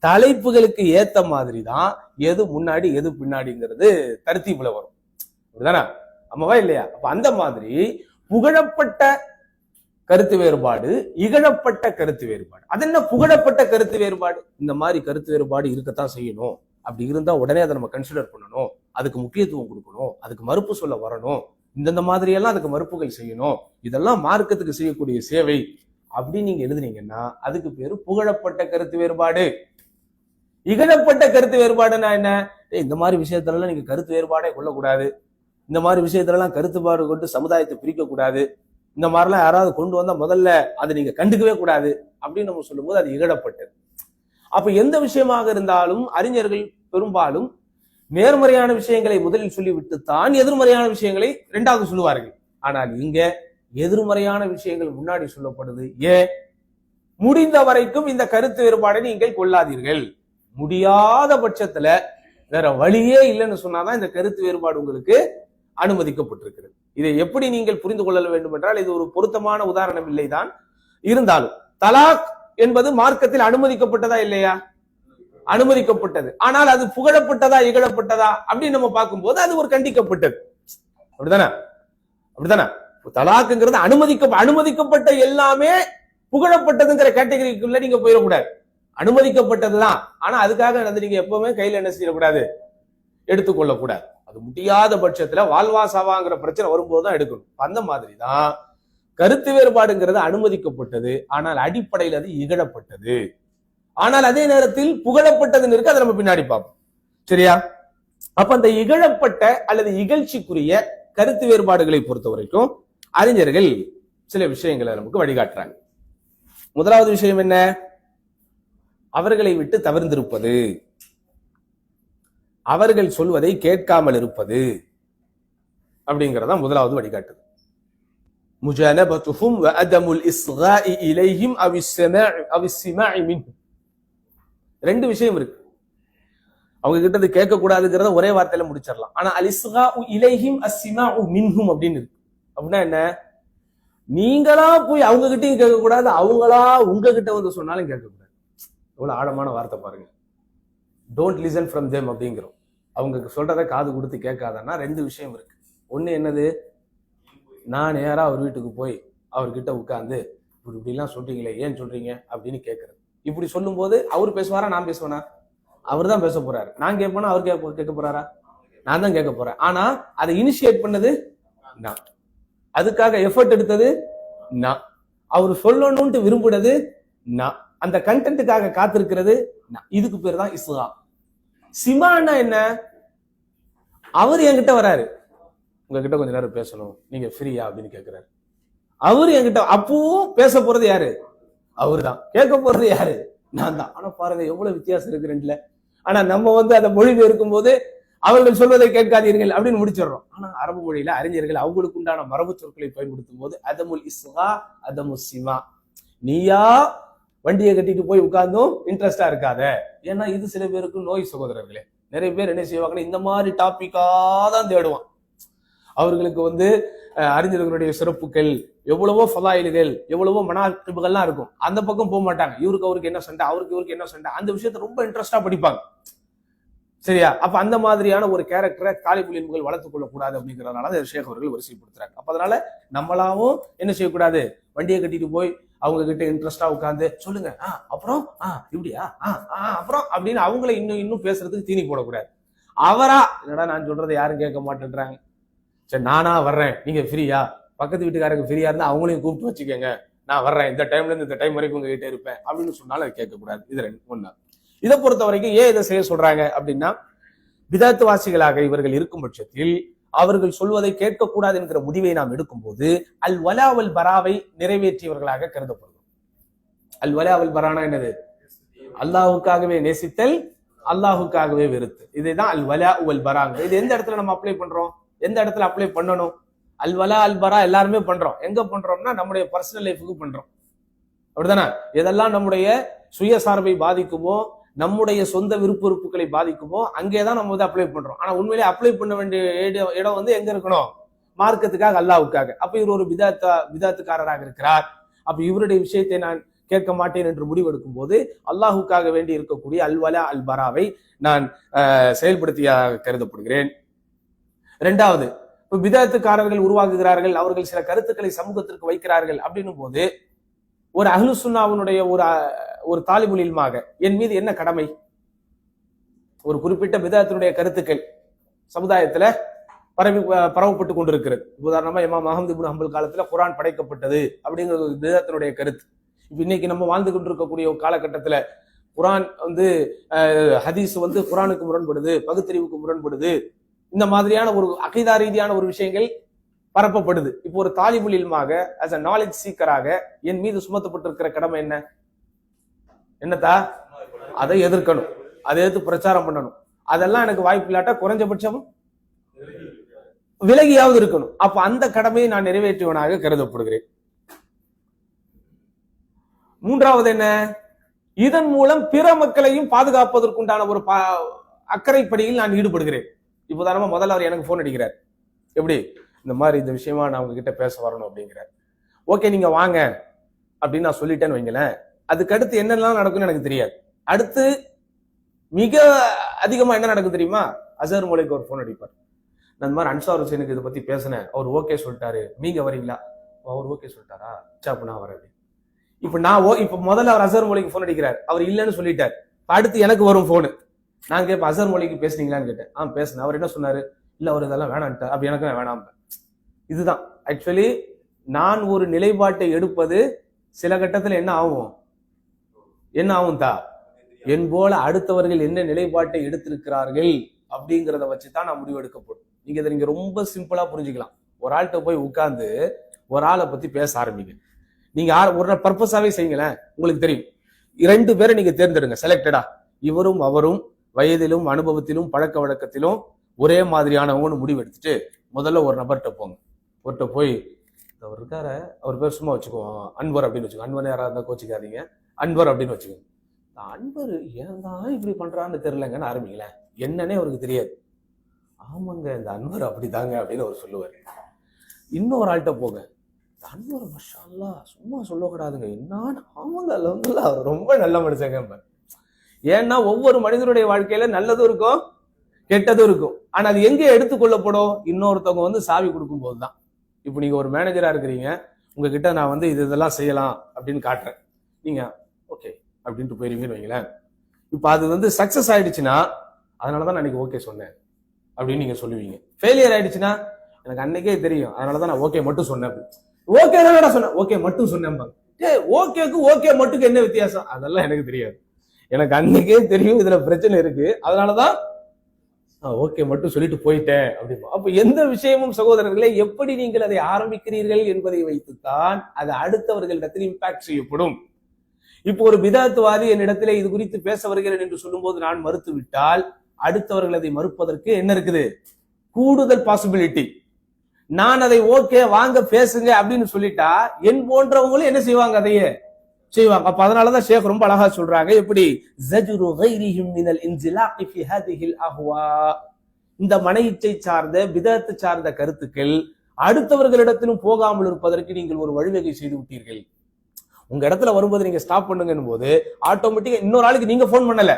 தலைப்புகளுக்கு ஏத்த மாதிரி தான் எது முன்னாடி எது பின்னாடிங்கிறது தர்த்தீப்ல வரும். அப்படிதானே? ஆமாவா இல்லையா? அப்ப அந்த மாதிரி புகழப்பட்ட கருத்து வேறுபாடு, இகழப்பட்ட கருத்து வேறுபாடு. அது என்ன புகழப்பட்ட கருத்து வேறுபாடு? இந்த மாதிரி கருத்து வேறுபாடு இருக்கத்தான் செய்யணும். அப்படி இருந்தா உடனே அதை நம்ம கன்சிடர் பண்ணணும், அதுக்கு முக்கியத்துவம் கொடுக்கணும், அதுக்கு மறுப்பு சொல்ல வரணும், இந்த மாதிரி எல்லாம் அதுக்கு மறுப்புகள் செய்யணும், இதெல்லாம் மார்க்கத்துக்கு செய்யக்கூடிய சேவை அப்படின்னு நீங்க எழுதுனீங்கன்னா அதுக்கு பேரு புகழப்பட்ட கருத்து வேறுபாடு. இகழப்பட்ட கருத்து வேறுபாடுன்னா என்ன? இந்த மாதிரி விஷயத்துல எல்லாம் நீங்க கருத்து வேறுபாடே கொள்ளக்கூடாது, இந்த மாதிரி விஷயத்துல எல்லாம் கருத்துப்பாடு கொண்டு சமுதாயத்தை பிரிக்க கூடாது, இந்த மாதிரிலாம் யாராவது கொண்டு வந்தா முதல்ல அதை நீங்க கண்டுக்கவே கூடாது அப்படின்னு நம்ம சொல்லும்போது அது இகழப்பட்டது. அப்ப எந்த விஷயமாக இருந்தாலும் அறிஞர்கள் பெரும்பாலும் நேர்மறையான விஷயங்களை முதலில் சொல்லிவிட்டுத்தான் எதிர்மறையான விஷயங்களை இரண்டாவது சொல்லுவார்கள். ஆனால் இங்க எதிர்மறையான விஷயங்கள் முன்னாடி சொல்லப்படுது. ஏன்? முடிந்த வரைக்கும் இந்த கருத்து வேறுபாடை நீங்கள் கொள்ளாதீர்கள், முடியாத பட்சத்துல வேற வழியே இல்லைன்னு சொன்னாதான் இந்த கருத்து வேறுபாடு உங்களுக்கு அனுமதிக்கப்பட்டிருக்கிறது. இதை எப்படி நீங்கள் புரிந்து கொள்ள வேண்டும் என்றால், இது ஒரு பொருத்தமான உதாரணம் இல்லைதான், இருந்தாலும் தலாக் என்பது மார்க்கத்தில் அனுமதிக்கப்பட்டதா இல்லையா? அனுமதிக்கப்பட்டது. ஆனால் அது புகழப்பட்டதா இகழப்பட்டதா அப்படின்னு நம்ம பார்க்கும்போது அது ஒரு கண்டிக்கப்பட்டது. அப்படிதானே? அப்படிதானே? தலாக்குங்கிறது அனுமதிக்கப்பட்ட எல்லாமே புகழப்பட்டதுங்கிற கேட்டகரிக்குள்ள நீங்க போயிடக்கூடாது. அனுமதிக்கப்பட்டதுதான். ஆனா அதுக்காக நீங்க எப்பவுமே கையில என்ன செய்யக்கூடாது, எடுத்துக்கொள்ளக்கூடாது. அது முடியாத பட்சத்துல வாழ்வா சாவாங்கிற பிரச்சனை வரும்போதுதான் எடுக்கணும். அந்த மாதிரிதான் கருத்து வேறுபாடுங்கிறது அனுமதிக்கப்பட்டது, ஆனால் அடிப்படையில் அது இகழப்பட்டது. ஆனால் அதே நேரத்தில் புகழப்பட்டதுன்னு இருக்கு, அதை நம்ம பின்னாடி பார்ப்போம். சரியா? அப்ப அந்த இகழப்பட்ட அல்லது இகழ்ச்சிக்குரிய கருத்து வேறுபாடுகளை பொறுத்த வரைக்கும் அறிஞர்கள் சில விஷயங்களை நமக்கு வழிகாட்டுறாங்க. முதலாவது விஷயம் என்ன? அவர்களை விட்டு தவிர்ந்திருப்பது, அவர்கள் சொல்வதை கேட்காமல் இருப்பது அப்படிங்கறத முதலாவது வழிகாட்டுது. முஜானபத்துஹும் வ அதமுல் இஸ்காஇ இலைஹிம் அவ் இஸ்ஸிமாஇ மின்ஹும். ரெண்டு விஷயம் இருக்கு. அவங்க கிட்ட அது கேட்க கூடாதுங்கிறத ஒரே வார்த்தையில முடிச்சிடலாம். ஆனா அல் இஸ்காஉ இலைஹிம் அஸ்ஸிமாஉ மின்ஹும் அப்படின்னு இருக்கு. அப்படின்னா என்ன? நீங்களா போய் அவங்க கிட்டையும் கேட்க கூடாது, அவங்களா உங்ககிட்ட வந்து சொன்னாலும் கேட்க கூடாது. எவ்வளவு ஆழமான வார்த்தை பாருங்க. டோன்ட் லிசன் ஃப்ரம் தெம் அப்படிங்கிறோம். அவங்க சொல்றதை காது கொடுத்து கேட்காதன்னா ரெண்டு விஷயம் இருக்கு. ஒண்ணு என்னது? நான் நேரா அவர் வீட்டுக்கு போய் அவர்கிட்ட உட்கார்ந்து இப்படிலாம் சொல்றீங்களே, ஏன் சொல்றீங்க அப்படின்னு கேட்கறது. இப்படி சொல்லும் போது அவர் பேசுவாரா, நான் பேசுவேனா? அவர் தான் பேச போறாரு. நான் கேட்பேனா, அவர் கேட்க போறாரா? நான் தான் கேட்க போறேன். ஆனா அதை இனிஷியேட் பண்ணது நான், அதுக்காக எஃபர்ட் எடுத்தது நான், அவர் சொல்லணும்னு விரும்புறது நான், அந்த கண்டென்ட்டுக்காக காத்திருக்கிறது நான். இதுக்கு பேர் தான் இஸ்லா. சிமானா என்ன? அவர் என்கிட்ட வராரு, உங்ககிட்ட கொஞ்ச நேரம் பேசணும், நீங்க ஃப்ரீயா அப்படின்னு கேட்கிறாரு. அவரு என்கிட்ட, அப்பவும் பேச போறது யாரு? அவரு தான். கேட்க போறது யாரு? நான் தான். ஆனா பாருங்க எவ்வளவு வித்தியாசம் இருக்கு ரெண்டுல. ஆனா நம்ம அந்த மொழி இருக்கும் போது அவர்கள் சொல்வதை கேட்காதீர்கள் அப்படின்னு முடிச்சிடறோம். ஆனா அரபு மொழியில அறிஞர்கள் அவங்களுக்கு உண்டான மரபு சொற்களை பயன்படுத்தும் போது அதமுல் இஸ்கா அதமு சிமா, நீயா வண்டியை கட்டிட்டு போய் உட்கார்ந்தும் இன்ட்ரெஸ்டா இருக்காத. ஏன்னா இது சில பேருக்கு நோய் சகோதரர்களே. நிறைய பேர் என்ன செய்வாங்கன்னா இந்த மாதிரி டாபிக்கா தான் தேடுவான். அவர்களுக்கு அறிஞர்களுடைய சிறப்புகள், எவ்வளவோ ஃபலாயில்கள், எவ்வளவோ மனாக்கிபுகள்லாம் இருக்கும். அந்த பக்கம் போக மாட்டாங்க. இவருக்கு அவருக்கு என்ன சண்டை, அவருக்கு இவருக்கு என்ன சண்டை, அந்த விஷயத்தை ரொம்ப இன்ட்ரெஸ்டா படிப்பாங்க. சரியா? அப்ப அந்த மாதிரியான ஒரு கேரக்டரை தாலிபுல் இல்ம்கள் வளர்த்துக் கொள்ளக்கூடாது அப்படிங்கிறதுனால ஷேக் அவர்கள் வரிசைப்படுத்துறாங்க. அப்ப அதனால நம்மளாவும் என்ன செய்யக்கூடாது, வண்டியை கட்டிட்டு போய் அவங்க கிட்ட இன்ட்ரெஸ்டா உட்கார்ந்து சொல்லுங்க, அப்புறம் இப்படியா, அப்புறம் அப்படின்னு அவங்கள இன்னும் பேசுறதுக்கு தீனி போடக்கூடாது. அவரா என்னடா நான் சொல்றதை யாரும் கேட்க மாட்டேன்றாங்க, சரி நானா வர்றேன், நீங்க ஃப்ரீயா, பக்கத்து வீட்டுக்காரங்க ஃப்ரீயா இருந்தா அவங்களையும் கூப்பிட்டு வச்சுக்கோங்க, நான் வர்றேன், இந்த டைம்ல இருந்து இந்த டைம் வரைக்கும் உங்ககிட்ட இருப்பேன் அப்படின்னு சொன்னாலும் அதை கேட்கக்கூடாது. இது ஒண்ணு. இதை பொறுத்த வரைக்கும் ஏன் இதை செய்ய சொல்றாங்க அப்படின்னா, பிதாத்து வாசிகளாக இவர்கள் இருக்கும் பட்சத்தில் அவர்கள் சொல்வதை கேட்கக்கூடாது என்கிற முடிவை நாம் எடுக்கும் போது அல் வலா வல் பராவை நிறைவேற்றியவர்களாக கருதப்படும். அல் வலா வல் பரானா என்னது? அல்லாஹுக்காகவே நேசித்தல், அல்லாஹுக்காகவே வெறுத்து. இதுதான் அல் வலா வல் பராங்க. இது எந்த இடத்துல நம்ம அப்ளை பண்றோம், எந்த இடத்துல அப்ளை பண்ணணும்? அல் வலா அல் பரா எல்லாருமே பண்றோம். எங்க பண்றோம்னா நம்முடைய பர்சனல் லைஃபுக்கு பண்றோம். அப்படிதானே? எதெல்லாம் நம்முடைய சுயசார்பை பாதிக்குமோ, நம்முடைய சொந்த விருப்பங்களை பாதிக்குமோ அங்கேதான் நம்ம அப்ளை பண்றோம். ஆனா உண்மையிலே அப்ளை பண்ண வேண்டிய இடம் எங்க இருக்கணும்? மார்க்கத்துக்காக, அல்லாஹ்வுக்காக. அப்ப இவர் ஒரு பிதாத்துக்காரராக இருக்கிறார். அப்ப இவருடைய விஷயத்தை நான் கேட்க மாட்டேன் என்று முடிவெடுக்கும் போது அல்லாஹுக்காக வேண்டி இருக்கக்கூடிய அல்வலா அல் பராவை நான் செயல்படுத்தியாக கருதப்படுகிறேன். இரண்டாவது, இப்ப பிதாத்துக்காரர்கள் உருவாக்குகிறார்கள், அவர்கள் சில கருத்துக்களை சமூகத்திற்கு வைக்கிறார்கள் அப்படின்னும் போது ஒரு அஹ்லு சுன்னாவுடைய ஒரு தாலிபுல் இல்மாக என் மீது என்ன கடமை? ஒரு குறிப்பிட்ட பிதாத்தினுடைய கருத்துக்கள் சமுதாயத்துல பரவப்பட்டு கொண்டிருக்கிறது. உதாரணமா இமாம் அஹ்மது இப்னு ஹம்பல் காலத்துல குர்ஆன் படைக்கப்பட்டது அப்படிங்கிற ஒரு பிதாத்தினுடைய கருத்து. இப்ப இன்னைக்கு நம்ம வாழ்ந்து கொண்டிருக்கக்கூடிய ஒரு காலகட்டத்துல குர்ஆன் ஹதீஸ் குர்ஆனுக்கு முரண்படுது, பகுத்தறிவுக்கு முரண்படுது, இந்த மாதிரியான ஒரு அகீதா ரீதியான ஒரு விஷயங்கள் பரப்பப்படுது. இப்போ ஒரு தாலிபுல் இல்மாக as a knowledge சீக்கராக என் மீது சுமத்தப்பட்டிருக்கிற கடமை என்னத்தா? அதை எதிர்க்கணும், அதை எதிர்த்து பிரச்சாரம் பண்ணணும். அதெல்லாம் எனக்கு வாய்ப்பு இல்லாட்டா குறைஞ்சபட்சம் விலகியாவது இருக்கணும். அப்ப அந்த கடமையை நான் நிறைவேற்றுவனாக கருதப்படுகிறேன். மூன்றாவது என்ன? இதன் மூலம் பிற மக்களையும் பாதுகாப்பதற்குண்டான ஒரு அக்கறைப்படியில் நான் ஈடுபடுகிறேன். இப்போ உதாரணமா முதல்ல அவர் எனக்கு போன் அடிக்கிறார், எப்படி இந்த மாதிரி இந்த விஷயமா நான் உங்ககிட்ட பேச வரணும் அப்படிங்கிறார். ஓகே நீங்க வாங்க அப்படின்னு நான் சொல்லிட்டேன்னு வைங்களேன். அதுக்கு அடுத்து என்னெல்லாம் நடக்கும்னு எனக்கு தெரியாது. அடுத்து மிக அதிகமா என்ன நடக்கும் தெரியுமா? அசர் மொழிக்கு ஒரு போன் அடிப்பார், நான் இந்த மாதிரி அன்சார் ஹுசைனுக்கு இதை பத்தி பேசினேன், அவர் ஓகே சொல்லிட்டாரு, நீங்க வரீங்களா? அவர் ஓகே சொல்லிட்டாரா? சாப்பு நான் வரேன். இப்ப இப்ப முதல்ல அவர் அசர் மொழிக்கு போன் அடிக்கிறார், அவர் இல்லைன்னு சொல்லிட்டார். அடுத்து எனக்கு வரும் போனு, நான் கேட்பேன் அசர் மொழிக்கு பேசுனீங்களான்னு கேட்டேன். பேசுனேன். அவர் என்ன சொன்னாரு, இல்ல அவர் இதெல்லாம் வேணான்ட்டார். அப்படி எனக்கு வேணாம். இதுதான் ஆக்சுவலி நான் ஒரு நிலைப்பாட்டை எடுப்பது சில கட்டத்துல என்ன ஆகும் என் போல அடுத்தவர்கள் என்ன நிலைப்பாட்டை எடுத்திருக்கிறார்கள் அப்படிங்கிறத வச்சுதான் நான் முடிவு எடுக்கப்படும். நீங்க இதை நீங்க ரொம்ப சிம்பிளா புரிஞ்சுக்கலாம். ஒரு ஆள்கிட்ட போய் உட்கார்ந்து ஒரு ஆளை பத்தி பேச ஆரம்பிங்க. நீங்க ஒரு பர்பஸாவே செய்யுங்களேன். உங்களுக்கு தெரியும், 2 பேரை நீங்க தேர்ந்தெடுங்க செலக்டடா. இவரும் அவரும் வயதிலும் அனுபவத்திலும் பழக்க வழக்கத்திலும் ஒரே மாதிரியானவங்கன்னு முடிவு எடுத்துட்டு முதல்ல ஒரு நபர்கிட்ட போங்க. ஒருத்த போய் அவர் இருக்கார, அவர் பேர் சும்மா வச்சுக்குவோம், அன்வர் அப்படின்னு வச்சுக்கோங்க. அன்வர் யாராவது இருந்தா கோச்சிக்காதீங்க, அன்வர் அப்படின்னு வச்சுக்கோங்க. அன்வர் ஏன் தான் இப்படி பண்றான்னு தெரியலங்கன்னு ஆரம்பிங்களேன். என்னன்னே அவருக்கு தெரியாது. ஆமாங்க இந்த அன்வர் அப்படிதாங்க அப்படின்னு அவர் சொல்லுவார். இன்னொரு ஆள்கிட்ட போங்க, அன்வர் மஷா அல்லாஹ் சும்மா சொல்லக்கூடாதுங்க, என்னன்னு ஆமாங்க அவர் ரொம்ப நல்ல மனுஷங்க. ஏன்னா ஒவ்வொரு மனிதனுடைய வாழ்க்கையில நல்லதும் இருக்கும் கெட்டதும் இருக்கும். ஆனா அது எங்க எடுத்துக்கொள்ளப்படும், இன்னொருத்தவங்க சாவி கொடுக்கும் போதுதான். இப்போ நீங்க ஒரு மேனேஜரா இருக்கிறீங்க, உங்ககிட்ட நான் இதெல்லாம் செய்யலாம் அப்படின்னு காட்டுறேன், நீங்க ஓகே அப்படின்ட்டு போயிருவீங்கன்னு வைங்களேன். இப்போ அது சக்சஸ் ஆயிடுச்சுன்னா அதனாலதான் நான் ஓகே சொன்னேன் அப்படின்னு நீங்க சொல்லுவீங்க. ஃபெயிலியர் ஆயிடுச்சுன்னா எனக்கு அன்னைக்கே தெரியும், அதனாலதான் நான் ஓகே மட்டும் சொன்னேன். ஓகே தான் சொன்னேன், ஓகே மட்டும் சொன்னேன். ஓகேக்கு ஓகே மட்டும் என்ன வித்தியாசம், அதெல்லாம் எனக்கு தெரியாது. எனக்கு அன்னைக்கே தெரியும் இதுல பிரச்சனை இருக்கு, அதனாலதான் ஓகே மட்டும் சொல்லிட்டு போயிட்டேன் அப்படிமா. அப்ப எந்த விஷயமும் சகோதரர்களே எப்படி நீங்கள் அதை ஆரம்பிக்கிறீர்கள் என்பதை வைத்துத்தான் அது அடுத்தவர்களிடத்தில் இம்பாக்ட் செய்யப்படும். இப்போ ஒரு பிதாத்துவாதி என்னிடத்திலே இது குறித்து பேச வருகிறேன் என்று சொல்லும் போது நான் மறுத்து விட்டால் அடுத்தவர்கள் அதை மறுப்பதற்கு என்ன இருக்குது, கூடுதல் பாசிபிலிட்டி. நான் அதை ஓகே வாங்க பேசுங்க அப்படின்னு சொல்லிட்டா என் போன்றவங்களும் என்ன செய்வாங்க, அதையே செய்வாங்க. அப்ப அதனாலதான் ஷேக் ரொம்ப அழகா சொல்றாங்க, எப்படி ஜஜ்ரு கைரிஹிம் மினல் இன்ஜிலாகி ஃபி ஹாதிஹில் அஹ்வா. இந்த மன இச்சை சார்ந்த பிதஅத் சார்ந்த கருத்துக்கள் அடுத்தவர்களிடத்திலும் போகாமல் இருப்பதற்கு நீங்கள் ஒரு வழிவகை செய்து விட்டீர்கள். உங்க இடத்துல வரும்போது நீங்க ஸ்டாப் பண்ணுங்கன்னு போது ஆட்டோமேட்டிக்கா இன்னொரு ஆளுக்கு நீங்க போன் பண்ணல,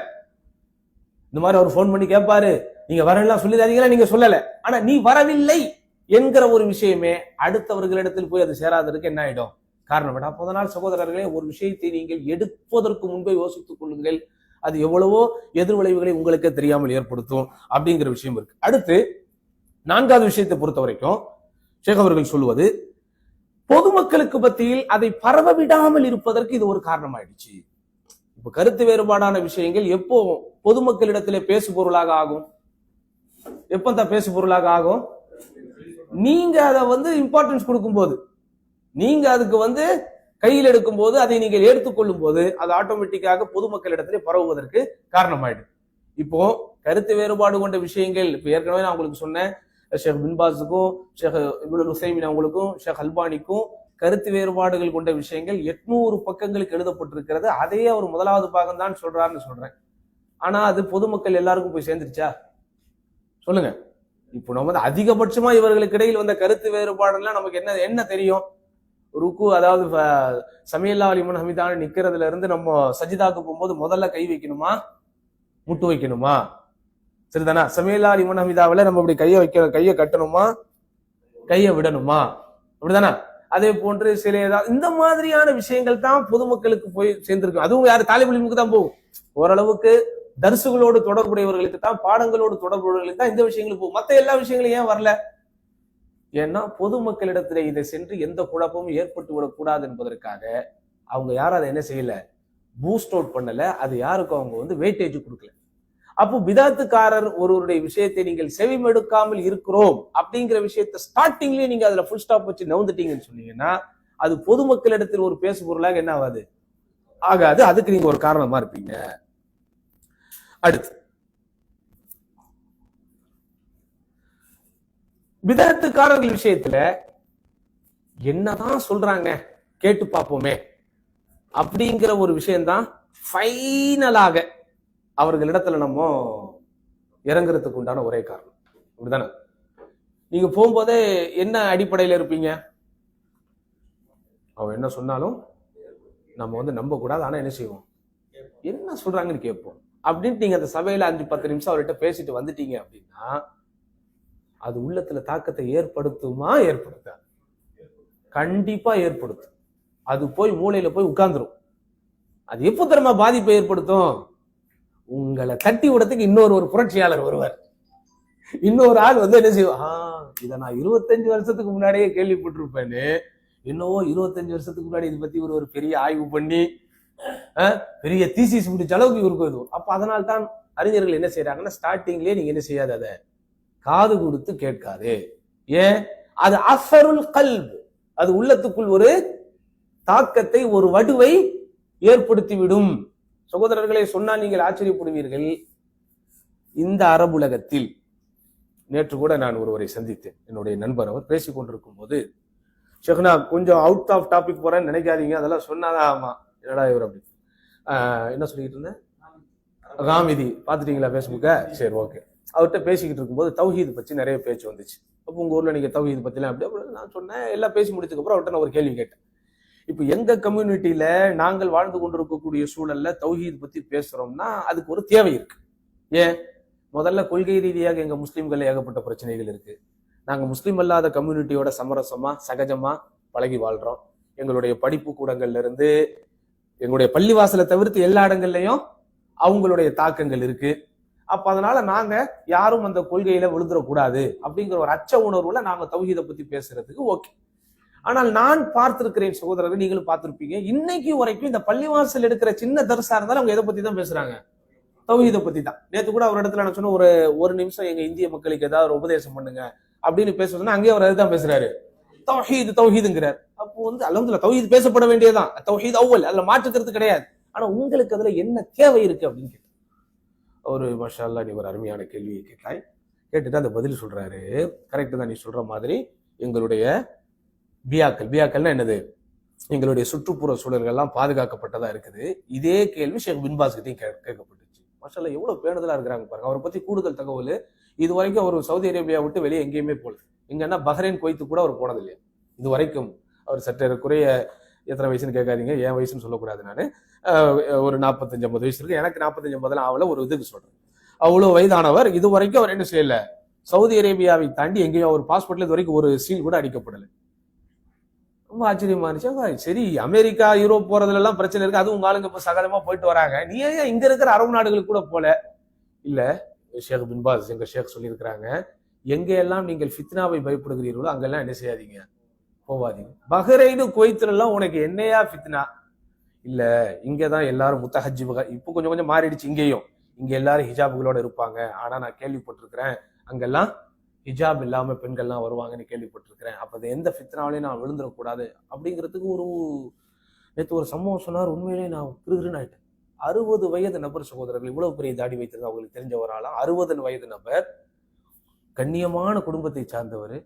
இந்த மாதிரி அவர் போன் பண்ணி கேட்பாரு, நீங்க வரலாம் சொல்லிடாதீங்களா, நீங்க சொல்லல, ஆனா நீ வரவில்லை என்கிற ஒரு விஷயமே அடுத்தவர்களிடத்தில் போய் அது சேராதற்கு என்ன ஆயிடும், காரணம். அப்போ அதனால் சகோதரர்களே, ஒரு விஷயத்தை நீங்கள் எடுப்பதற்கு முன்பே யோசித்துக் கொள்ளுங்கள், அது எவ்வளவோ எதிர்விளைவுகளை உங்களுக்கே தெரியாமல் ஏற்படுத்தும் அப்படிங்கிற விஷயம் இருக்கு. அடுத்து 4வது விஷயத்தை பொறுத்த வரைக்கும் ஷேக் அவர்கள் சொல்லுவது, பொதுமக்களுக்கு மத்தியில் அதை பரவ விடாமல் இருப்பதற்கு இது ஒரு காரணம் ஆயிடுச்சு. இப்ப கருத்து வேறுபாடான விஷயங்கள் எப்போ பொதுமக்களிடத்திலே பேசு பொருளாக ஆகும், எப்ப தான் பேசு பொருளாக ஆகும், நீங்க அதை இம்பார்ட்டன்ஸ் கொடுக்கும் போது, நீங்க அதுக்கு கையில் எடுக்கும் போது, அதை நீங்கள் எடுத்துக்கொள்ளும் போது அது ஆட்டோமேட்டிக்காக பொதுமக்களிடத்திலே பரவுவதற்கு காரணமாயிடும். இப்போ கருத்து வேறுபாடு கொண்ட விஷயங்கள், இப்ப ஏற்கனவே நான் உங்களுக்கு சொன்னேன், ஷேக் பின்பாஸுக்கும் ஷேக் இப்னுல் உசைமின் அவங்களுக்கும் ஷேக் அல்பானிக்கும் கருத்து வேறுபாடுகள் கொண்ட விஷயங்கள் 800 பக்கங்களுக்கு எழுதப்பட்டிருக்கிறது. அதையே அவர் 1வது பாகம் தான் சொல்றாருன்னு சொல்றேன். ஆனா அது பொதுமக்கள் எல்லாருக்கும் போய் சேர்ந்துருச்சா சொல்லுங்க. இப்போ நம்ம அதிகபட்சமா இவர்களுக்கு இடையில் வந்த கருத்து வேறுபாடுலாம் நமக்கு என்ன தெரியும், ருக்கு, அதாவது சமீல்லா அலிமன் ஹமீதான நிக்கிறதுல இருந்து நம்ம சஜிதாக்கு போகும்போது முதல்ல கை வைக்கணுமா முட்டு வைக்கணுமா, சரிதானா? சமீல்லா அலிமன் ஹமீதாவில நம்ம இப்படி கையை கட்டணுமா கையை விடணுமா, அப்படிதானா? அதே போன்று சில ஏதாவது இந்த மாதிரியான விஷயங்கள் தான் பொதுமக்களுக்கு போய் சேர்ந்திருக்கு. அதுவும் யாரு, தாலிபுல் இல்முக்கு தான் போகும். ஓரளவுக்கு தர்சுகளோடு தொடர்புடையவர்களுக்கு தான், பாடங்களோடு தொடர்புடையவர்களுக்கு தான் இந்த விஷயங்களுக்கு போகும். மற்ற எல்லா விஷயங்களும் ஏன் வரல, ஏன்னா பொதுமக்களிடத்துல இதை சென்று எந்த குழப்பமும் ஏற்பட்டு விடக்கூடாது என்பதற்காக அவங்க யாரும் அதை என்ன செய்யல, பூஸ்ட் அவுட் பண்ணல. அது யாருக்கும் அவங்க வெயிட்டேஜ் கொடுக்கல. அப்போ பிதாத்துக்காரர் ஒருவருடைய விஷயத்தை நீங்கள் செவிமெடுக்காமல் இருக்கிறோம் அப்படிங்கிற விஷயத்தை ஸ்டார்டிங்லயே நீங்க அதுல ஃபுல் ஸ்டாப் வச்சு நவுந்துட்டீங்கன்னு சொன்னீங்கன்னா அது பொதுமக்களிடத்தில் ஒரு பேசு பொருளாக என்ன ஆகாது, ஆகாது. அதுக்கு நீங்க ஒரு காரணமா இருப்பீங்க. அடுத்து பிதஅத்துக்காரர்கள் விஷயத்துல என்னதான் சொல்றாங்க கேட்டு பார்ப்போமே அப்படிங்கிற ஒரு விஷயம்தான் ஃபைனலாக அவர்களிடத்துல நம்ம இறங்குறதுக்கு உண்டான ஒரே காரணம். அப்படிதானே? நீங்க போகும்போதே என்ன அடிப்படையில இருப்பீங்க, அவன் என்ன சொன்னாலும் நம்ம நம்ப கூடாது, ஆனா என்ன செய்வோம், என்ன சொல்றாங்கன்னு கேட்போம் அப்படின்ட்டு நீங்க அந்த சபையில 5-10 நிமிஷம் அவர்கிட்ட பேசிட்டு வந்துட்டீங்க அப்படின்னா அது உள்ளத்துல தாக்கத்தை ஏற்படுத்துமா, ஏற்படுத்தாது? கண்டிப்பா ஏற்படுத்தும். அது போய் மூளையில போய் உட்கார்ந்துரும். அது எப்போ தரமா பாதிப்பை ஏற்படுத்தும்? உங்களை தட்டி விடத்துக்கு ஒரு புரட்சியாளர் வருவார். இன்னொரு ஆள் என்ன செய்வா, இதை நான் 25 வருஷத்துக்கு முன்னாடியே கேள்விப்பட்டிருப்பேன்னு என்னவோ 25 வருஷத்துக்கு முன்னாடி இதை பத்தி ஒரு பெரிய ஆய்வு பண்ணி பெரிய தீசிஸ் முடிச்ச அளவுக்கு இருக்கு. அப்ப அதனால தான் அறிஞர்கள் என்ன செய்யறாங்கன்னா, ஸ்டார்டிங்லயே நீங்க என்ன செய்யாத, அதை காது கொடுத்து கேட்காது. ஏன்? அது அஃபருல் கல்ப், அது உள்ளத்துக்குள் ஒரு தாக்கத்தை, ஒரு வடுவை ஏற்படுத்திவிடும். சகோதரர்களை சொன்னால் நீங்கள் ஆச்சரியப்படுவீர்கள். இந்த அரபுலகத்தில் நேற்று கூட நான் ஒருவரை சந்தித்தேன், என்னுடைய நண்பர். அவர் பேசிக் கொண்டிருக்கும் போது, ஷெஹ்னா கொஞ்சம் அவுட் ஆஃப் டாபிக் போறேன்னு நினைக்காதீங்க, அதெல்லாம் சொன்னாதான். ஆமா, என்னடா இவர் அப்படி என்ன சொல்லிட்டு இருந்தேன், ராமிதி பாத்துட்டீங்களா பேஸ்புக்க? சரி, ஓகே. அவர்கிட்ட பேசிக்கிட்டு இருக்கும்போது தௌஹீத் பற்றி நிறைய பேச்சு வந்துச்சு. அப்போ உங்க ஊர்ல நீங்க தௌஹீத் பத்திலாம் அப்படி நான் சொன்னேன். எல்லாம் பேசி முடிச்சதுக்கு அப்புறம் அவர்கிட்ட நான் ஒரு கேள்வி கேட்டேன். இப்ப எங்க கம்யூனிட்டியில நாங்கள் வாழ்ந்து கொண்டிருக்கக்கூடிய சூழல்ல தௌஹீத் பத்தி பேசுறோம்னா அதுக்கு ஒரு தேவை இருக்கு. ஏன்? முதல்ல கொள்கை ரீதியாக எங்க முஸ்லீம்கள் ஏகப்பட்ட பிரச்சனைகள் இருக்கு. நாங்க முஸ்லீம் அல்லாத கம்யூனிட்டியோட சமரசமா சகஜமா பழகி வாழ்றோம். எங்களுடைய படிப்பு கூடங்கள்ல இருந்து எங்களுடைய பள்ளிவாசலை தவிர்த்து எல்லா இடங்கள்லயும் அவங்களுடைய தாக்கங்கள் இருக்கு. அப்ப அதனால நாங்க யாரும் அந்த கொள்கையில விழுந்துடக்கூடாது அப்படிங்கிற ஒரு அச்ச உணர்வுல நாங்க தௌஹீதை பத்தி பேசுறதுக்கு ஓகே. ஆனால் நான் பார்த்திருக்கிறேன் சகோதரர்கள், நீங்களும் பார்த்திருப்பீங்க, இன்னைக்கு வரைக்கும் இந்த பள்ளிவாசல் எடுக்கிற சின்ன தர்சா இருந்தாலும் அவங்க எதை பத்தி தான் பேசுறாங்க? தௌஹீதை பத்தி தான். நேற்று கூட ஒரு இடத்துல நான் சொன்ன, ஒரு நிமிஷம் எங்க இந்திய மக்களுக்கு ஏதாவது ஒரு உபதேசம் பண்ணுங்க அப்படின்னு பேசுறதுன்னா அங்கேயே அவர் அதுதான் பேசுறாரு, தௌஹீதுங்கிறார். அப்போ அல்ஹம்துலில்லாஹ் தௌஹீத் பேசப்பட வேண்டியதுதான், தௌஹீத் அவ்வல், அதுல மாற்றுக்கிறது கிடையாது. ஆனா உங்களுக்கு அதுல என்ன தேவை இருக்கு அப்படின்னு கேட்டு ஒரு மாஷா அல்லாஹ் நீ ஒரு அருமையான கேள்வியை கேட்டாய். கேட்டுட்டு அந்த பதில் சொல்றாரு. கரெக்ட் தான், நீ சொல்ற மாதிரி எங்களுடைய பியாக்கள்னா என்னது, எங்களுடைய சுற்றுப்புற சூழல்கள்லாம் பாதுகாக்கப்பட்டதா இருக்குது. இதே கேள்வி ஷேக் பின் பாஸ் கிட்டையும் கேட்கப்பட்டுச்சு. மாஷா அல்லாஹ் எவ்வளவு பேணுதலா இருக்கிறாங்க பாருங்க. அவரை பத்தி கூடுதல் தகவல், இது வரைக்கும் அவர் சவுதி அரேபியா விட்டு வெளியே எங்கேயுமே போல. எங்கன்னா பஹ்ரைன், குவைத்து கூட அவர் போனது இல்லையா இது வரைக்கும். அவர் சற்று குறைய, எத்தனை வயசுன்னு கேட்காதீங்க, என் வயசுன்னு சொல்லக்கூடாது, நான் ஒரு 45-50 வயசு இருக்கு. எனக்கு 45-50 ஆவல, ஒரு இதுக்கு சொல்றேன். அவ்வளவு வயதானவர். இது வரைக்கும் அவர் என்ன செய்யல, சவுதி அரேபியாவை தாண்டி எங்கேயும் அவர் பாஸ்போர்ட்ல இது வரைக்கும் ஒரு சீல் கூட அடிக்கப்படலை. ரொம்ப ஆச்சரியமா இருந்துச்சு. சரி, அமெரிக்கா யூரோப் போறதுல எல்லாம் பிரச்சனை இருக்கு, அதுவும் உங்க ஆளுங்க இப்ப சகலமா போயிட்டு வராங்க, நீ ஏன் இங்க இருக்கிற அரபு நாடுகளுக்கு கூட போல? இல்ல, ஷேக் பின் பாஸ் எங்க ஷேக் சொல்லியிருக்கிறாங்க, எங்க எல்லாம் நீங்கள் ஃபித்னாவை பயப்படுகிறீர்களோ அங்கெல்லாம் என்ன செய்யாதீங்க, போவாதீங்க. பஹ்ரைனு குவைத்துல எல்லாம் உனக்கு என்னையா ஃபித்னா? இல்ல, இங்கதான் எல்லாரும் முத்தஹஜ்ஜிபுக, இப்போ கொஞ்சம் கொஞ்சம் மாறிடுச்சு இங்கேயும். இங்க எல்லாரும் ஹிஜாபுகளோட இருப்பாங்க. ஆனா நான் கேள்விப்பட்டிருக்கிறேன் அங்கெல்லாம் ஹிஜாப் இல்லாம பெண்கள்லாம் வருவாங்கன்னு கேள்விப்பட்டிருக்கிறேன். அப்ப எந்த ஃபித்னாவிலையும் நான் விழுந்துடக்கூடாது அப்படிங்கிறதுக்கு நேற்று ஒரு சம்பவம் சொன்னார். உண்மையிலேயே நான் கிருகிருன்னு ஆயிட்டேன். 60 வயது நபர் சகோதரர்கள், இவ்வளவு பெரிய தாடி வைத்திருந்தா அவங்களுக்கு தெரிஞ்ச ஒரு ஆளா, 60 வயது நபர், கண்ணியமான குடும்பத்தை சார்ந்தவர்,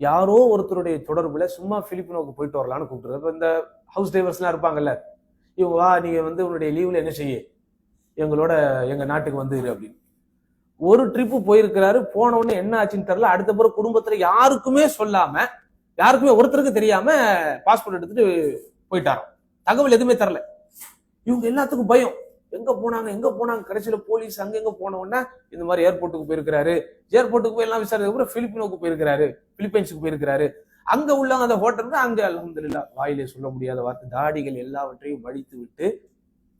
யாரோ ஒருத்தருடைய தொடர்புல சும்மா பிலிப்பினோக்கு போயிட்டு வரலான்னு கூப்பிட்டுருக்காரு. இந்த ஹவுஸ் டிரைவர்ஸ் எல்லாம் இருப்பாங்கல்ல, இவங்க வா, நீங்க உன்னுடைய லீவ்ல என்ன செய்ய எங்களோட எங்க நாட்டுக்கு வந்து அப்படின்னு ஒரு ட்ரிப்பு போயிருக்கிறாரு. போன உடனே என்ன ஆச்சுன்னு தெரியல. அடுத்த பிறகு குடும்பத்துல யாருக்குமே சொல்லாம, யாருக்குமே ஒருத்தருக்கு தெரியாம பாஸ்போர்ட் எடுத்துட்டு போயிட்டாராம். தகவல் எதுவுமே தரல. இவங்க எல்லாத்துக்கும் பயம், எங்க போனாங்க. கடைசியில போலீஸ் அங்க எங்க போன உடனே இந்த மாதிரி ஏர்போர்ட்டுக்கு போயிருக்கிறாரு. ஏர்போர்ட்டுக்கு போய் எல்லாம் விசாரிச்சதுக்கு அப்புறம் பிலிப்பினோக்கு போயிருக்கிறாரு, பிலிப்பைன்ஸுக்கு போயிருக்கிறாரு. அங்க உள்ள அந்த ஹோட்டலுக்கு அங்க அல்ஹம்துலில்லாஹ் வாயிலே சொல்ல முடியாத வார்த்தை, தாடிகள் எல்லாவற்றையும் வடித்து விட்டு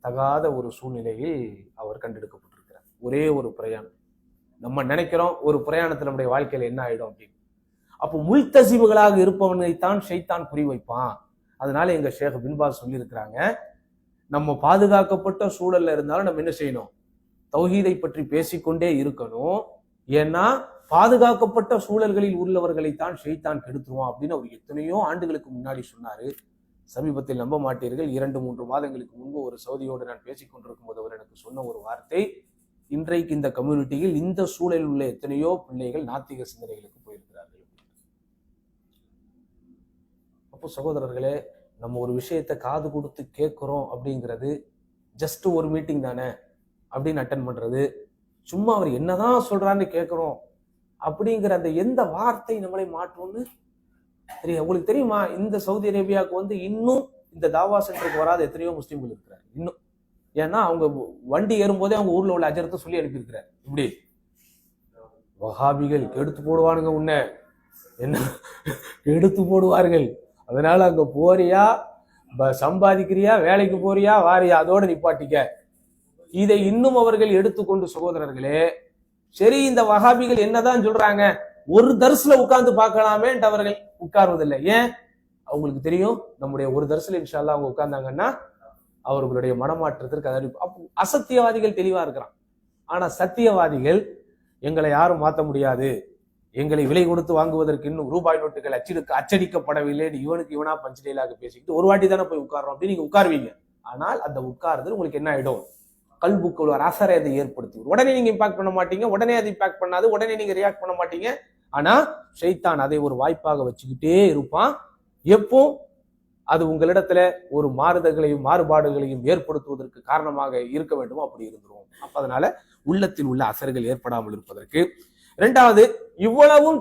தகாத ஒரு சூழ்நிலையில் அவர் கண்டெடுக்கப்பட்டிருக்கிறார். ஒரே ஒரு பிரயாணம். நம்ம நினைக்கிறோம் ஒரு பிரயாணத்துல நம்முடைய வாழ்க்கையில என்ன ஆயிடும் அப்படின்னு. அப்போ முல்தசிபுகளாக இருப்பவனைத்தான் ஷைத்தான் குறிவைப்பான். அதனால எங்க ஷேக் பின் பாஸ் சொல்லி இருக்கிறாங்க, நம்ம பாதுகாக்கப்பட்ட சூழல்ல இருந்தாலும் நம்ம என்ன செய்யணும், தௌஹீதை பற்றி பேசிக்கொண்டே இருக்கணும். ஏன்னா பாதுகாக்கப்பட்ட சூழல்களில் உள்ளவர்களைத்தான் ஷைத்தான் கெடுத்துருவான் அப்படின்னு அவர் எத்தனையோ ஆண்டுகளுக்கு முன்னாடி சொன்னாரு. சமீபத்தில் நம்ப மாட்டீர்கள், 2-3 மாதங்களுக்கு முன்பு ஒரு சவுதியோடு நான் பேசிக் கொண்டிருக்கும் போது அவர் எனக்கு சொன்ன ஒரு வார்த்தை, இன்றைக்கு இந்த கம்யூனிட்டியில் இந்த சூழலில் உள்ள எத்தனையோ பிள்ளைகள் நாத்திக சிந்தனைகளுக்கு போயிருக்கிறார்கள். அப்போ சகோதரர்களே, நம்ம ஒரு விஷயத்தை காது கொடுத்து கேட்கிறோம் அப்படிங்கிறது ஜஸ்ட் ஒரு மீட்டிங் தானே அப்படின்னு அட்டன் பண்றது, சும்மா அவர் என்னதான் சொல்றான்னு கேட்கிறோம் அப்படிங்கிற அந்த எந்த வார்த்தை நம்மளை மாற்றோம்னு தெரியும். உங்களுக்கு தெரியுமா, இந்த சவுதி அரேபியாவுக்கு இன்னும் இந்த தாவா சென்டருக்கு வராத எத்தனையோ முஸ்லீம்கள் இருக்கிறார் இன்னும். ஏன்னா அவங்க வண்டி ஏறும்போதே அவங்க ஊர்ல உள்ள அஜரத்தை சொல்லி அனுப்பியிருக்கிறார். இப்படி வஹாபிகள் எடுத்து போடுவானுங்க, என்ன எடுத்து போடுவார்கள். அதனால அங்க போறியா, சம்பாதிக்கிறியா, வேலைக்கு போறியா, வாரியா, அதோட நிப்பாட்டிக்க. இதை இன்னும் அவர்கள் எடுத்துக்கொண்டு சகோதரர்களே, சரி இந்த வஹாபிகள் என்னதான் சொல்றாங்க, ஒரு தர்சுல உட்கார்ந்து பார்க்கலாமேன்ட்டு அவர்கள் உட்கார்வதில்லை. ஏன்? அவங்களுக்கு தெரியும் நம்முடைய ஒரு தர்சுல இன்ஷா அல்லாஹ் அவங்க உட்கார்ந்தாங்கன்னா அவர்களுடைய மனமாற்றத்திற்கு அசத்தியவாதிகள் தெளிவா இருக்கிறான். ஆனா சத்தியவாதிகள் எங்களை யாரும் மாற்ற முடியாது, எங்களை விலை கொடுத்து வாங்குவதற்கு இன்னும் ரூபாய் நோட்டுகள் அச்சடிக்கப்படவில்லை, இவனுக்கு இவனா பஞ்சு டைலாக பேசிக்கிட்டு ஒரு வாட்டி தானே போய் உட்கார்றோம் அப்படின்னு நீங்க உட்காருவீங்க. ஆனால் அந்த உட்கார்றது உங்களுக்கு என்ன ஆயிடும், கல்புக்குள் ஒரு அசரை அதை ஏற்படுத்தி உடனே நீங்க இம்பாக்ட் பண்ண மாட்டீங்க, உடனே அதை இம்பாக்ட் பண்ணாது, உடனே நீங்க ரியாக்ட் பண்ண மாட்டீங்க. ஆனா ஷைத்தான் அதை ஒரு வாய்ப்பாக வச்சுக்கிட்டே இருப்பான். எப்போ அது உங்களிடத்துல ஒரு மாறுதல்களையும் மாறுபாடுகளையும் ஏற்படுத்துவதற்கு காரணமாக இருக்க வேண்டுமோ அப்படி இருந்துரும். அப்ப அதனால உள்ளத்தில் உள்ள அசர்கள் ஏற்படாமல் இருப்பதற்கு. இரண்டாவது, இவ்வளவும்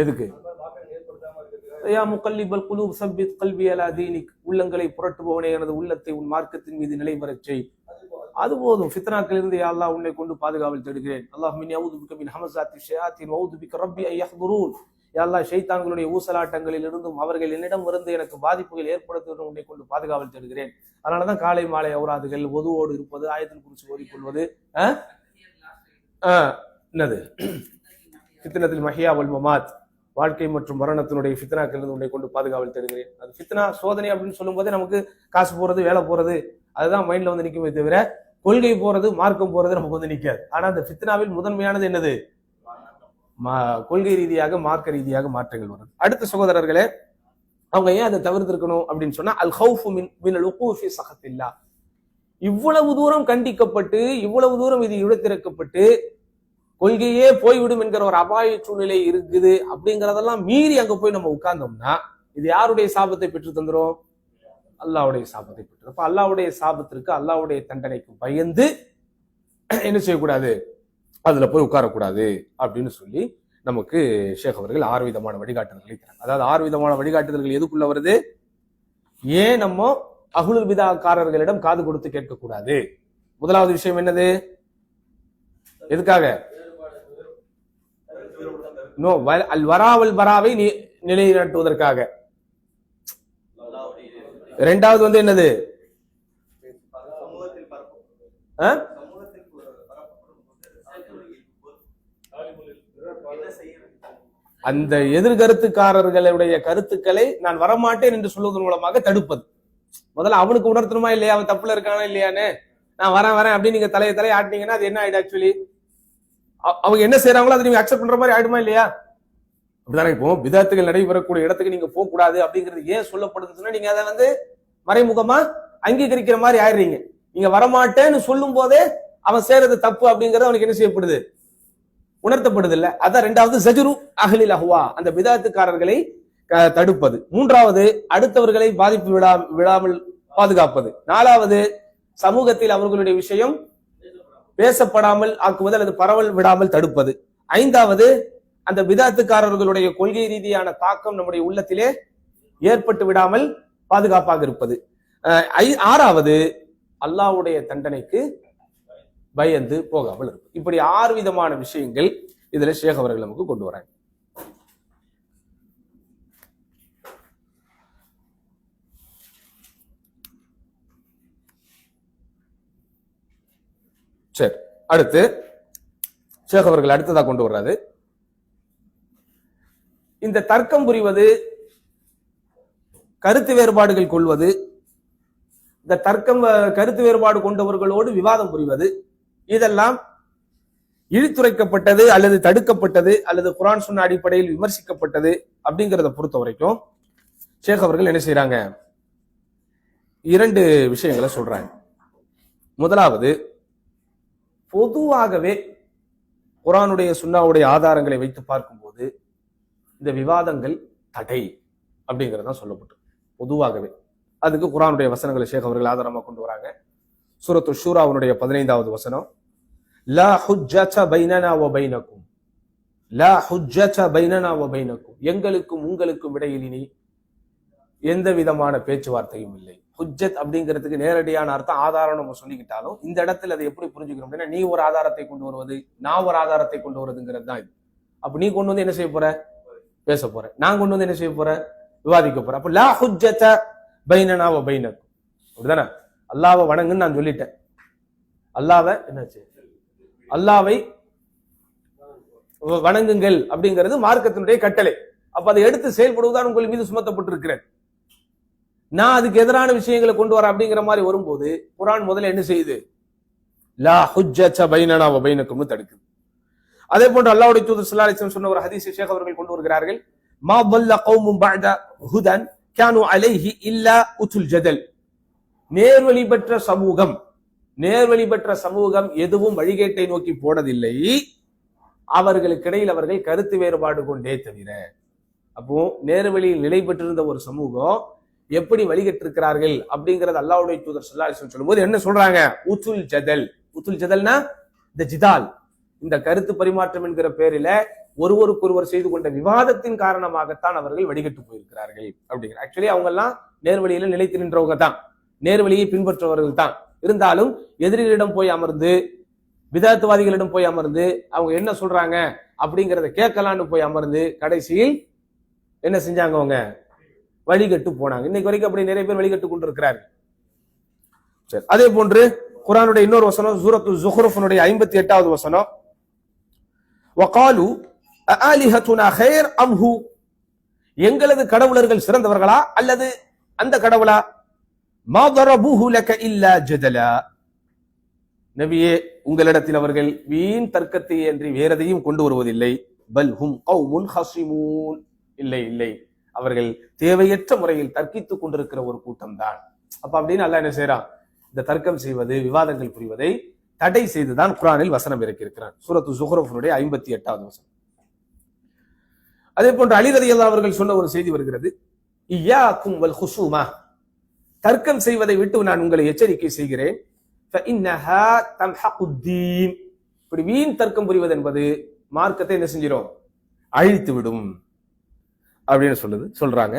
எதுக்கு உள்ளங்களை புரட்டுபவனே எனது உள்ளத்தை உன் மார்க்கத்தின் மீது நிலைபெறச் செய். அது போதும். ஃபித்னாக்கள் இருந்து யா அல்லாஹ் உன்னை கொண்டு பாதுகாவல் தேடுகிறேன். அல்லாஹும்மி அஊது பிக மின் ஹமஸாத்தி ஷயாத்தீன் வ அஊது பிக ரப்பி அன் யஹ்துரூன். யா அல்லாஹ் ஷைத்தான்களுடைய ஊசலாட்டங்களில் இருந்தும் அவர்கள் என்னிடம் இருந்து எனக்கு பாதிப்புகள் ஏற்படுத்துவதும் உன்னை கொண்டு பாதுகாவல் தேடுகிறேன். அதனாலதான் காலை மாலை அவுராதுகள், ஒதுவோடு இருப்பது, ஆயத்தில் குறிச்சு ஓடிக்கொள்வது, என்னது ஃபித்னத்துல் மஹ்யா வல் மமாத், வாழ்க்கை மற்றும் மரணத்தினுடைய ஃபித்னாக்கள் இருந்து உன்னை கொண்டு பாதுகாவல் தேடுகிறேன். அது ஃபித்னா சோதனை அப்படின்னு சொல்லும் போதே நமக்கு காசு போறது, வேலை போறது, அதுதான் மைண்ட்ல வந்து நிக்குமே தவிர கொள்கை போறது, மார்க்கம் போறது நமக்கு வந்து நிக்காது. ஆனா அந்த ஃபித்னாவில் முதன்மையானது என்னது, கொள்கை ரீதியாக மார்க்க ரீதியாக மாற்றங்கள் வருது. அடுத்த சகோதரர்களே, அவங்க ஏன் அதை தவிர்த்திருக்கணும் அப்படின்னு சொன்னா, அல் ஹவுஃபு மினல் உகூஃபி ஸஹத்தில்லாஹ், இவ்வளவு தூரம் கண்டிக்கப்பட்டு இவ்வளவு தூரம் இது இழுத்திருக்கப்பட்டு கொள்கையே போய்விடும் என்கிற ஒரு அபாய சூழ்நிலை இருக்குது. அப்படிங்கறதெல்லாம் மீறி அங்க போய் நம்ம உட்கார்ந்தோம்னா இது யாருடைய சாபத்தை பெற்று தந்துரும், அல்லாஹ்வுடைய சாபத்தை பெற்று. அப்ப அல்லாஹ்வுடைய சாபத்திற்கு, அல்லாஹ்வுடைய தண்டனைக்கு பயந்து என்ன செய்யக்கூடாது, அதுல போய் உட்காரக்கூடாது அப்படின்னு சொல்லி நமக்கு ஷேக் அவர்கள் 6 விதமான வழிகாட்டுதல்களை தராங்க. அதாவது 6 விதமான வழிகாட்டுதல்கள் எதுக்குள்ள வருது, ஏன் நம்ம அஹ்லுல் பிதாக்காரர்களிடம் காது கொடுத்து கேட்கக்கூடாது. முதலாவது விஷயம் என்னது, எதுக்காக, அல் வராவல் பராவை நிலைநாட்டுவதற்காக. இரண்டாவது வந்து என்னது, அந்த எதிர்கருத்துக்காரர்களுடைய கருத்துக்களை நான் வரமாட்டேன் என்று சொல்வதன் மூலமாக தடுப்பது. முதல்ல அவனுக்கு உணர்த்தணுமா இல்லையா, அவன் தப்புல இருக்கானா இல்லையான்னு. நான் வரேன் அப்படின்னு நீங்க தலையை ஆட்டினீங்கன்னா அது என்ன ஆயிடும், ஆக்சுவலி அவங்க என்ன செய்யறாங்களோ அதை நீங்க அக்செப்ட் பண்ற மாதிரி ஆயிடுமா இல்லையா. அப்படிதானே. இப்போ விதத்துகள் நடைபெறக்கூடிய இடத்துக்கு நீங்க போக கூடாது அப்படிங்கிறது ஏன் சொல்லப்படுதுன்னா, நீங்க அதை வந்து மறைமுகமா அங்கீகரிக்கிற மாதிரி ஆயிடுறீங்க. நீங்க வரமாட்டேன்னு சொல்லும் போதே அவன் செய்யறது தப்பு அப்படிங்கறது அவனுக்கு என்ன செய்யப்படுது, உணர்த்தப்படுது இல்ல. அதான் ரெண்டாவது, ஜஜ்ரு அஹ்லில் அஹ்வா, அந்த விதத்துக்காரர்களை தடுப்பது. மூன்றாவது, அடுத்தவர்களை பாதிப்பு விடாமல் பாதுகாப்பது. நாலாவது, சமூகத்தில் அவர்களுடைய விஷயம் பேசப்படாமல் ஆக்குவது அல்லது பரவல் விடாமல் தடுப்பது. ஐந்தாவது, அந்த விதத்துக்காரர்களுடைய கொள்கை ரீதியான தாக்கம் நம்முடைய உள்ளத்திலே ஏற்பட்டு விடாமல் பாதுகாப்பாக இருப்பது. ஆறாவது, அல்லாஹ்வுடைய தண்டனைக்கு பயந்து போகாமல் இருப்பது. இப்படி 6 விதமான விஷயங்கள் இதுல ஷேக் அவர்கள் நமக்கு கொண்டு வராங்க. சரி, அடுத்து ஷேக் அவர்கள் அடுத்ததா கொண்டு வர்றாரு, இந்த தர்க்கம் புரிவது, கருத்து வேறுபாடுகள் கொள்வது, இந்த கருத்து வேறுபாடு கொண்டவர்களோடு விவாதம் புரிவது, இதெல்லாம் இழித்துரைக்கப்பட்டது அல்லது தடுக்கப்பட்டது அல்லது குர்ஆன் சுன்னா அடிப்படையில் விமர்சிக்கப்பட்டது அப்படிங்கிறத பொறுத்த வரைக்கும் ஷேக் அவர்கள் என்ன செய்யறாங்க, 2 விஷயங்களை சொல்றாங்க. முதலாவது, பொதுவாகவே குர்ஆனுடைய சுன்னாவுடைய ஆதாரங்களை வைத்து பார்க்கும்போது இந்த விவாதங்கள் தடை அப்படிங்கறதான் சொல்லப்பட்டு பொதுவாகவே. அதுக்கு குர்ஆனுடைய வசனங்களை ஷேக் அவர்கள் ஆதாரமா கொண்டு வராங்க. சூரத்து ஷூராவுடைய 15வது வசனம், லா ஹுஜ்ஜத பைனனா வ பைனக்கும், லா ஹுஜ்ஜத பைனனா வ பைனக்கும், எங்களுக்கும் உங்களுக்கும் இடையில் இனி எந்த விதமான பேச்சுவார்த்தையும் இல்லை. ஹுஜ்ஜத் அப்படிங்கிறதுக்கு நேரடியான அர்த்தம் ஆதாரம் நம்ம சொல்லிக்கிட்டாலும் இந்த இடத்துல அதை எப்படி புரிஞ்சுக்கணும் அப்படின்னா, நீ ஒரு ஆதாரத்தை கொண்டு வருவது, நான் ஒரு ஆதாரத்தை கொண்டு வருவதுங்கிறது தான் இது. அப்ப நீ கொண்டு வந்து என்ன செய்ய போற, பேச போற. நான் கொண்டு வந்து என்ன செய்ய போற, விவாதிக்க போறோம். அப்ப லா ஹுஜ்ஜத பைனனா வ பைனக்கும், அப்படிதானே? அல்லாஹ்வை வணங்குன்னு நான் சொல்லிட்டேன். அல்லாஹ்வை என்னாச்சு, அல்லாஹ்வை வணங்குங்கள் அப்படிங்கிறது மார்க்கத்தினுடைய கட்டளை. அப்ப அதை எடுத்து செயல்படுவதுதான் உங்கள் மீது சுமத்தப்பட்டிருக்கிறேன். நான் அதுக்கு எதிரான விஷயங்களை கொண்டு வர அப்படிங்கிற மாதிரி வரும்போது குர்ஆன் முதல்ல என்ன செய்யுது, லா ஹுஜ்ஜத பைனனா வ பைனக்கும் தடுக்குது. அதே போன்று அல்லாஹ்வுடைய தூதர் ஸல்லல்லாஹு அலைஹி வஸல்லம் சொன்ன ஒரு ஹதீஸை ஷேக் அவர்கள் கொண்டு வருகிறார்கள். மா ضل قوم بعد هدى كانوا عليه الا اتل الجدل. நேர்வழி பெற்ற சமூகம், நேர்வழி பெற்ற சமூகம் எதுவும் வழிகேட்டை நோக்கி போனதில்லை, அவர்களுக்கு இடையில் அவர்கள் கருத்து வேறுபாடு கொண்டே தவிர. அப்போ நேர்வழியில் நிலை பெற்றிருந்த ஒரு சமூகம் எப்படி வழிகட்டிருக்கிறார்கள் அப்படிங்கறது அல்லாஹ்வுடைய தூதர் ஸல்லல்லாஹு அலைஹி வஸல்லம் சொல்லும்போது என்ன சொல்றாங்க, உத்துல் ஜதல். உத்துல் ஜதல்னா இந்த ஜிதால், இந்த கருத்து பரிமாற்றம் என்கிற பேரில ஒருவருக்கொருவர் செய்து கொண்ட விவாதத்தின் காரணமாகத்தான் அவர்கள் வழிகட்டு போயிருக்கிறார்கள் அப்படிங்கிற. ஆக்சுவலி அவங்க எல்லாம் நேர்வழியில நிலைத்து நின்றவங்க தான், நேர்வழியை பின்பற்றுபவர்கள் தான். இருந்தாலும் எதிரிகளிடம் போய் அமர்ந்து, விதத்துவாதிகளிடம் போய் அமர்ந்து அவங்க என்ன சொல்றாங்க அப்படிங்கிறத கேட்கலான்னு போய் அமர்ந்து கடைசியில் என்ன செஞ்சாங்க, அவங்க வழிகட்டு போனாங்க. இன்னைக்கு வரைக்கும் அப்படி நிறைய பேர் வழிகட்டு கொண்டு இருக்கிறார்கள். சரி, அதே போன்று குர்ஆனுடைய இன்னொரு வசனம் சூரத்துல் ஸுஹ்ருஃப்னுடைய 58வது வசனம், வகாலு அஆலிஹத்துனா கைர் அம் ஹு, எங்களது கடவுளர்கள் சிறந்தவர்களா அல்லது அந்த கடவுளா? மா தரபூஹு லக இல்லா ஜதலா, நபியே உங்களிடத்தில் அவர்கள் வீண் தர்க்கத்தை அன்றி வேறெதையும் கொண்டு வருவதில்லை. பல் ஹும் கௌமுன் ஹஸிமூன், இல்லை இல்லை, அவர்கள் தேவையற்ற முறையில் தர்க்கித்துக் கொண்டிருக்கிற ஒரு கூட்டம் தான். அப்ப அப்படின்னு அல்லாஹ் என்ன செய்யறான், இந்த தர்க்கம் செய்வது, விவாதங்கள் புரிவதை தடை செய்துதான் குர்ஆனில் வசனம் இறக்கியிருக்கிறான். சூரத்து ஸுஹ்ருஃப்னுடைய 58வது வசனம். அதே போன்று அலி ரலியல்லாஹு அவர்கள் சொன்ன ஒரு செய்தி வருகிறது, இய்யாக்கும் வல் ஹுஸூமா, தர்க்கம் செய்வதை விட்டு நான் உங்களை எச்சரிக்கை செய்கிறேன். ஃபஇன்னஹா தம்ஹகுத்தீன், இப்படி வீண் தர்க்கம் புரிவது என்பது மார்க்கத்தை என்ன செஞ்சிடும், அழித்து விடும் அப்படின்னு சொல்றாங்க.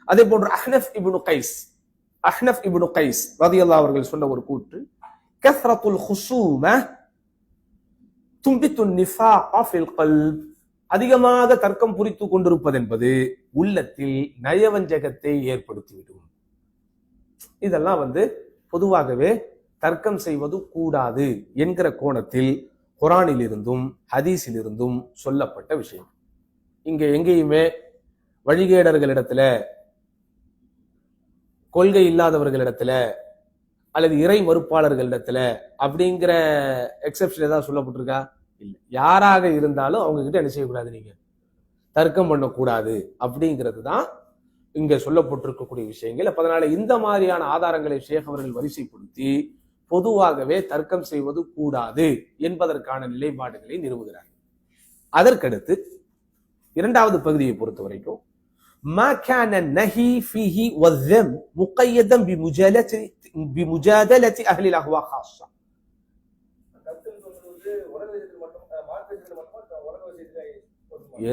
அதே போன்று அஹ்னஃப் இப்னு கைஸ் ரலியல்லாஹு அவர்கள் சொன்ன ஒரு கூற்று, கஸ்ரத்துல் ஹுஸூம தும்பித்துன் நிஃபாக ஃபில் கல்ப், அதிகமாக தர்க்கம் புரித்து கொண்டிருப்பது என்பது உள்ளத்தில் நயவஞ்சகத்தை ஏற்படுத்திவிடும். இதெல்லாம் பொதுவாகவே தர்க்கம் செய்வது கூடாது என்கிற கோணத்தில் குர்ஆனில் இருந்தும் ஹதீஸில் இருந்தும் சொல்லப்பட்ட விஷயம். இங்க எங்கேயுமே வழிகேடர்களிடத்துல, கொள்கை இல்லாதவர்களிடத்துல அல்லது இறை மறுப்பாளர்களிடத்துல அப்படிங்கிற எக்ஸெப்ஷன் ஏதாவது சொல்லப்பட்டிருக்கா? இல்லை. யாராக இருந்தாலும் அவங்க கிட்ட என்ன செய்யக்கூடாது, நீங்க தர்க்கம் பண்ணக்கூடாது அப்படிங்கிறது தான் இங்க சொல்லப்பட்டிருக்கக்கூடிய விஷயங்கள். அப்ப அதனால இந்த மாதிரியான ஆதாரங்களை ஷேக் அவர்கள் வரிசைப்படுத்தி பொதுவாகவே தர்க்கம் செய்வது கூடாது என்பதற்கான நிலைப்பாடுகளை நிறுவுகிறார். அதற்கடுத்து இரண்டாவது பகுதியை பொறுத்த வரைக்கும் ما كان النهي فيه والذم مقيدا بمجادلة أهل الأهواء خاصة.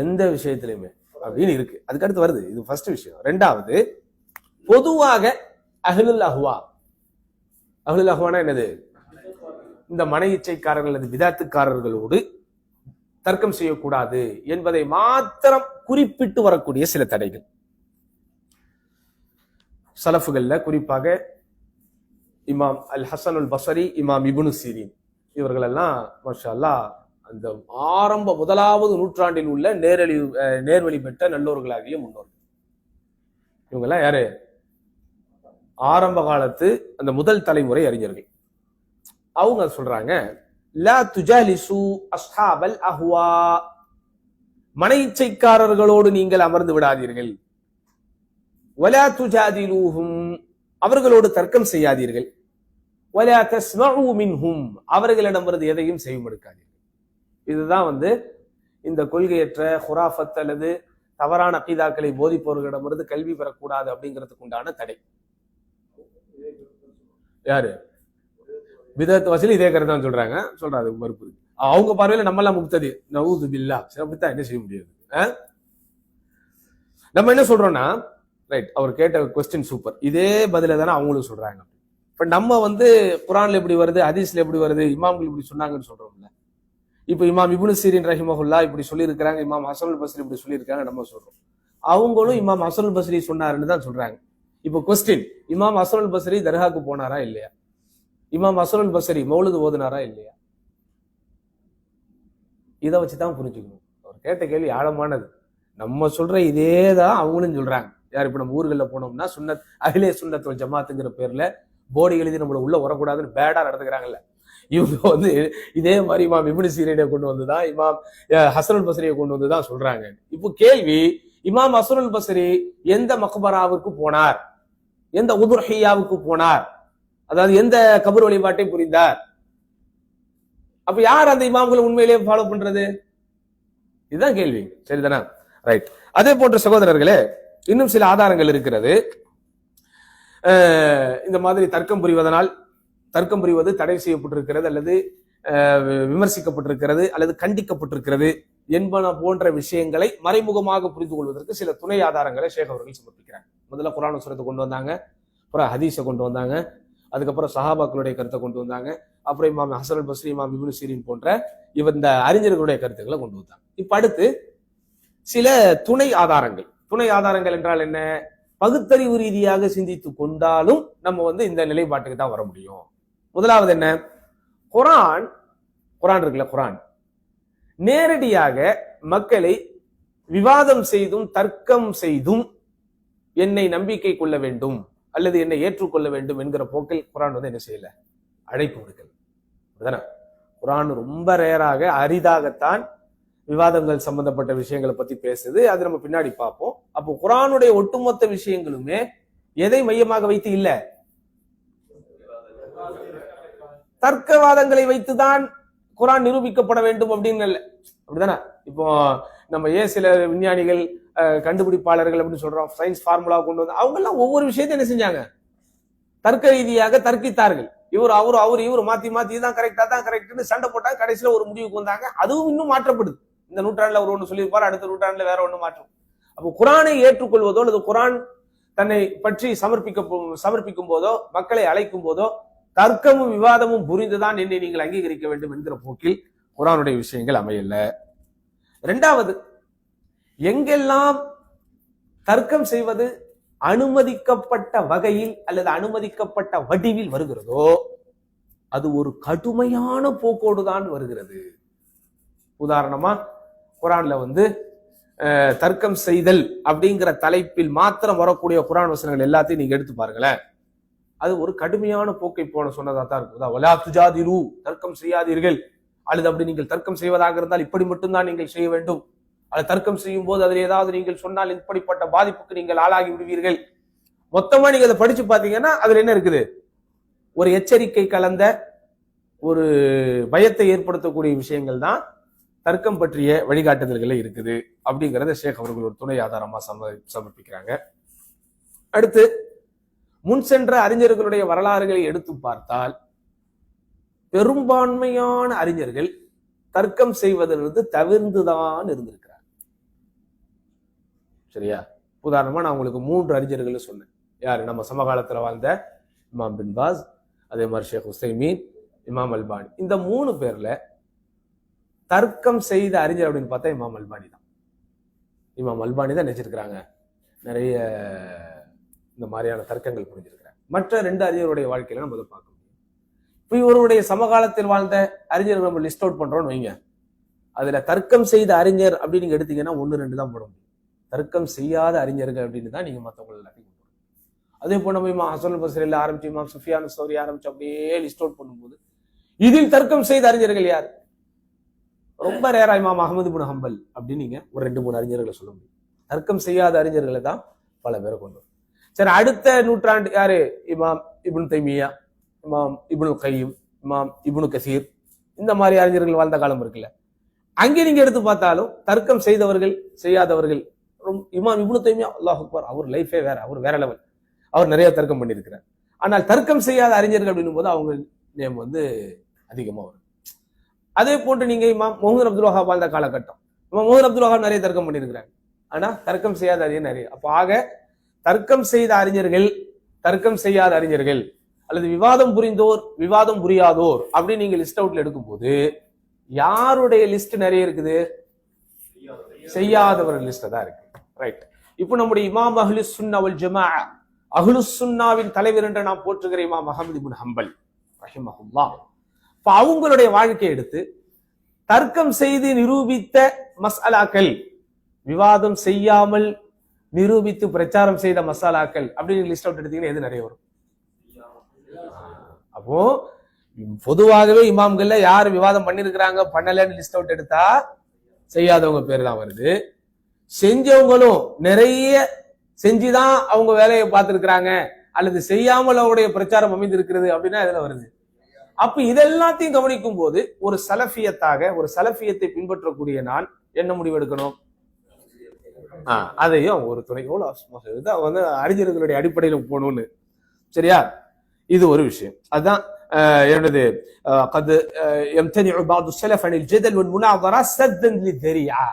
எந்த விஷயத்திலுமே அப்படின்னு இருக்கு. அதுக்கடுத்து வருது, இது ஃபர்ஸ்ட் விஷயம். ரெண்டாவது, பொதுவாக அஹ்லுல் அஹ்வா, அஹ்லுல் அஹ்வானா என்னது, இந்த மன இச்சைக்காரர்கள் அல்லது விதாத்துக்காரர்களோடு தர்க்கம் செய்யக்கூடாது என்பதை மாத்திரம் குறிப்பிட்டு வரக்கூடிய சில தடைகள். சலஃபுகள்ல குறிப்பாக இமாம் அல் ஹசன் அல் பஸரி, இமாம் இப்னு சீரின், இவர்கள் எல்லாம் மாஷா அல்லாஹ் அந்த ஆரம்ப முதலாவது நூற்றாண்டில் உள்ள நேர்வழி பெற்ற நல்லோர்களாகிய முன்னோர்கள். இவங்கெல்லாம் யாரு, ஆரம்ப காலத்து அந்த முதல் தலைமுறை அறிஞர்கள். அவங்க சொல்றாங்க, லா துஜாலிசு அஸ்ஹாபல் அஹ்வா, மன இச்சைக்காரர்களோடு நீங்கள் அமர்ந்து விடாதீர்கள். வலா துஜாதிலூஹும், அவர்களோடு தர்க்கம் செய்யாதீர்கள். வலா தஸ்மஉ மின்ஹும், அவர்களிடமிருந்து எதையும் செய்வெடுக்காதீர்கள். இதுதான் இந்த கொள்கையற்ற ஹுராஃபத் அல்லது தவறான அகீதாக்களை போதிப்பவர்களிடமிருந்து கல்வி பெறக்கூடாது அப்படிங்கிறதுக்கு உண்டான தடை. யாரு பிதத் வசூல் இதே கருத்து தான் சொல்றாங்க மறுப்பு. அவங்க பார்வையில நம்ம எல்லாம் முக்ததி, நவுது பில்லா, அப்படித்தான் என்ன செய்ய முடியாது. நம்ம என்ன சொல்றோம்னா, ரைட், அவர் கேட்ட கொஸ்டின் சூப்பர், இதே பதில தானே அவங்களும் சொல்றாங்க. இப்ப நம்ம குர்ஆன்ல எப்படி வருது, ஹதீஸ்ல எப்படி வருது, இமாம்கள் இப்படி சொன்னாங்கன்னு சொல்றோம்ல. இப்ப இமாம் இப்னு சீரின் ரஹிமஹுல்லா இப்படி சொல்லியிருக்கிறாங்க, இமாம் ஹஸன் அல் பஸ்ரி இப்படி சொல்லியிருக்காங்க நம்ம சொல்றோம். அவங்களும் இமாம் ஹசனுல் பஸ்ரி சொன்னாருன்னு தான் சொல்றாங்க. இப்போ கொஸ்டின், இமாம் ஹசனுல் பஸ்ரி தர்காக்கு போனாரா இல்லையா? இமாம் ஹசனுல் பஸ்ரி மௌலுது ஓதுனாரா இல்லையா? இதை வச்சுதான் புரிஞ்சுக்கணும். அவர் கேட்ட கேள்வி ஆழமானது. நம்ம சொல்ற இதே தான் அவங்களும் சொல்றாங்க. யார் இப்ப நம்ம ஊர்களில் போனோம்னா சுன்னத் அஹ்லே சுன்னத் வல் ஜமாத்துங்கிற பேர்ல போர்டு எழுதி நம்மள உள்ள வரக்கூடாதுன்னு பேடா நடந்துக்கிறாங்கல்ல, இவங்க வந்து இதே மாதிரி இமாம் இப்னு சீரீனை கொண்டு வந்துதான், இமாம் ஹசனுல் பஸ்ரியை கொண்டு வந்துதான் சொல்றாங்க. இப்போ கேள்வி, இமாம் ஹசனுல் பஸ்ரி எந்த மக்பராவுக்கு போனார், எந்த உதுர்ஹியாவுக்கு போனார், அதாவது எந்த கபர் வழிபாட்டை புரிந்தார்? அப்ப யார் அந்த இமாம்களை உண்மையிலேயே ஃபாலோ பண்றது? இதுதான் கேள்வி. சரிதானா? ரைட். அதே போன்ற சகோதரர்களே, இன்னும் சில ஆதாரங்கள் இருக்கிறது. இந்த மாதிரி தர்க்கம் புரிவது தடை செய்யப்பட்டிருக்கிறது, அல்லது விமர்சிக்கப்பட்டிருக்கிறது, அல்லது கண்டிக்கப்பட்டிருக்கிறது என்பன போன்ற விஷயங்களை மறைமுகமாக புரிந்து கொள்வதற்கு சில துணை ஆதாரங்களை ஷேக் அவர்கள் சமர்ப்பிக்கிறாங்க. முதல்ல குர்ஆன் வசனத்தை கொண்டு வந்தாங்க, அப்புறம் ஹதீஸை கொண்டு வந்தாங்க, அதுக்கப்புறம் சஹாபாக்களுடைய கருத்தை கொண்டு வந்தாங்க, அப்புறம் இமாம் ஹசனுல் பஸ்ரி, இமாம் இப்னு சீரின் போன்ற இந்த அறிஞர்களுடைய கருத்துக்களை கொண்டு வந்தாங்க. இப்ப அடுத்து சில துணை ஆதாரங்கள். துணை ஆதாரங்கள் என்றால் என்ன? பகுத்தறிவு ரீதியாக சிந்தித்து கொண்டாலும் நம்ம இந்த நிலைப்பாட்டுக்கு தான் வர முடியும். முதலாவது என்ன? குர்ஆன் இருக்குல்ல, குர்ஆன் நேரடியாக மக்களை விவாதம் செய்தும் தர்க்கம் செய்தும் என்னை நம்பிக்கை கொள்ள வேண்டும் அல்லது என்னை ஏற்றுக்கொள்ள வேண்டும் என்கிற போக்கில் குர்ஆன் என்ன செய்யல, அழைப்பு விடுக்கல. குர்ஆன் ரொம்ப ரேராக, அரிதாகத்தான் விவாதங்கள் சம்பந்தப்பட்ட விஷயங்களை பத்தி பேசுது. அது நம்ம பின்னாடி பார்ப்போம். அப்போ குர்ஆனுடைய ஒட்டுமொத்த விஷயங்களுமே எதை மையமாக வைத்து இல்ல, தர்க்கவாதங்களை வைத்துதான் குர்ஆன் நிரூபிக்கப்பட வேண்டும் அப்படின்னு இல்லை. அப்படிதானே? இப்போ நம்ம சில விஞ்ஞானிகள், கண்டுபிடிப்பாளர்கள் அப்படின்னு சொல்றோம், சயின்ஸ் ஃபார்முலா கொண்டு வந்து அவங்க எல்லாம் ஒவ்வொரு விஷயத்தையும் என்ன செஞ்சாங்க, தர்க்க ரீதியாக தர்க்கித்தார்கள். இவர் மாத்தி தான் கரெக்ட்னு சண்டை போட்டாங்க. கடைசியில ஒரு முடிவுக்கு வந்தாங்க. அதுவும் இன்னும் மாற்றப்படுது. இந்த நூற்றாண்டுல ஒரு ஒண்ணு சொல்லியிருப்பாரு, அடுத்த நூற்றாண்டுல வேற ஒண்ணு மாற்றும். அப்போ குர்ஆனை ஏற்றுக்கொள்வதோ அல்லது குர்ஆன் தன்னை பற்றி சமர்ப்பிக்கும் போதோ, மக்களை அழைக்கும் போதோ தர்க்கமும் விவாதமும் புரிந்துதான் என்னை நீங்கள் அங்கீகரிக்க வேண்டும் என்கிற போக்கில் குர்ஆனுடைய விஷயங்கள் அமையல. இரண்டாவது, எங்கெல்லாம் தர்க்கம் செய்வது அனுமதிக்கப்பட்ட வகையில் அல்லது அனுமதிக்கப்பட்ட வடிவில் வருகிறதோ அது ஒரு கடுமையான போக்கோடு தான் வருகிறது. உதாரணமா குர்ஆன்ல தர்க்கம் செய்தல் அப்படிங்கிற தலைப்பில் மாத்திரம் வரக்கூடிய குர்ஆன் வசனங்கள் எல்லாத்தையும் நீங்க எடுத்து பாருங்களேன். அது ஒரு கடுமையான போக்கை சொன்னதா தான் இருக்கும். வலா துஜாதிலு, தர்க்கம் செய்யாதீர்கள், அல்லது அப்படி நீங்கள் தர்க்கம் செய்வதாக இருந்தால் இப்படி மட்டும்தான் நீங்கள் செய்ய வேண்டும், அது தர்க்கம் செய்யும் போது அதில் ஏதாவது நீங்கள் சொன்னால் இப்படிப்பட்ட பாதிப்புக்கு நீங்கள் ஆளாகி விடுவீர்கள். மொத்தமா நீங்க அதை படிச்சு பாத்தீங்கன்னா அதுல என்ன இருக்குது, ஒரு எச்சரிக்கை கலந்த ஒரு பயத்தை ஏற்படுத்தக்கூடிய விஷயங்கள் தான் தர்க்கம் பற்றிய வழிகாட்டுதல்களே இருக்குது அப்படிங்கிறத ஷேக் அவர்கள் ஒரு துணை ஆதாரமா சமர்ப்பிக்கிறாங்க. அடுத்து, முன் சென்ற அறிஞர்களுடைய வரலாறுகளை எடுத்து பார்த்தால் பெரும்பான்மையான அறிஞர்கள் தர்க்கம் செய்வதிலிருந்து தவிர்ந்துதான் இருந்திருக்கிறார். சரியா? உதாரணமா நான் உங்களுக்கு 3 அறிஞர்கள் சொன்னேன். யாரு? நம்ம சமகாலத்துல வாழ்ந்த இமாம் பின் பாஸ், அதே மாதிரி ஷேக் உசைமீன், இமாம் அல்பானி. இந்த 3 பேர்ல தர்க்கம் செய்த அறிஞர் அப்படின்னு பார்த்தா இமாம் அல்பானி தான். இமாம் அல்பானி தான் நினைச்சிருக்கிறாங்க நிறைய இந்த மாதிரியான தர்க்கங்கள் புரிஞ்சிருக்கிறாங்க. மற்ற 2 அறிஞருடைய வாழ்க்கையில நம்ம அதை பார்க்க முடியும். இப்போ இவருடைய சமகாலத்தில் வாழ்ந்த அறிஞர்கள் நம்ம லிஸ்ட் அவுட் பண்றோம்னு வைங்க, அதுல தர்க்கம் செய்த அறிஞர் அப்படின்னு நீங்க எடுத்தீங்கன்னா 1-2 தான் போட முடியும். தர்க்கம் செய்யாத அறிஞர்கள் அப்படின்னு தான் நீங்க மற்றவங்க எல்லாத்தையும். அதே போல நம்ம இமாம் ஹசனுல் பஸ்ரியில ஆரம்பிச்சு இமாம் சுஃபியான் சௌரி ஆரம்பிச்சு அப்படியே லிஸ்ட் அவுட் பண்ணும்போது இதில் தர்க்கம் செய்த அறிஞர்கள் யார்? ரொம்ப ரேரா இமாம் அஹ்மது இப்னு ஹம்பல் அப்படின்னு நீங்க ஒரு 2-3 அறிஞர்களை சொல்ல முடியும். தர்க்கம் செய்யாத அறிஞர்களை தான் பல பேரை கொண்டு வரும். சரி, அடுத்த நூற்றாண்டு யாரு? இமாம் இப்னு தைமியா, இமாம் இப்னுல் கய்யிம், இமாம் இப்னு கசீர், இந்த மாதிரி அறிஞர்கள் வாழ்ந்த காலம் இருக்குல்ல, அங்கே நீங்க எடுத்து பார்த்தாலும் தர்க்கம் செய்தவர்கள் செய்யாதவர்கள். இமாம் இப்னு தைமியா, அல்லாஹ் அக்பர், அவர் லைஃபே வேற, அவர் வேற லெவல், அவர் நிறைய தர்க்கம் பண்ணியிருக்கிறார். ஆனால் தர்க்கம் செய்யாத அறிஞர்கள் அப்படின்னும் போது அவங்க நேம் அதிகமா வரும். அதே போன்று நீங்க இமாம் முஹம்மது அப்துல் வஹாப் வாழ்ந்த காலகட்டம், இமாம் முஹம்மது அப்துல் வஹாப் நிறைய தர்க்கம் பண்ணியிருக்கிறாங்க. ஆனா தர்க்கம் செய்யாத அறிஞர் நிறைய. அப்போ ஆக தர்க்கம் செய்த அறிஞர்கள், தர்க்கம் செய்யாத அறிஞர்கள், அல்லது விவாதம் புரிந்தோர், விவாதம் புரியாதோர் அப்படின்னு நீங்க லிஸ்ட் அவுட்ல எடுக்கும் போது யாருடைய லிஸ்ட் நிறைய இருக்குது? செய்யாதவர்கள் லிஸ்ட் தான் இருக்கு. ரைட். இப்போ நம்முடைய இமாம் அஹ்லுஸ் சுன்னா வல் ஜமாஅ, அஹ்லுஸ் சுன்னாவின் தலைவர் என்று நாம் போற்றுகிற இமாம் அஹ்மது இப்னு ஹம்பல் ரஹிமஹுல்லாஹ், இப்ப அவங்களுடைய வாழ்க்கையை எடுத்து தர்க்கம் செய்து நிரூபித்த மஸ்அலாக்கள், விவாதம் செய்யாமல் நிரூபித்து பிரச்சாரம் செய்த மசாலாக்கள் அப்படின்னு லிஸ்ட் அவுட் எடுத்தீங்கன்னா எது நிறைய வரும்? அப்போ பொதுவாகவே இமாம்கள்ல யார் விவாதம் பண்ணிருக்கிறாங்க பண்ணலன்னு லிஸ்ட் அவுட் எடுத்தா செய்யாதவங்க பேர் தான் வருது. செஞ்சவங்களும் நிறைய செஞ்சுதான் அவங்க வேலையை பார்த்திருக்கிறாங்க அல்லது செய்யாமல் அவருடைய பிரச்சாரம் அமைந்திருக்கிறது அப்படின்னா இதுல வருது. அப்ப இதெல்லாத்தையும் கவனிக்கும் போது ஒரு சலஃபியத்தாக, ஒரு சலஃபியத்தை பின்பற்றக்கூடிய நான் என்ன முடிவு எடுக்கணும்? அதையும் ஒரு துணைக்கோள் வந்து அறிஞர்களுடைய அடிப்படையில போகணும்னு. சரியா? இது ஒரு விஷயம். அதுதான் என்னது قد يمتنع بعض السلف عن الجدل والمناظرة سدا للذريعة.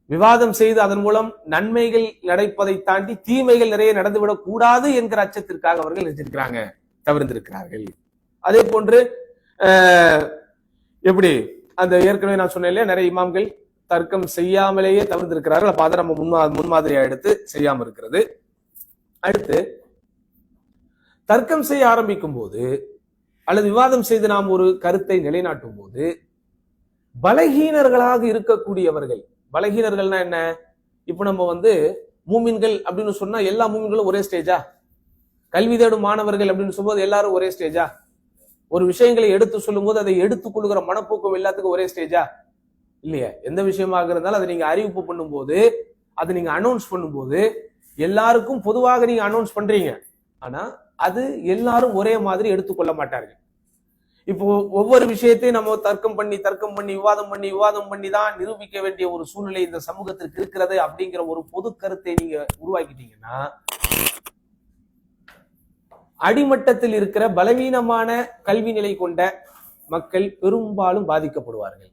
விவாதம் செய்து அதன் மூலம் நன்மைகள் நடப்பதை தாண்டி தீமைகள் நிறைய நடந்துவிடக் கூடாது என்கிற அச்சத்திற்காக அவர்கள் நினைச்சிருக்கிறாங்க, தவிர்த்திருக்கிறார்கள். அதே போன்று எப்படி அந்த ஏற்கனவே நான் சொன்னேன் இல்லையா, நிறைய இமாம்கள் தர்க்கம் செய்யாமலேயே தவிர்த்திருக்கிறார்கள். அப்ப அதை நம்ம முன்மாதிரியா எடுத்து செய்யாம இருக்கிறது. அடுத்து தர்க்கம் செய்ய ஆரம்பிக்கும் போது அல்லது விவாதம் செய்து நாம் ஒரு கருத்தை நிலைநாட்டும் போது பலகீனர்களாக இருக்கக்கூடியவர்கள், பலகீனர்கள்னா என்ன? இப்ப நம்ம வந்து மூமின்கள் அப்படின்னு சொன்னா எல்லா மூமின்களும் ஒரே ஸ்டேஜா? கல்வி தேடும் மாணவர்கள் அப்படின்னு சொல்லும்போது எல்லாரும் ஒரே ஸ்டேஜா? ஒரு விஷயங்களை எடுத்து சொல்லும் போது அதை எடுத்துக் கொள்ளுகிற மனப்போக்கம் எல்லாத்துக்கும் ஒரே ஸ்டேஜா? இல்லையா? எந்த விஷயமாக இருந்தாலும் அதை நீங்க அறிவிப்பு பண்ணும்போது, அதை நீங்க அனௌன்ஸ் பண்ணும்போது எல்லாருக்கும் பொதுவாக நீங்க அனௌன்ஸ் பண்றீங்க, ஆனா அது எல்லாரும் ஒரே மாதிரி எடுத்துக்கொள்ள மாட்டார்கள். இப்போ ஒவ்வொரு விஷயத்தையும் நம்ம தர்க்கம் பண்ணி விவாதம் பண்ணி தான் நிரூபிக்க வேண்டிய ஒரு சூழ்நிலை இந்த சமூகத்திற்கு இருக்கிறது அப்படிங்கிற ஒரு பொது கருத்தை நீங்க உருவாக்கிட்டீங்கன்னா அடிமட்டத்தில் இருக்கிற பலவீனமான கல்வி நிலை கொண்ட மக்கள் பெரும்பாலும் பாதிக்கப்படுவார்கள்.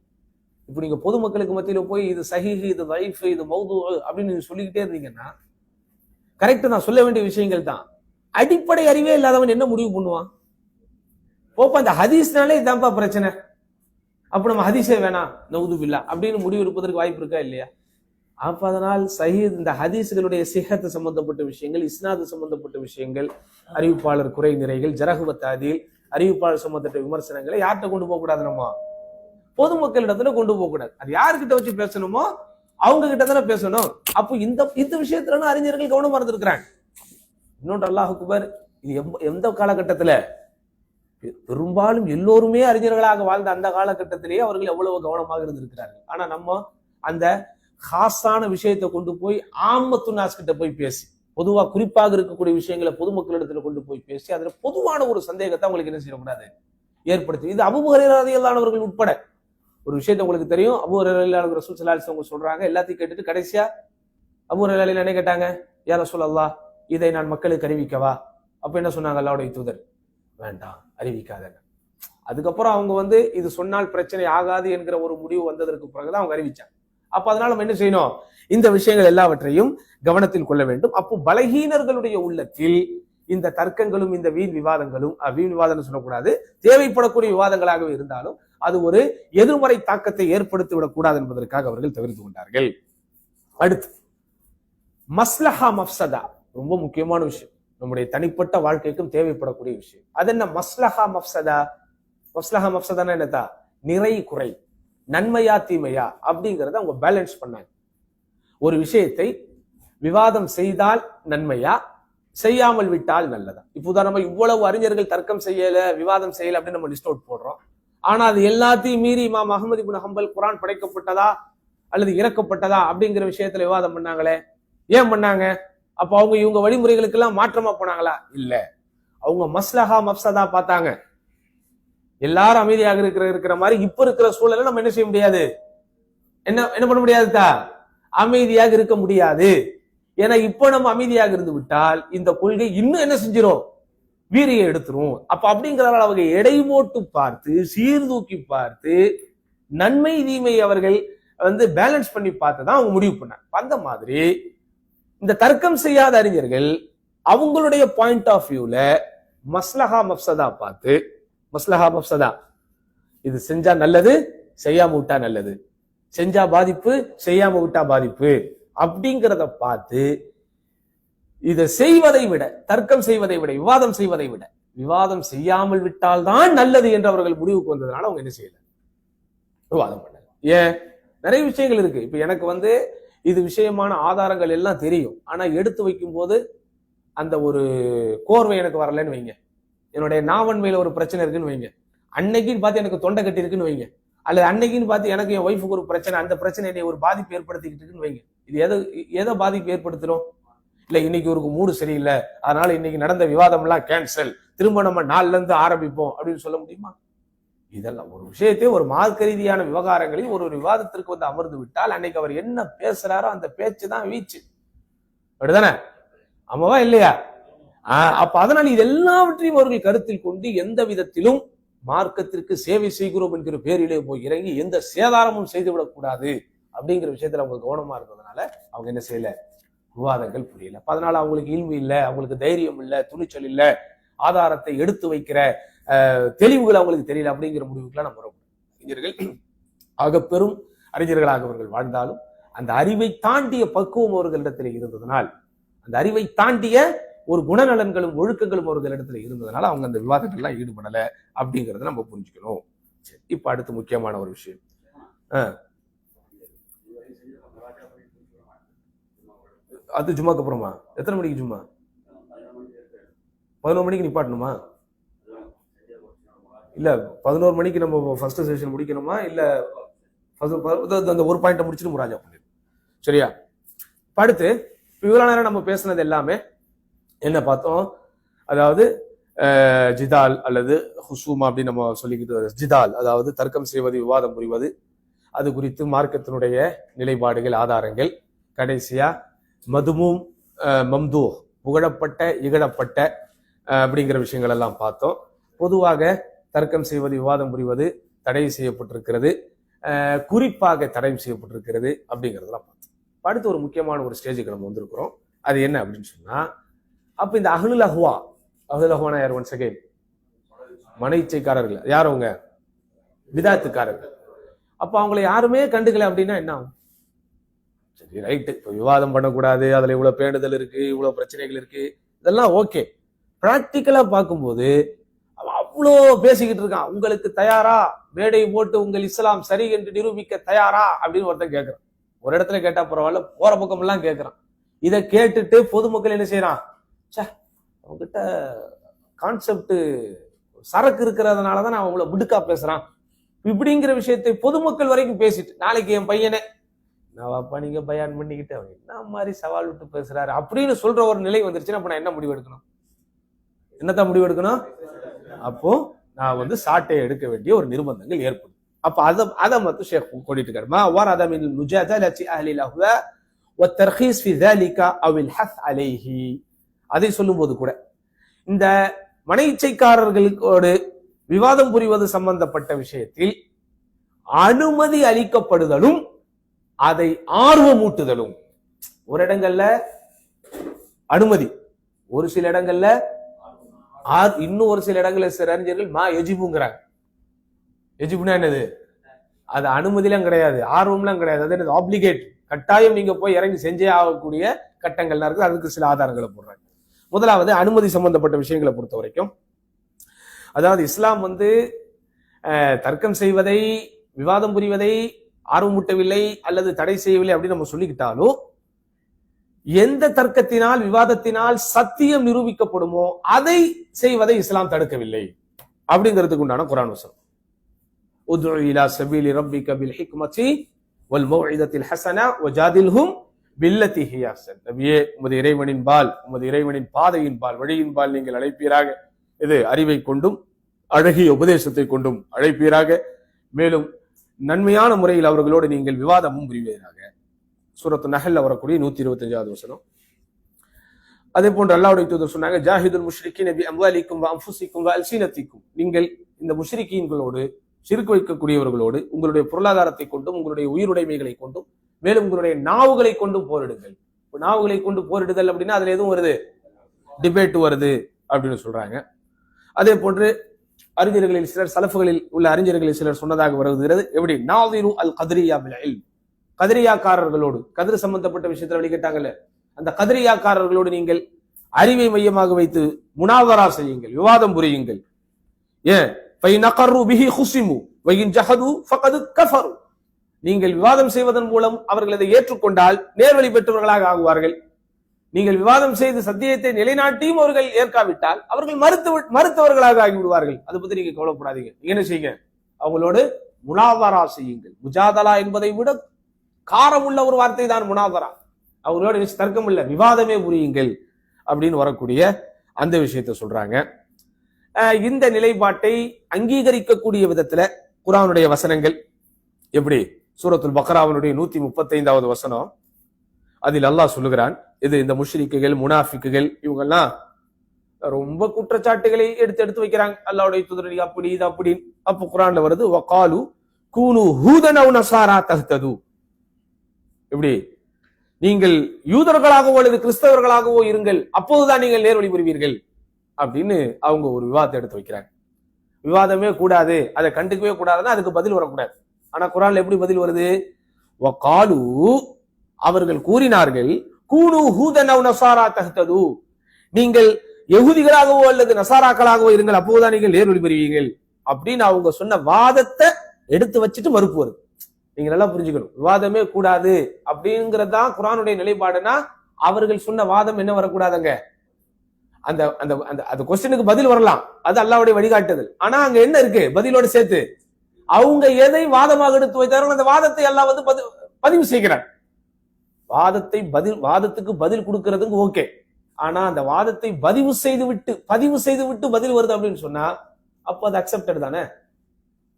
இப்போ நீங்க பொதுமக்களுக்கு மத்தியில போய் இது சஹீஹ், இது தைஃப், இது மௌது அப்படின்னு நீங்க சொல்லிக்கிட்டே இருந்தீங்கன்னா கரெக்ட் தான், சொல்ல வேண்டிய விஷயங்கள் தான். அடிப்படை அறிவே இல்லாதவன் என்ன முடிவு பண்ணுவான்? போப்பா அந்த ஹதீஸ்னாலே இதான்ப்பா பிரச்சனை, அப்ப நம்ம ஹதீஸே வேணாம் நவுது பில்லா அப்படின்னு முடிவு எடுப்பதற்கு வாய்ப்பு இருக்கா இல்லையா? அப்ப அதனால் சஹீஹ், இந்த ஹதீஸ்களுடைய சிஹத்து சம்பந்தப்பட்ட விஷயங்கள், இஸ்னாது சம்பந்தப்பட்ட விஷயங்கள், அறிவிப்பாளர் குறை நிறைகள், ஜரகுவத்தாதில் அறிவிப்பாளர் சம்பந்தப்பட்ட விமர்சனங்களை யார்கிட்ட கொண்டு போக கூடாது? நம்ம பொதுமக்களிடத்துல கொண்டு போக கூடாது. அது யாருக்கிட்ட வச்சு பேசணுமோ அவங்க கிட்ட தானே பேசணும். அப்போ இந்த விஷயத்துல அறிஞர்கள் கவனமா இருந்திருக்கிறாங்க. இன்னொன்று அல்லாஹ் அக்பர், இது எந்த காலகட்டத்துல பெரும்பாலும் எல்லோருமே அறிஞர்களாக வாழ்ந்த அந்த காலகட்டத்திலேயே அவர்கள் எவ்வளவு கவனமாக இருந்திருக்கிறார்கள். ஆனா நம்ம அந்த ஹாஸான விஷயத்தை கொண்டு போய் ஆமத்துனாஸ் கிட்ட போய் பேசி, பொதுவா குறிப்பாக இருக்கக்கூடிய விஷயங்களை பொதுமக்களிடத்துல கொண்டு போய் பேசி அதுல பொதுவான ஒரு சந்தேகத்தை அவங்களுக்கு என்ன செய்யக்கூடாது ஏற்படுத்தி. இது அபூ ஹுரைரா ரலியல்லாஹு உட்பட ஒரு விஷயத்த உங்களுக்கு தெரியும். அபூ ஹுரைரா ரலியல்லாஹு ரசூல் ஸல்லல்லாஹு அலைஹி வஸல்லம் சொல்றாங்க, எல்லாத்தையும் கேட்டுட்டு கடைசியா அபூ ஹுரைரா ரலியல்லாஹு என்ன கேட்டாங்க? யா ரசூலல்லாஹ், இதை நான் மக்களுக்கு அறிவிக்கவா? அப்ப என்ன சொன்னாங்க அல்லாஹ்வுடைய தூதர்? வேண்டாம், அறிவிக்காதங்க. அதுக்கப்புறம் அவங்க வந்து இது சொன்னால் பிரச்சனை ஆகாது என்கிற ஒரு முடிவு வந்ததற்கு பிறகுதான் அவங்க அறிவிச்சாங்க. அப்ப அதனால நம்ம என்ன செய்யணும்? இந்த விஷயங்கள் எல்லாவற்றையும் கவனத்தில் கொள்ள வேண்டும். அப்போ பலகீனர்களுடைய உள்ளத்தில் இந்த தர்க்கங்களும் இந்த வீண் விவாதம் சொல்லக்கூடாது, தேவைப்படக்கூடிய விவாதங்களாகவே இருந்தாலும் அது ஒரு எதிர்மறை தாக்கத்தை ஏற்படுத்தி விடக்கூடாது என்பதற்காக அவர்கள் தவிர்த்து கொண்டார்கள். அடுத்து மஸ்லஹா மஃப்சதா, ரொம்ப முக்கியமான விஷயம், நம்முடைய தனிப்பட்ட வாழ்க்கைக்கும் தேவைப்படக்கூடிய விஷயம். அது என்ன மஸ்லஹா மஃப்சதா? மஸ்லஹா மஃப்சதானா என்னதா? நிறை குறை, நன்மையா தீமையா அப்படிங்கறத அவங்க பேலன்ஸ் பண்ணாங்க. ஒரு விஷயத்தை விவாதம் செய்தால் நன்மையா, செய்யாமல் விட்டால் நல்லதா? இப்போ நம்ம இவ்வளவு அறிஞர்கள் தர்க்கம் செய்யல, விவாதம் செய்யல அப்படின்னு நம்ம லிஸ்ட் அவுட் போடுறோம். ஆனா அது எல்லாத்தையும் மீறி இமாம் அஹ்மது இப்னு ஹம்பல் குர்ஆன் படைக்கப்பட்டதா அல்லது இறக்கப்பட்டதா அப்படிங்கிற விஷயத்துல விவாதம் பண்ணாங்களே, ஏன் பண்ணாங்க? அப்ப அவங்க இவங்க வழிமுறைகளுக்கு எல்லாம் மாற்றமா போனாங்களா? இல்ல, அவங்க மஸ்லஹா மஃப்சதா பார்த்தாங்க. எல்லாரும் அமைதியாக இருக்கிற மாதிரி இப்ப இருக்கிற சூழலை நம்ம என்ன செய்ய முடியாது, என்ன பண்ண முடியாதுதா? அமைதியாக இருக்க முடியாது. ஏன்னா இப்ப நம்ம அமைதியாக இருந்து விட்டால் இந்த கொள்கை இன்னும் என்ன செஞ்சிரும், வீரியை எடுத்துரும். அப்ப அப்படிங்கிறதால அவங்க எடை போட்டு பார்த்து, சீர்தூக்கி பார்த்து, நன்மை தீமை அவர்கள் வந்து பேலன்ஸ் பண்ணி பார்த்துதான் அவங்க முடிவு பண்ணாங்க. அந்த மாதிரி இந்த தர்க்கம் செய்யாத அறிஞர்கள் அவங்களுடைய பாயிண்ட் ஆஃப் வியூல மஸ்லஹா மஃப்சதா பார்த்து, மஸ்லஹா மஃப்சதா இது செஞ்சா நல்லது, செய்யாம விட்டா நல்லது, செஞ்சா பாதிப்பு, செய்யாம விட்டா பாதிப்பு அப்படிங்கிறத பார்த்து இதை செய்வதை விட, தர்க்கம் செய்வதை விட, விவாதம் செய்வதை விட, விவாதம் செய்யாமல் விட்டால்தான் நல்லது என்று அவர்கள் முடிவுக்கு வந்ததுனால அவங்க என்ன செய்யல, விவாதம் பண்ணல. ஏன், நிறைய விஷயங்கள் இருக்கு. இப்ப எனக்கு இது விஷயமான ஆதாரங்கள் எல்லாம் தெரியும். ஆனா எடுத்து வைக்கும் போது அந்த ஒரு கோர்வை எனக்கு வரலன்னு வைங்க, என்னுடைய நாவன்மையில ஒரு பிரச்சனை இருக்குன்னு வைங்க, அன்னைக்குன்னு பார்த்து எனக்கு தொண்டை கட்டி இருக்குன்னு வைங்க, அல்லது அன்னைக்குன்னு பார்த்து எனக்கு என் ஒய்ஃபுக்கு ஒரு பிரச்சனை, அந்த பிரச்சனை என்னை ஒரு பாதிப்பு ஏற்படுத்திக்கிட்டு இருக்குன்னு வைங்க. இது எதை பாதிப்பு ஏற்படுத்துறோம்? இல்ல இன்னைக்கு ஒரு மூடு சரியில்லை, அதனால இன்னைக்கு நடந்த விவாதம் எல்லாம் கேன்சல், திரும்ப நம்ம நாள்ல இருந்து ஆரம்பிப்போம் அப்படின்னு சொல்ல முடியுமா? இதெல்லாம் ஒரு விஷயத்தை ஒரு மார்க்க ரீதியான விவகாரங்களில் ஒரு விவாதத்திற்கு அமர்ந்து விட்டால் அன்னைக்கு அவர் என்ன பேசுறாரோ அந்த பேச்சு தான் வீச்சு. அப்படிதானே? ஆமாவா இல்லையா? அப்ப அதனால் இது எல்லாவற்றையும் அவர்கள் கருத்தில் கொண்டு எந்த விதத்திலும் மார்க்கத்திற்கு சேவை செய்கிறோம் என்கிற பேரிலே போய் இறங்கி எந்த சேதாரமும் செய்துவிடக் கூடாது அப்படிங்கிற விஷயத்துல அவங்க கவனமா இருந்ததுனால அவங்க என்ன செய்யல, விவாதங்கள் புரியல. அதனால அவங்களுக்கு இல்மு இல்லை, அவங்களுக்கு தைரியம் இல்லை, துணிச்சல் இல்லை, ஆதாரத்தை எடுத்து வைக்கிற தெளிவுகள் அவங்களுக்கு தெரியல. அப்படிங்கிற முடிவுக்கெல்லாம் நம்ம அறிஞர்கள் ஆகப்பெரும் அறிஞர்களாக அவர்கள் வாழ்ந்தாலும் அந்த அறிவை தாண்டிய பக்குவம் அவர்களிடத்தில் இருந்ததனால், அந்த அறிவை தாண்டிய ஒரு குணநலன்களும் ஒழுக்கங்களும் அவர்களிடத்துல இருந்ததுனால அவங்க அந்த விவாதங்கள்லாம் ஈடுபடலை அப்படிங்கிறத நம்ம புரிஞ்சுக்கணும். சரி, இப்ப அடுத்து முக்கியமான ஒரு விஷயம், அது ஜும்மாக்கு அப்புறமா எத்தனை மணிக்கு ஜும்மா? 11 மணிக்கு நிப்பாட்டணுமா? இல்ல 11 மணிக்கு நம்ம ஃபர்ஸ்ட் செஷன் முடிக்கணுமா? இல்ல அந்த ஒரு பாயிண்ட முடிச்சுட்டு முராஜா பண்ணிடு. சரியா? அடுத்து இவ்வளவு நேரம் நம்ம பேசினது எல்லாமே என்ன பார்த்தோம்? அதாவது ஜிதால் அல்லது ஹுசூமா அப்படின்னு நம்ம சொல்லிக்கிட்டு, ஜிதால் அதாவது தர்க்கம் செய்வது, விவாதம் புரிவது, அது குறித்து மார்க்கத்தினுடைய நிலைப்பாடுகள், ஆதாரங்கள். கடைசியா மதுமும் மம்தூ, புகழப்பட்ட இகழப்பட்ட அப்படிங்கிற விஷயங்கள் எல்லாம் பார்த்தோம். பொதுவாக தர்க்கம் செய்வது, விவாதம் புரிவது தடை செய்யப்பட்டிருக்கிறது, குறிப்பாக தடை செய்யப்பட்டிருக்கிறது அப்படிங்கிறதெல்லாம் பார்த்தோம். அடுத்து ஒரு முக்கியமான ஒரு ஸ்டேஜுக்கு நம்ம வந்திருக்கிறோம். அது என்ன அப்படின்னு சொன்னா, அப்ப இந்த அஹ்லுல் அஹ்வா, அஹ்லுல் அஹ்வானா யார்? ஒன் செகண்ட், மன இச்சைக்காரர்கள். யார் அவங்க? விதாத்துக்காரர்கள். அப்ப அவங்களை யாருமே கண்டுக்கல அப்படின்னா என்ன ஆகும்? சரி, ரைட்டு, இப்போ விவாதம் பண்ணக்கூடாது, அதுல இவ்வளவு பேணுதல் இருக்கு, இவ்வளவு பிரச்சனைகள் இருக்கு, இதெல்லாம் ஓகே. பிராக்டிக்கலா பார்க்கும்போது அவ்வளோ பேசிக்கிட்டு இருக்கான், உங்களுக்கு தயாரா, மேடை போட்டு உங்கள் இஸ்லாம் சரி என்று நிரூபிக்க தயாரா அப்படின்னு ஒருத்தன் கேட்கிறான். ஒரு இடத்துல கேட்டா பரவாயில்ல, போற பக்கம் எல்லாம் கேட்கிறான். இதை கேட்டுட்டு பொதுமக்கள் என்ன செய்யறான்? அவங்ககிட்ட கான்செப்ட் சரக்கு இருக்கிறதுனாலதான் நான் அவங்கள விடுக்கா பேசுறான் இப்படிங்கிற விஷயத்தை பொதுமக்கள் வரைக்கும் பேசிட்டு, நாளைக்கு என் பையனே நான் வாப்பா நீங்க பயான் பண்ணிக்கிட்டு அவங்க என்ன மாதிரி சவால் விட்டு பேசுறாரு அப்படின்னு சொல்ற ஒரு நிலை வந்துருச்சுன்னா அப்ப நான் என்ன முடிவு எடுக்கணும்? என்னத்தான் முடிவு எடுக்கணும்? அப்போ நான் சாட்டை எடுக்க வேண்டிய ஒரு நிர்பந்தங்கள் ஏற்படும். அப்ப அதை மட்டும் ஷேக் கொண்டிட்டு இருக்காருமா வரத மின் முஜாதலத்தி அஹ்லில் அஹ்வா வத்தர்ஹீஸ் ஃபி ذلك او الحث عليه. அதை சொல்லும்போது கூட இந்த மன இச்சைக்காரர்களோடு விவாதம் புரிவது சம்பந்தப்பட்ட விஷயத்தில் அனுமதி அளிக்கப்படுதலும் அதை ஆர்வமூட்டுதலும். ஒரு இடங்கள்ல அனுமதி, ஒரு சில இடங்கள்ல இன்னும் ஒரு சில இடங்கள்ல சில அறிஞர்கள் மா எஜிபுங்கிறாங்க. எஜிபுனா என்னது? அது அனுமதிலாம் கிடையாது, ஆர்வம்லாம் கிடையாது, அது என்னது? ஆப்ளிகேட், கட்டாயம் நீங்க போய் இறங்கி செஞ்சே ஆகக்கூடிய கட்டங்கள்லாம் இருக்கு. அதுக்கு சில ஆதாரங்களை போடுறாங்க. முதலாவது அனுமதி சம்பந்தப்பட்ட விஷயங்களை பொறுத்த வரைக்கும், அதாவது இஸ்லாம் தர்க்கம் செய்வதை, விவாதம் புரிவதை ஆர்வமூட்டவில்லை அல்லது தடை செய்யவில்லை அப்படின்னு நம்ம சொல்லிக்கிட்டாலும், எந்த தர்க்கத்தினால் விவாதத்தினால் சத்தியம் நிரூபிக்கப்படுமோ அதை செய்வதை இஸ்லாம் தடுக்கவில்லை அப்படிங்கிறதுக்கு உண்டான குர்ஆன் வசனம். உத்உ இலா சபீலி ரப்பிக பில் ஹிக்மதி வல் மௌஇதத்தில் ஹஸனா வஜாதில்ஹும் பில்லதி ஹிய அஹ்சன். நபியே, உமது இறைவனின் பால், உமது இறைவனின் பாதையின் பால், வழியின் பால் நீங்கள் அழைப்பீராக. இது அறிவை கொண்டும் அழகிய உபதேசத்தை கொண்டும் அழைப்பீராக. மேலும் நன்மையான முறையில் அவர்களோடு நீங்கள் விவாதமும் புரிவீராக. சூரத்து நஹல்ல வரக்கூடிய 125வது வசனம். அதே போன்று அல்லாஹ்வுடைய தூதர் சொன்னாங்க, ஜாஹிதுல் முஷ்ரிகீன பி அம்வாலிக்கும் வ அன்ஃபுசிக்கும் வ அல்சினத்திக்கும். நீங்கள் இந்த முஷ்ரிகீன்களோடு, ஷிர்க் வைக்கக்கூடியவர்களோடு உங்களுடைய பொருளாதாரத்தை கொண்டும், உங்களுடைய உயிருடைமைகளை கொண்டும், மேலும் உங்களுடைய நாவுகளை கொண்டும் போரிடுங்கள். நாவுகளை கொண்டு போரிடுதல் அப்படின்னா அதுல எதுவும் வருது? டிபேட் வருது அப்படின்னு சொல்றாங்க. அதே போன்று அறிஞர்களில் சிலர், சலஃபுகளில் உள்ள அறிஞர்களில் சிலர் சொன்னதாக வருகிறது, எப்படி? நாதிரு அல் கத்ரியா பில் இல்ம், கதிரியாக்காரர்களோடு, கதிர் சம்பந்தப்பட்ட விஷயத்துல வழிகட்டாங்கல்ல, அந்த கதிரியாக்காரர்களோடு நீங்கள் அறிவை மையமாக வைத்து முனாவரா செய்யுங்கள், விவாதம் புரியுங்கள். ஏன் நீங்கள் விவாதம் செய்வதன் மூலம் அவர்கள் அதை ஏற்றுக்கொண்டால் நேர்வழி பெற்றவர்களாக ஆகுவார்கள். நீங்கள் விவாதம் செய்து சத்தியத்தை நிலைநாட்டியும் அவர்கள் ஏற்காவிட்டால் அவர்கள் மறுத்தவர்களாக ஆகிவிடுவார்கள். அதை பத்தி நீங்க கவலைப்படாதீங்க. என்ன செய்யுங்க, அவங்களோடு முனாவரா செய்யுங்கள். முஜாதலா என்பதை விட காரம் உள்ள ஒரு வார்த்தை தான் முனாவரா. அவங்களோட தர்க்கம் இல்ல, விவாதமே புரியுங்கள் அப்படின்னு வரக்கூடிய அந்த விஷயத்த சொல்றாங்க. இந்த நிலைப்பாட்டை அங்கீகரிக்கக்கூடிய விதத்துல குர்ஆனுடைய வசனங்கள் எப்படி? சூரத்துல் பக்ராவினுடைய 135வது வசனம், அதில் அல்லாஹ் சொல்லுகிறான், இது இந்த முஷ்ரிக்குகள் முனாஃபிக்குகள் இவங்கெல்லாம் ரொம்ப குற்றச்சாட்டுகளை எடுத்து வைக்கிறாங்க. அல்லாஹ்வுடைய தூதர் அப்படி இது அப்படி. அப்போ குர்ஆன்ல வருது, வகாலு கூனு ஹூதன் அவ் நஸாரா தஹ்தது. இப்படி நீங்கள் யூதர்களாகவோ அல்லது கிறிஸ்தவர்களாகவோ இருங்கள், அப்போதுதான் நீங்கள் நேர்வழி பெறுவீர்கள் அப்படின்னு அவங்க ஒரு விவாதத்தை எடுத்து வைக்கிறாங்க. விவாதமே கூடாது, அதை கண்டுக்கவே கூடாதுன்னா அதுக்கு பதில் வரக்கூடாது. ஆனா குர்ஆன்ல எப்படி பதில் வருது? வகாலு, அவர்கள் கூறினார்கள், கூனு ஹூதன் அவ் நஸாரா தஹ்தது, நீங்கள் யஹூதிகளாகவோ அல்லது நசாராக்களாகவோ இருங்கள், அப்போதுதான் நீங்கள் நேர்வழி பெறுவீர்கள் அப்படின்னு அவங்க சொன்ன வாதத்தை எடுத்து வச்சுட்டு மறுப்பு வருது. நீங்க நல்லா புரிஞ்சுக்கணும், விவாதமே கூடாது அப்படிங்கறதுதான் குர்ஆனுடைய நிலைப்பாடுனா அவர்கள் சொன்ன வாதம் என்ன வரக்கூடாதுங்க, அந்த அந்த அந்த கொஸ்டினுக்கு பதில் வரலாம், அது அல்லாஹ்வுடைய வழிகாட்டுதல். ஆனா அங்க என்ன இருக்கு பதிலோட சேர்த்து? அவங்க எதை வாதமாக எடுத்து வைத்தார்கள் அந்த வாதத்தை அல்லாஹ் வந்து பதிவு செய்கிறார். வாதத்துக்கு பதில் கொடுக்கறதுக்கு ஓகே, ஆனா அந்த வாதத்தை பதிவு செய்து விட்டு பதில் வருது அப்படின்னு சொன்னா அப்ப அது அக்செப்டட் தானே.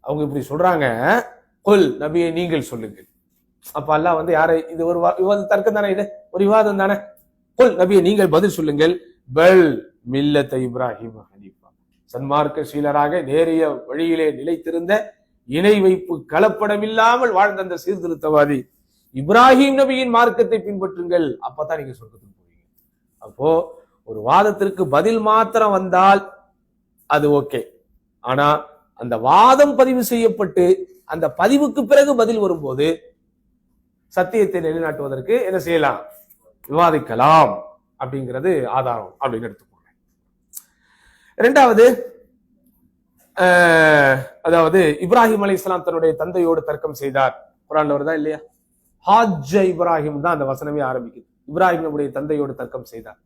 அவங்க இப்படி சொல்றாங்க, கொல் நபியை நீங்கள் சொல்லுங்கள். அப்ப அல்லாஹ் வந்து யாரை, இது ஒரு தர்க்கம் தானே, இது ஒரு விவாதம் தானே. கொல் நபியை நீங்கள் பதில் சொல்லுங்கள், பல் மில்லத்த இப்ராஹிம் ஹனீஃபா, சன்மார்க்க சீலராக நேரிய வழியிலே நிலைத்திருந்த இணை வைப்பு கலப்படமில்லாமல் வாழ்ந்த அந்த சீர்திருத்தவாதி இப்ராஹிம் நபியின் மார்க்கத்தை பின்பற்றுங்கள், அப்பதான் நீங்க சொர்க்கத்துக்கு போவீங்க. அப்போ ஒரு வாதத்திற்கு பதில் மாத்திரம் வந்தால் அது ஓகே, ஆனா அந்த வாதம் பதிவு செய்யப்பட்டு அந்த பதிவுக்கு பிறகு பதில் வரும்போது சத்தியத்தை நிலைநாட்டுவதற்கு என்ன செய்யலாம், விவாதிக்கலாம் அப்படிங்கிறது ஆதாரம் அப்படின்னு எடுத்துக்கோங்க. இரண்டாவது, அதாவது இப்ராஹிம் அலைஹிஸ்ஸலாம் தன்னுடைய தந்தையோடு தர்க்கம் செய்தார். குர்ஆன்ல வருதா இல்லையா? ஹாஜ்ஜ இப்ராஹிம் தான் அந்த வசனமே ஆரம்பிக்குது. இப்ராஹிம் நம்முடைய தந்தையோடு தர்க்கம் செய்தார்.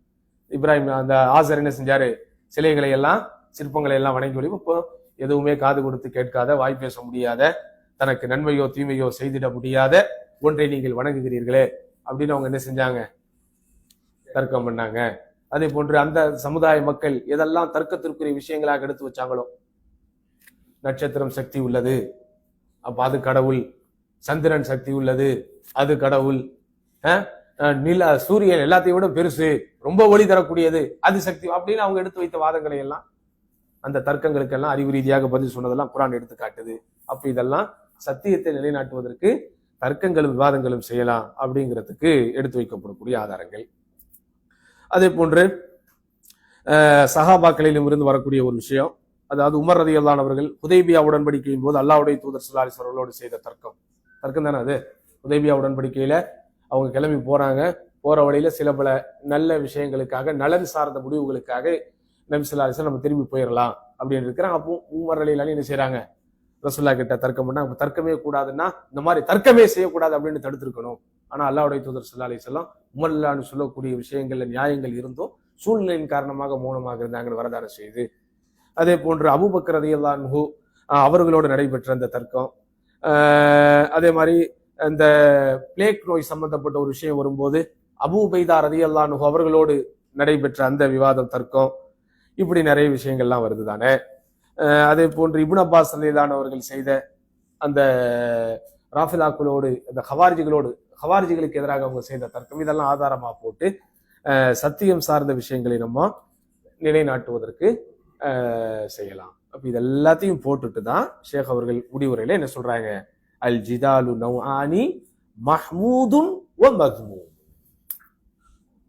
இப்ராஹிம் அந்த ஆசர் என்ன செஞ்சாரு, சிலைகளை எல்லாம் சிற்பங்களை எல்லாம் வணங்கி ஒளி, இப்போ எதுவுமே காது கொடுத்து கேட்காத, வாய் பேச முடியாத, தனக்கு நன்மையோ தீமையோ செய்திட முடியாத ஒன்றை நீங்கள் வணங்குகிறீர்களே அப்படின்னு அவங்க என்ன செஞ்சாங்க, தர்க்கம் பண்ணாங்க. அதே போன்று அந்த சமுதாய மக்கள் எதெல்லாம் தர்க்கத்திற்குரிய விஷயங்களாக எடுத்து வச்சாங்களோ, நட்சத்திரம் சக்தி உள்ளது அப்ப அது கடவுள், சந்திரன் சக்தி உள்ளது அது கடவுள், நில சூரியன் எல்லாத்தையும் விட பெருசு, ரொம்ப ஒளி தரக்கூடியது அது சக்தி அப்படின்னு அவங்க எடுத்து வைத்த வாதங்களை எல்லாம், அந்த தர்க்கங்களுக்கெல்லாம் அறிவு ரீதியாக பதில் சொன்னதெல்லாம் குர்ஆன் எடுத்து காட்டுது. அப்ப இதெல்லாம் சத்தியத்தை நிலைநாட்டுவதற்கு தர்க்கங்களும் விவாதங்களும் செய்யலாம் அப்படிங்கிறதுக்கு எடுத்து வைக்கப்படக்கூடிய ஆதாரங்கள். அதே போன்று சஹாபாக்களிலும் இருந்து வரக்கூடிய ஒரு விஷயம், அதாவது உமர் ரலியல்லாஹு அன்ஹு அவர்கள் ஹுதைபியா உடன்படிக்கையின் போது அல்லாஹ்வுடைய தூதர் ஸல்லல்லாஹு அலைஹி வஸல்லம் அவர்களோடு செய்த தர்க்கம் தானே அது. ஹுதைபியா உடன்படிக்கையில அவங்க கிளம்பி போறாங்க, போற வழியில சில பல நல்ல விஷயங்களுக்காக, நலன் சார்ந்த முடிவுகளுக்காக நபி ஸல்லல்லாஹு அலைஹி வஸல்லம் நம்ம திரும்பி போயிடலாம் அப்படின்னு இருக்கிறாங்க. அப்போ உமர் ரலியல்லாஹு அன்ஹு என்ன செய்யறாங்க, ரசூலுல்லாஹ் கிட்ட தர்க்கம் பண்ணா, தர்க்கமே கூடாதுன்னா இந்த மாதிரி தர்க்கமே செய்யக்கூடாது அப்படின்னு தடுத்திருக்கணும். ஆனா அல்லாஹ்வுடைய தூதர் ஸல்லல்லாஹு அலைஹி வஸல்லம் உமர் ரலியல்லாஹு அன்ஹு சொல்லக்கூடிய விஷயங்கள்ல நியாயங்கள் இருந்தும் சூழ்நிலையின் காரணமாக மௌனமாக இருந்தாங்கன்னு வரதான செய்து. அதே போன்று அபூபக்கர் ரலியல்லாஹு அன்ஹு அவர்களோடு நடைபெற்ற அந்த தர்க்கம், அதே மாதிரி அந்த பிளேக் நோய் சம்பந்தப்பட்ட ஒரு விஷயம் வரும்போது அபூ உபைதா ரலியல்லாஹு அன்ஹு அவர்களோடு நடைபெற்ற அந்த விவாதம் தர்க்கம், இப்படி நிறைய விஷயங்கள்லாம் வருது தானே. அதே போன்று இப்னு அப்பாஸ் ரலியல்லாஹு அன்ஹு அவர்கள் செய்த அந்த ராஃபிலாக்களோடு, அந்த ஹவாரிஜிகளுக்கு எதிராக அவங்க செய்த தர்க்கம், இதெல்லாம் ஆதாரமா போட்டு சத்தியம் சார்ந்த விஷயங்களை நம்ம நிலைநாட்டுவதற்கு செய்யலாம். அப்ப இது எல்லாத்தையும் போட்டுட்டு தான் ஷேக் அவர்கள் முடிவுரையில என்ன சொல்றாங்க, அல் ஜிதாலு நௌஆனி மஹ்மூதுன் வ மத்மூம்.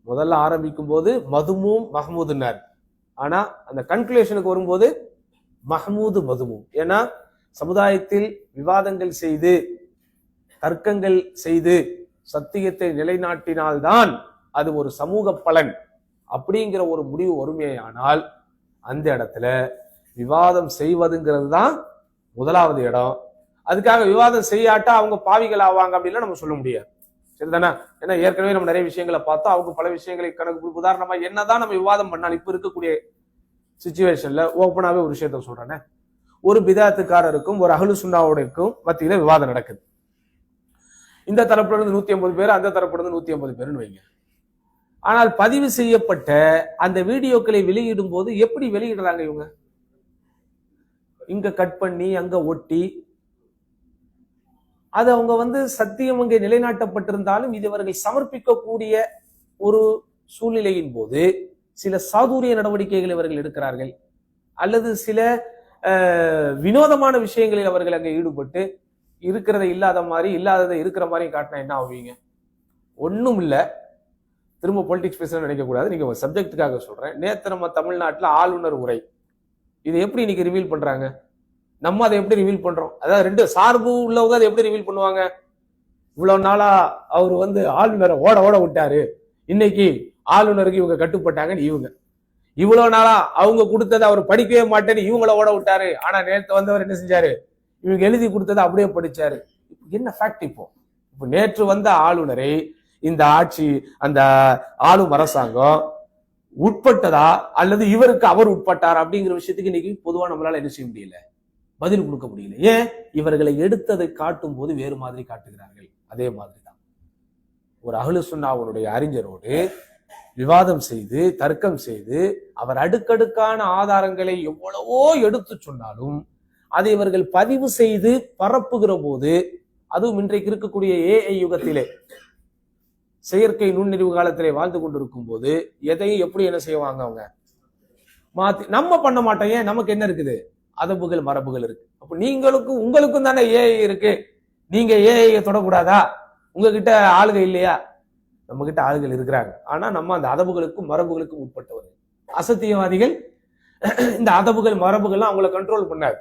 முதல்ல ஆரம்பிக்கும் போது மதுமூம் மஹ்மூதுன்னார், ஆனா அந்த கன்க்ளூஷனுக்கு வரும்போது மஹ்மூது மதுமூம். ஏன்னா சமுதாயத்தில் விவாதங்கள் செய்து தர்க்கங்கள் செய்து சத்தியத்தை நிலைநாட்டினால்தான் அது ஒரு சமூக பலன் அப்படிங்கிற ஒரு முடிவு ஒருமையானால் அந்த இடத்துல விவாதம் செய்வதுங்கிறது தான் முதலாவது இடம். அதுக்காக விவாதம் செய்யாட்டா அவங்க பாவிகள் ஆவாங்க அப்படின்னா நம்ம சொல்ல முடியாது. சரிதானே? ஏன்னா ஏற்கனவே நம்ம நிறைய விஷயங்களை பார்த்தோம். அவங்க பல விஷயங்களை கணக்கு உதாரணமா என்னதான் நம்ம விவாதம் பண்ணாலும் இப்ப இருக்கக்கூடிய சிச்சுவேஷன்ல ஓப்பனாவே ஒரு விஷயத்த சொல்றேன். ஒரு பிதாத்துக்காரருக்கும் ஒரு அஹ்லு சுன்னாவுடைக்கும் மத்தியில விவாதம் நடக்குது. இந்த தரப்புல இருந்து 150 பேர், அந்த தரப்புல இருந்து 150 பேர்னு வைங்க. ஆனால் பதிவு செய்யப்பட்ட அந்த வீடியோக்களை வெளியிடும் போது எப்படி வெளியிடுறாங்க இவங்க? இங்க கட் பண்ணி அங்க ஒட்டி, அது அவங்க சத்தியம் அங்கே நிலைநாட்டப்பட்டிருந்தாலும் இது அவர்கள் சமர்ப்பிக்கக்கூடிய ஒரு சூழ்நிலையின் போது சில சாதுரிய நடவடிக்கைகளை அவர்கள் எடுக்கிறார்கள், அல்லது சில வினோதமான விஷயங்களில் அவர்கள் அங்கே ஈடுபட்டு இருக்கிறத இல்லாத மாதிரி இல்லாததை இருக்கிற மாதிரி காட்டினா என்ன ஆவீங்க? ஒன்றும் இல்லை. திரும்ப பொலிட்டிக்ஸ் பேசணும்னு நினைக்கக்கூடாது. நீங்க சப்ஜெக்டுக்காக சொல்றேன். நேற்று நம்ம தமிழ்நாட்டில் ஆளுநர் உரை, இதை எப்படி இன்னைக்கு ரிவீல் பண்றாங்க? நம்ம அதை எப்படி ரிவீல் பண்றோம்? அதாவது ரெண்டு சார்பு உள்ளவங்க அதை எப்படி ரிவீல் பண்ணுவாங்க? இவ்வளவு நாளா அவர் ஆளுநரை ஓட ஓட விட்டாரு, இன்னைக்கு ஆளுநருக்கு இவங்க கட்டுப்பட்டாங்கன்னு இவங்க. இவ்வளவு நாளா அவங்க கொடுத்ததை அவர் படிக்கவே மாட்டேன்னு இவங்கள ஓட விட்டாரு. ஆனா நேற்று வந்தவர் என்ன செஞ்சாரு? இவங்க எழுதி கொடுத்ததை அப்படியே படிச்சாரு. என்ன ஃபேக்ட்? இப்போ நேற்று வந்த ஆளுநரை இந்த ஆட்சி, அந்த ஆளும் அரசாங்கம் உட்பட்டதா அல்லது இவருக்கு அவர் உட்பட்டார் அப்படிங்கிற விஷயத்துக்கு இன்னைக்கு பொதுவா நம்மளால என்ன செய்ய முடியல, பதில் கொடுக்க முடியல. ஏன்? இவர்களை எடுத்ததை காட்டும் போது வேறு மாதிரி காட்டுகிறார்கள். அதே மாதிரிதான் ஒரு அஹ்லு சுன்னாவுடைய அறிஞரோடு விவாதம் செய்து தர்க்கம் செய்து அவர் அடுக்கடுக்கான ஆதாரங்களை எவ்வளவோ எடுத்து சொன்னாலும் அதை இவர்கள் பதிவு செய்து பரப்புகிற போது, அதுவும் இன்றைக்கு இருக்கக்கூடிய ஏஐ யுகத்திலே, செயற்கை நுண்ணறிவு காலத்திலே வாழ்ந்து கொண்டிருக்கும் போது எதையும் எப்படி என்ன செய்வாங்க அவங்க மாத்தி நம்ம பண்ண மாட்டோம். ஏன்? நமக்கு என்ன இருக்குது? அதபுகள் மரபுகள் இருக்கு. அப்ப உங்களுக்கும் தானே ஏஐ இருக்கு. நீங்க ஏஐ தொடக்கூடாதா? உங்ககிட்ட ஆளுக இல்லையா? நம்ம கிட்ட ஆளுகள் இருக்கிறாங்க. ஆனா நம்ம அந்த அதபுகளுக்கும் மரபுகளுக்கும் உட்பட்டவர்கள். அசத்தியவாதிகள் இந்த அதபுகள் மரபுகள்லாம் அவங்கள கண்ட்ரோல் பண்ணாது.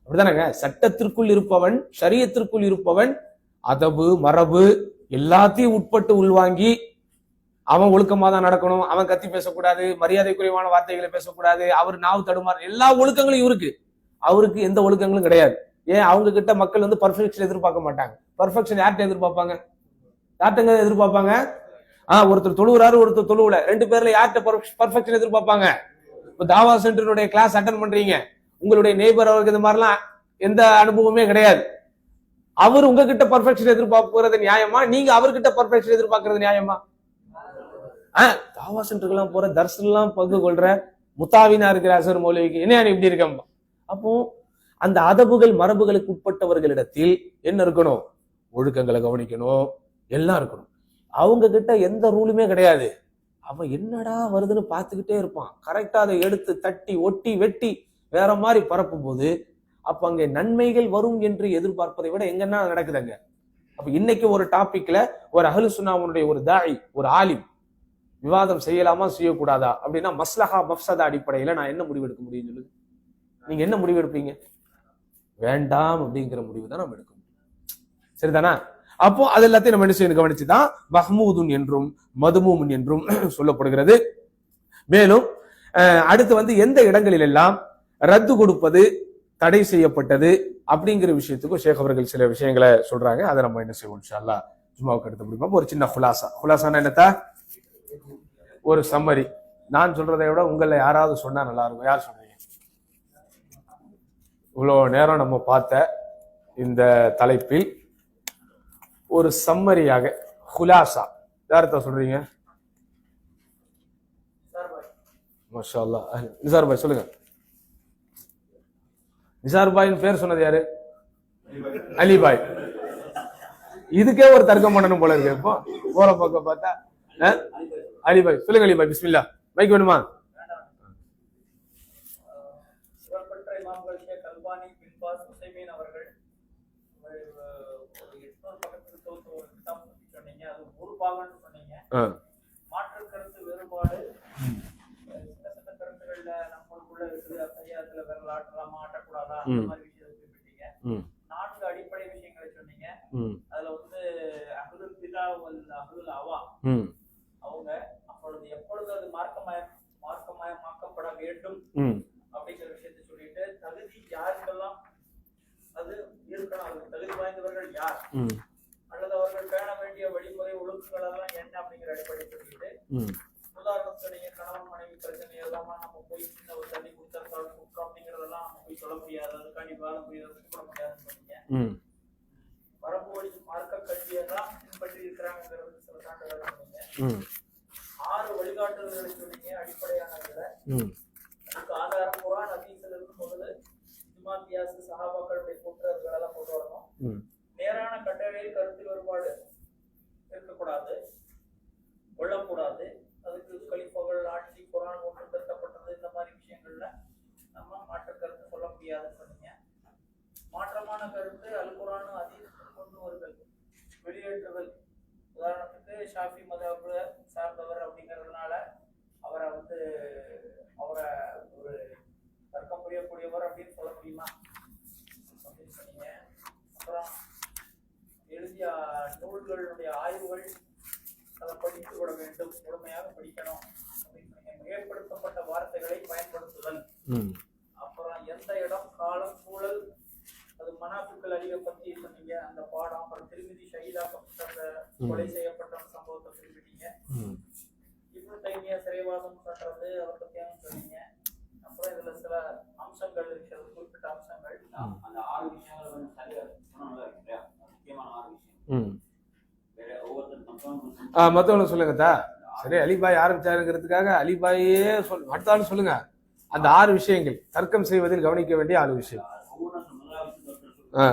அப்படிதானங்க? சட்டத்திற்குள் இருப்பவன், ஷரியத்திற்குள் இருப்பவன் அதபு மரபு எல்லாத்தையும் உட்பட்டு உள்வாங்கி அவன் ஒழுக்கமா தான் நடக்கணும், அவன் கத்தி பேசக்கூடாது, மரியாதை குறைவான வார்த்தைகளை பேசக்கூடாது, அவர் நாவு தடுமாறு, எல்லா ஒழுக்கங்களும் இருக்கு. அவருக்கு எந்த ஒழுக்கங்களும் கிடையாது. ஏன்? அவங்க கிட்ட மக்கள் பர்ஃபெக்ஷன் எதிர்பார்க்க மாட்டாங்க. பர்ஃபெக்ஷன் யார்கிட்ட எதிர்பார்ப்பாங்க? யார்கிட்ட எதிர்பார்ப்பாங்க? ஒருத்தர் தொழுகிறாரு, ஒருத்தர் தொழுவுல, ரெண்டு பேர்ல யார்கிட்ட பர்ஃபெக்ஷன் எதிர்பார்ப்பாங்க? இப்போ தாவா சென்டருடைய கிளாஸ் அட்டன் பண்றீங்க, உங்களுடைய நெய்பர் அவருக்கு இந்த மாதிரிலாம் எந்த அனுபவமே கிடையாது. அவர் உங்ககிட்ட பர்ஃபெக்ஷன் எதிர்பார்க்கிறது நியாயமா? நீங்க அவர்கிட்ட பர்ஃபெக்ஷன் எதிர்பார்க்கறது நியாயமா? தாவா சென்டருக்கெல்லாம் போற, தர்சனெல்லாம் பங்கு கொள்ற முத்தாவினா இருக்கிற அசர் மௌலவிக்கு என்ன இப்படி இருக்க? அப்போ அந்த அதபுகள் மரபுகளுக்கு உட்பட்டவர்களிடத்தில் என்ன இருக்கணும்? ஒழுக்கங்களை கவனிக்கணும், எல்லாம் இருக்கணும். அவங்க கிட்ட எந்த ரூலுமே கிடையாது. அவன் என்னடா வருதுன்னு பார்த்துக்கிட்டே இருப்பான். கரெக்டா அதை எடுத்து தட்டி ஒட்டி வெட்டி வேற மாதிரி பரப்பும் போது அப்ப அங்கே நன்மைகள் வரும் என்று எதிர்பார்ப்பதை விட எங்கன்னா நடக்குதுங்க. அப்ப இன்னைக்கு ஒரு டாபிக்ல ஒரு அஹ்லு சுன்னாவுடைய ஒரு தாயி, ஒரு ஆலிம் விவாதம் செய்யலாமா செய்யக்கூடாதா அப்படின்னா மஸ்லஹா மஃப்சதா அடிப்படையில நான் என்ன முடிவு எடுக்க முடியும் சொல்லுங்க? நீங்க என்ன முடிவு எடுப்பீங்க? வேண்டாம் அப்படிங்கிற முடிவு தான் நம்ம எடுக்க முடியும். சரிதானா? அப்போ அது எல்லாத்தையும் நம்ம என்ன செய்யணும் கவனிச்சுதான் மஹ்மூதுன் என்றும் மதுமூமுன் என்றும் சொல்லப்படுகிறது. மேலும் அடுத்து எந்த இடங்களில் எல்லாம் ரத்து கொடுப்பது தடை செய்யப்பட்டது அப்படிங்கிற விஷயத்துக்கும் ஷேக் அவர்கள் சில விஷயங்களை சொல்றாங்க. அதை நம்ம என்ன செய்வோம் இன்ஷா அல்லாஹ் ஜும்மாவுக்கு அடுத்து முடிப்போம். ஒரு சின்ன குலாசானா என்னத்தா? ஒரு சம்மரி. நான் சொல்றதை விட உங்களை யாராவது சொன்னா நல்லா இருக்கும். யார் சொல்றீங்க? இவ்வளவு நேரம் நம்ம பார்த்த இந்த தலைப்பில் ஒரு சம்மரியாக குலாசா யார்த்த சொல்றீங்க? மாஷா அல்லாஹ். நிசார் பாய் சொல்லுங்க. நிசார் பாயின் பேர் சொன்னது யாரு? அலிபாய். இதுக்கே ஒரு தர்க்கம் பண்ணணும் போல இருக்கு. இப்போ போற பக்கம் பார்த்தா அலிபாய் சொல்லுங்க. அலிபாய் பிஸ்மில்லா. மைக் வேணுமா? மாற்று கருத்து வேறுபாடு கருத்துக்கள்ல நம்மளுக்குள்ள இருக்குது, கையாத்துல விரல் ஆட்டலாமா ஆட்டக்கூடாதா அந்த மாதிரி விஷயத்தை குறிப்பிட்டீங்க. 4 அடிப்படை விஷயங்களை சொன்னீங்க. அதுல ம் அவங்க அப்பொழுது எப்பொழுது அது மார்க்கமயமாக்கப்பட வேண்டும் ம் அப்படிங்கிற விஷயத்தை சொல்லிட்டு தகுதி யாருக்கெல்லாம் அது இருக்கணும், அதுக்கு தகுதி வாய்ந்தவர்கள் யார், ம் அல்லது அவர்கள் பேண வேண்டிய வழிமுறை ஒழுங்குகள் எல்லாம் என்ன அப்படிங்கிற அடிப்படை சொல்லிட்டு, ம் உதாரணத்துடைய கணவன் மனைவி பிரச்சனை எல்லாமா நம்ம போய் சின்ன ஒரு தண்ணி கொடுத்தா குற்றம் அப்படிங்கிறதெல்லாம் நம்ம போய் சொல்ல முடியாது, அதுக்காண்டி வாழ முடியாது, கூப்பிட முடியாதுன்னு சொன்னீங்க. ம் வரம்பு வழி மார்க்க கல்வியெல்லாம் பின்பற்றி இருக்கிறாங்கிறது சில சான்றுகள் சொன்னீங்க. ம் 6 வழிகாட்டுதல்களை சொன்னீங்க அடிப்படையானதுல. ம் அதுக்கு ஆதாரம் குர்ஆன் ஹதீஸ்ல இருக்கும் பொழுது இஜ்மா கியாஸ் சஹாபாக்களுடைய கூற்றுகள் எல்லாம் கொண்டு வரணும். ம் நேரான கட்டளையில் கருத்து வேறுபாடு இருக்கக்கூடாது, கொள்ளக்கூடாது. அதுக்கு கலிஃபாக்கள் ஆட்சி குர்ஆன் ஒன்று திருத்தப்பட்டது இந்த மாதிரி விஷயங்கள்ல நம்ம மாற்று கருத்து சொல்ல முடியாதுன்னு சொன்னீங்க. மாற்றமான கருத்து அல் குர்ஆன் ஹதீஸ் கொண்டு வருதல், வெளியேற்றுதல். உதாரணத்துக்கு ஷாஃபி மதஹப் சார்ந்தவர் அப்படிங்கிறதுனால அவரை ஒரு தர்க்கம் புரியக்கூடியவர் அப்படின்னு சொல்ல முடியுமா அப்படின்னு சொன்னீங்க. அப்புறம் எழுதிய நூல்களுடைய ஆய்வுகள் அதை படித்து விட வேண்டும், முழுமையாக படிக்கணும் அப்படின்னு சொன்னீங்க. மிகைப்படுத்தப்பட்ட வார்த்தைகளை பயன்படுத்துதல். ம் அப்புறம் எந்த இடம், காலம், சூழல், அது மனாஃபிக்கள் அழிவை பத்தி சொன்னீங்க அந்த பாடம். அப்புறம் திருமதி ஷஹீதாக்கப்பட்ட அந்த கொலை செய்யப்பட்ட அந்த சம்பவத்தை குறிப்பிட்டீங்க. ம் இப்னு தைமியா சிறைவாதம் பண்றது அதை பத்தியும் சொன்னீங்க. அப்புறம் இதுல சில அம்சங்கள் இருக்கிறது, குறிப்பிட்ட அம்சங்கள். அந்த 6 விஷயங்கள் வந்து சரியா சொன்னாங்க இல்லையா, முக்கியமான 6 விஷயம். ம் வேற ஒவ்வொருத்தரும் மற்றவங்க சொல்லுங்கத்தா. சரி, அலிபாய் ஆரம்பிச்சாருங்கிறதுக்காக அலிபாயே அடுத்தாலும் சொல்லுங்க. அந்த 6 விஷயங்கள் தர்க்கம் செய்வதில் கவனிக்க வேண்டிய 6 விஷயம். ஒவ்வொன்றும் முதலாவது ஆ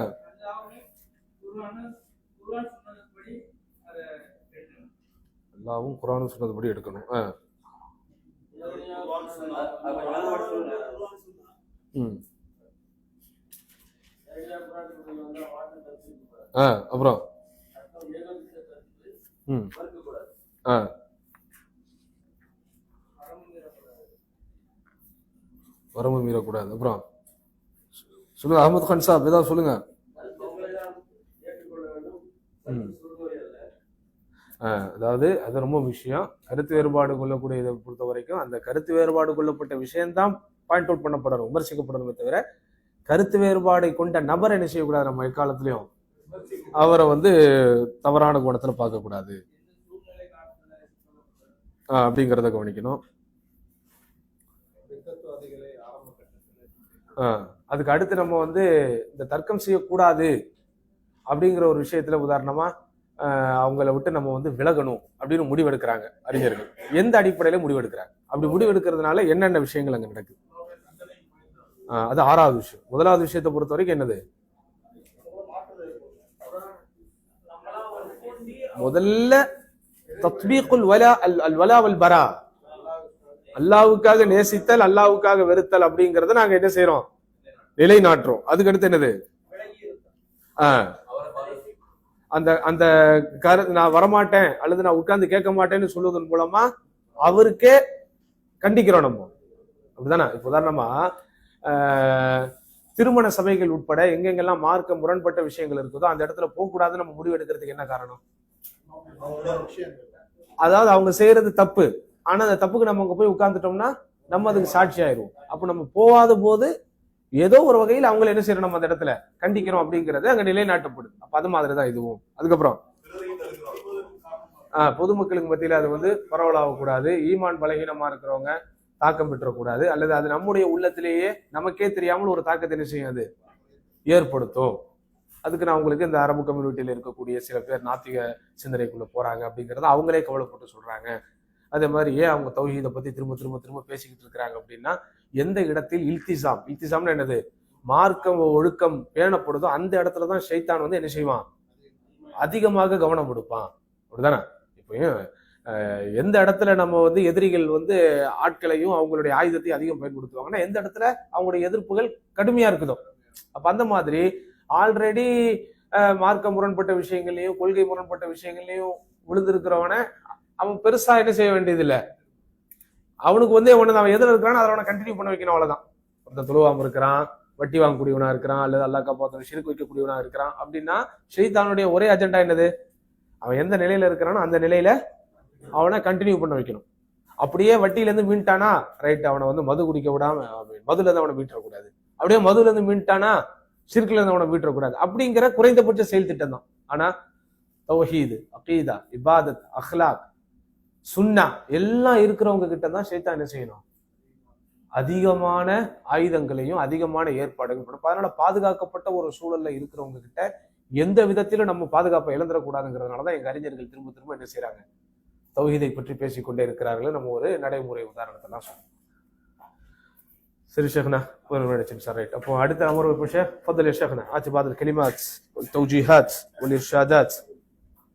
அல்லாவும் குர்ஆனும் சொன்னதுபடி எடுக்கணும். ம் அப்புறம் ம் வரம்பு மீறக்கூடாது. அப்புறம் சொல்லுங்க அஹமது கான் சாப், ஏதாவது சொல்லுங்க. அதாவது அது ரொம்ப விஷயம். கருத்து வேறுபாடு கொள்ளக்கூடிய இதை பொறுத்த வரைக்கும் அந்த கருத்து வேறுபாடு கொள்ளப்பட்ட விஷயம்தான் பாயிண்ட் அவுட் பண்ணப்படணும், விமர்சிக்கப்படணுமே தவிர கருத்து வேறுபாடை கொண்ட நபரை என்ன செய்யக்கூடாது, நம்ம எக்காலத்திலையும் அவரை வந்து தவறான கோணத்துல பார்க்கக்கூடாது அப்படிங்கிறத கவனிக்கணும். அதுக்கு அடுத்து நம்ம வந்து இந்த தர்க்கம் செய்யக்கூடாது அப்படிங்கிற ஒரு விஷயத்துல உதாரணமா அவங்கள விட்டு நம்ம வந்து விலகணும் அப்படின்னு முடிவெடுக்கிறாங்க அறிஞர்கள். எந்த அடிப்படையில முடிவெடுக்கிறாங்க? அப்படி முடிவெடுக்கிறதுனால என்னென்ன விஷயங்கள் அங்க நடக்குது? அது 6வது விஷயம். முதலாவது விஷயத்தை பொறுத்த வரைக்கும் என்னது? முதல்ல தத்பீக்குல் வலா அல் வலா வல் பரா, அல்லாஹ்வுக்காக நேசித்தல், அல்லாஹ்வுக்காக வெறுத்தல் அப்படிங்கறத நாங்க என்ன செய்யறோம்? நிலைநாட்டுறோம். அதுக்கு அடுத்து என்னது? அந்த அந்த நான் வரமாட்டேன் அல்லது நான் உட்கார்ந்து கேட்க மாட்டேன்னு சொல்வதன் மூலமா அவருக்கே கண்டிக்கிறோம் நம்ம, அப்படிதானே? இப்ப உதாரணமா திருமண சபைகள் உட்பட எங்கெங்கெல்லாம் மார்க்க முரண்பட்ட விஷயங்கள் இருக்குதோ அந்த இடத்துல போகக்கூடாதுன்னு நம்ம முடிவு எடுக்கிறதுக்கு என்ன காரணம்? அதாவது அவங்க செய்யறது தப்பு, ஆனா அந்த தப்புக்கு நம்ம அங்க போய் உட்கார்ந்துட்டோம்னா நம்ம அதுக்கு சாட்சி ஆயிடுவோம். அப்ப நம்ம போகாத போது ஏதோ ஒரு வகையில் அவங்களை என்ன செய்யறோம், நம்ம அந்த இடத்துல கண்டிக்கிறோம் அப்படிங்கிறது அங்க நிலைநாட்டப்படுது. அப்ப அது மாதிரிதான் இதுவும். அதுக்கப்புறம் பொதுமக்களுக்கு மத்தியில அது வந்து பரவலாகக்கூடாது, ஈமான் பலகீனமா இருக்கிறவங்க தாக்கம் பெற்றக்கூடாது, அல்லது அது நம்முடைய உள்ளத்திலேயே நமக்கே தெரியாமல் ஒரு தாக்கத்தை என்ன செய்யும், அது ஏற்படுத்தும். அதுக்கு நான் உங்களுக்கு இந்த அரபு கம்யூனிட்டியில இருக்கக்கூடிய சில பேர் நாத்திக சிந்தனைக்குள்ள போறாங்க அப்படிங்கிறத அவங்களே கவலைப்பட்டு சொல்றாங்க. அதே மாதிரி ஏன் அவங்க தௌஹீதை பத்தி திரும்ப திரும்ப திரும்ப பேசிக்கிட்டு இருக்கிறாங்க அப்படின்னா, எந்த இடத்தில் இல்திசாம்னு என்னது, மார்க்கம் ஒழுக்கம் பேணப்படுதோ அந்த இடத்துலதான் ஷைத்தான் வந்து என்ன செய்வான், அதிகமாக கவனம் கொடுப்பான். அப்படிதானே? இப்பயும் எந்த இடத்துல நம்ம வந்து எதிரிகள் வந்து ஆட்களையும் அவங்களுடைய ஆயுதத்தையும் அதிகம் பயன்படுத்துவாங்கன்னா எந்த இடத்துல அவங்களுடைய எதிர்ப்புகள் கடுமையா இருக்குதோ, அப்ப அந்த மாதிரி ஆல்ரெடி மார்க்க முரண்பட்ட விஷயங்கள்லயும் கொள்கை முரண்பட்ட விஷயங்கள்லயும் விழுந்திருக்கிறவன அவன் பெருசா என்ன செய்ய வேண்டியது இல்லை. அவனுக்கு வந்து அவன் எதில் இருக்கிறான் அதை அவனை கண்டினியூ பண்ண வைக்கணும், அவ்வளவுதான். ஒருத்தன் தொழுவாம இருக்கிறான், வட்டி வாங்கக்கூடியவனா இருக்கிறான், அல்லது அல்லாஹ் காப்பாத்தவன் ஷிர்க் வைக்கக்கூடியவனா இருக்கிறான் அப்படின்னா ஷைத்தானுடைய ஒரே அஜெண்டா என்னது, அவன் எந்த நிலையில இருக்கிறானோ அந்த நிலையில அவனை கண்டினியூ பண்ண வைக்கணும். அப்படியே வட்டியில இருந்து மீண்டானா ரைட், அவனை வந்து மது குடிக்க விடாம மதுல இருந்து அவனை மீட்டக்கூடாது. அப்படியே மதுல இருந்து மீண்டானா சிறுக்குல இருந்து அவனை மீட்டக்கூடாது. அப்படிங்கிற குறைந்தபட்ச செயல் திட்டம் தான். ஆனா தௌஹீது, அகீதா, இபாதத், அஹ்லாக், சுன்னா எல்லாம் இருக்கிறவங்க கிட்ட தான் ஷைத்தான் என்ன செய்யணும், அதிகமான ஆயுதங்களையும் அதிகமான ஏற்பாடுகள். அதனால பாதுகாக்கப்பட்ட ஒரு சூழல்ல இருக்கிறவங்க கிட்ட எந்த விதத்திலும் நம்ம பாதுகாப்பை இழந்துடக்கூடாதுங்கிறதுனாலதான் எங்க அறிஞர்கள் திரும்ப திரும்ப என்ன செய்யறாங்க, தௌஹீதை பற்றி பேசிக்கொண்டே இருக்கிறார்கள். நம்ம ஒரு நடைமுறை உதாரணத்தெல்லாம் சொல்றோம். சரி ஷேக்னா, ஒரு நிமிஷம் சார். ரைட், அப்போ அடுத்த அமர்வு ஷேக் ஃபضل يا شيخنا اعتبار الكلمات والتوجيهات والارشادات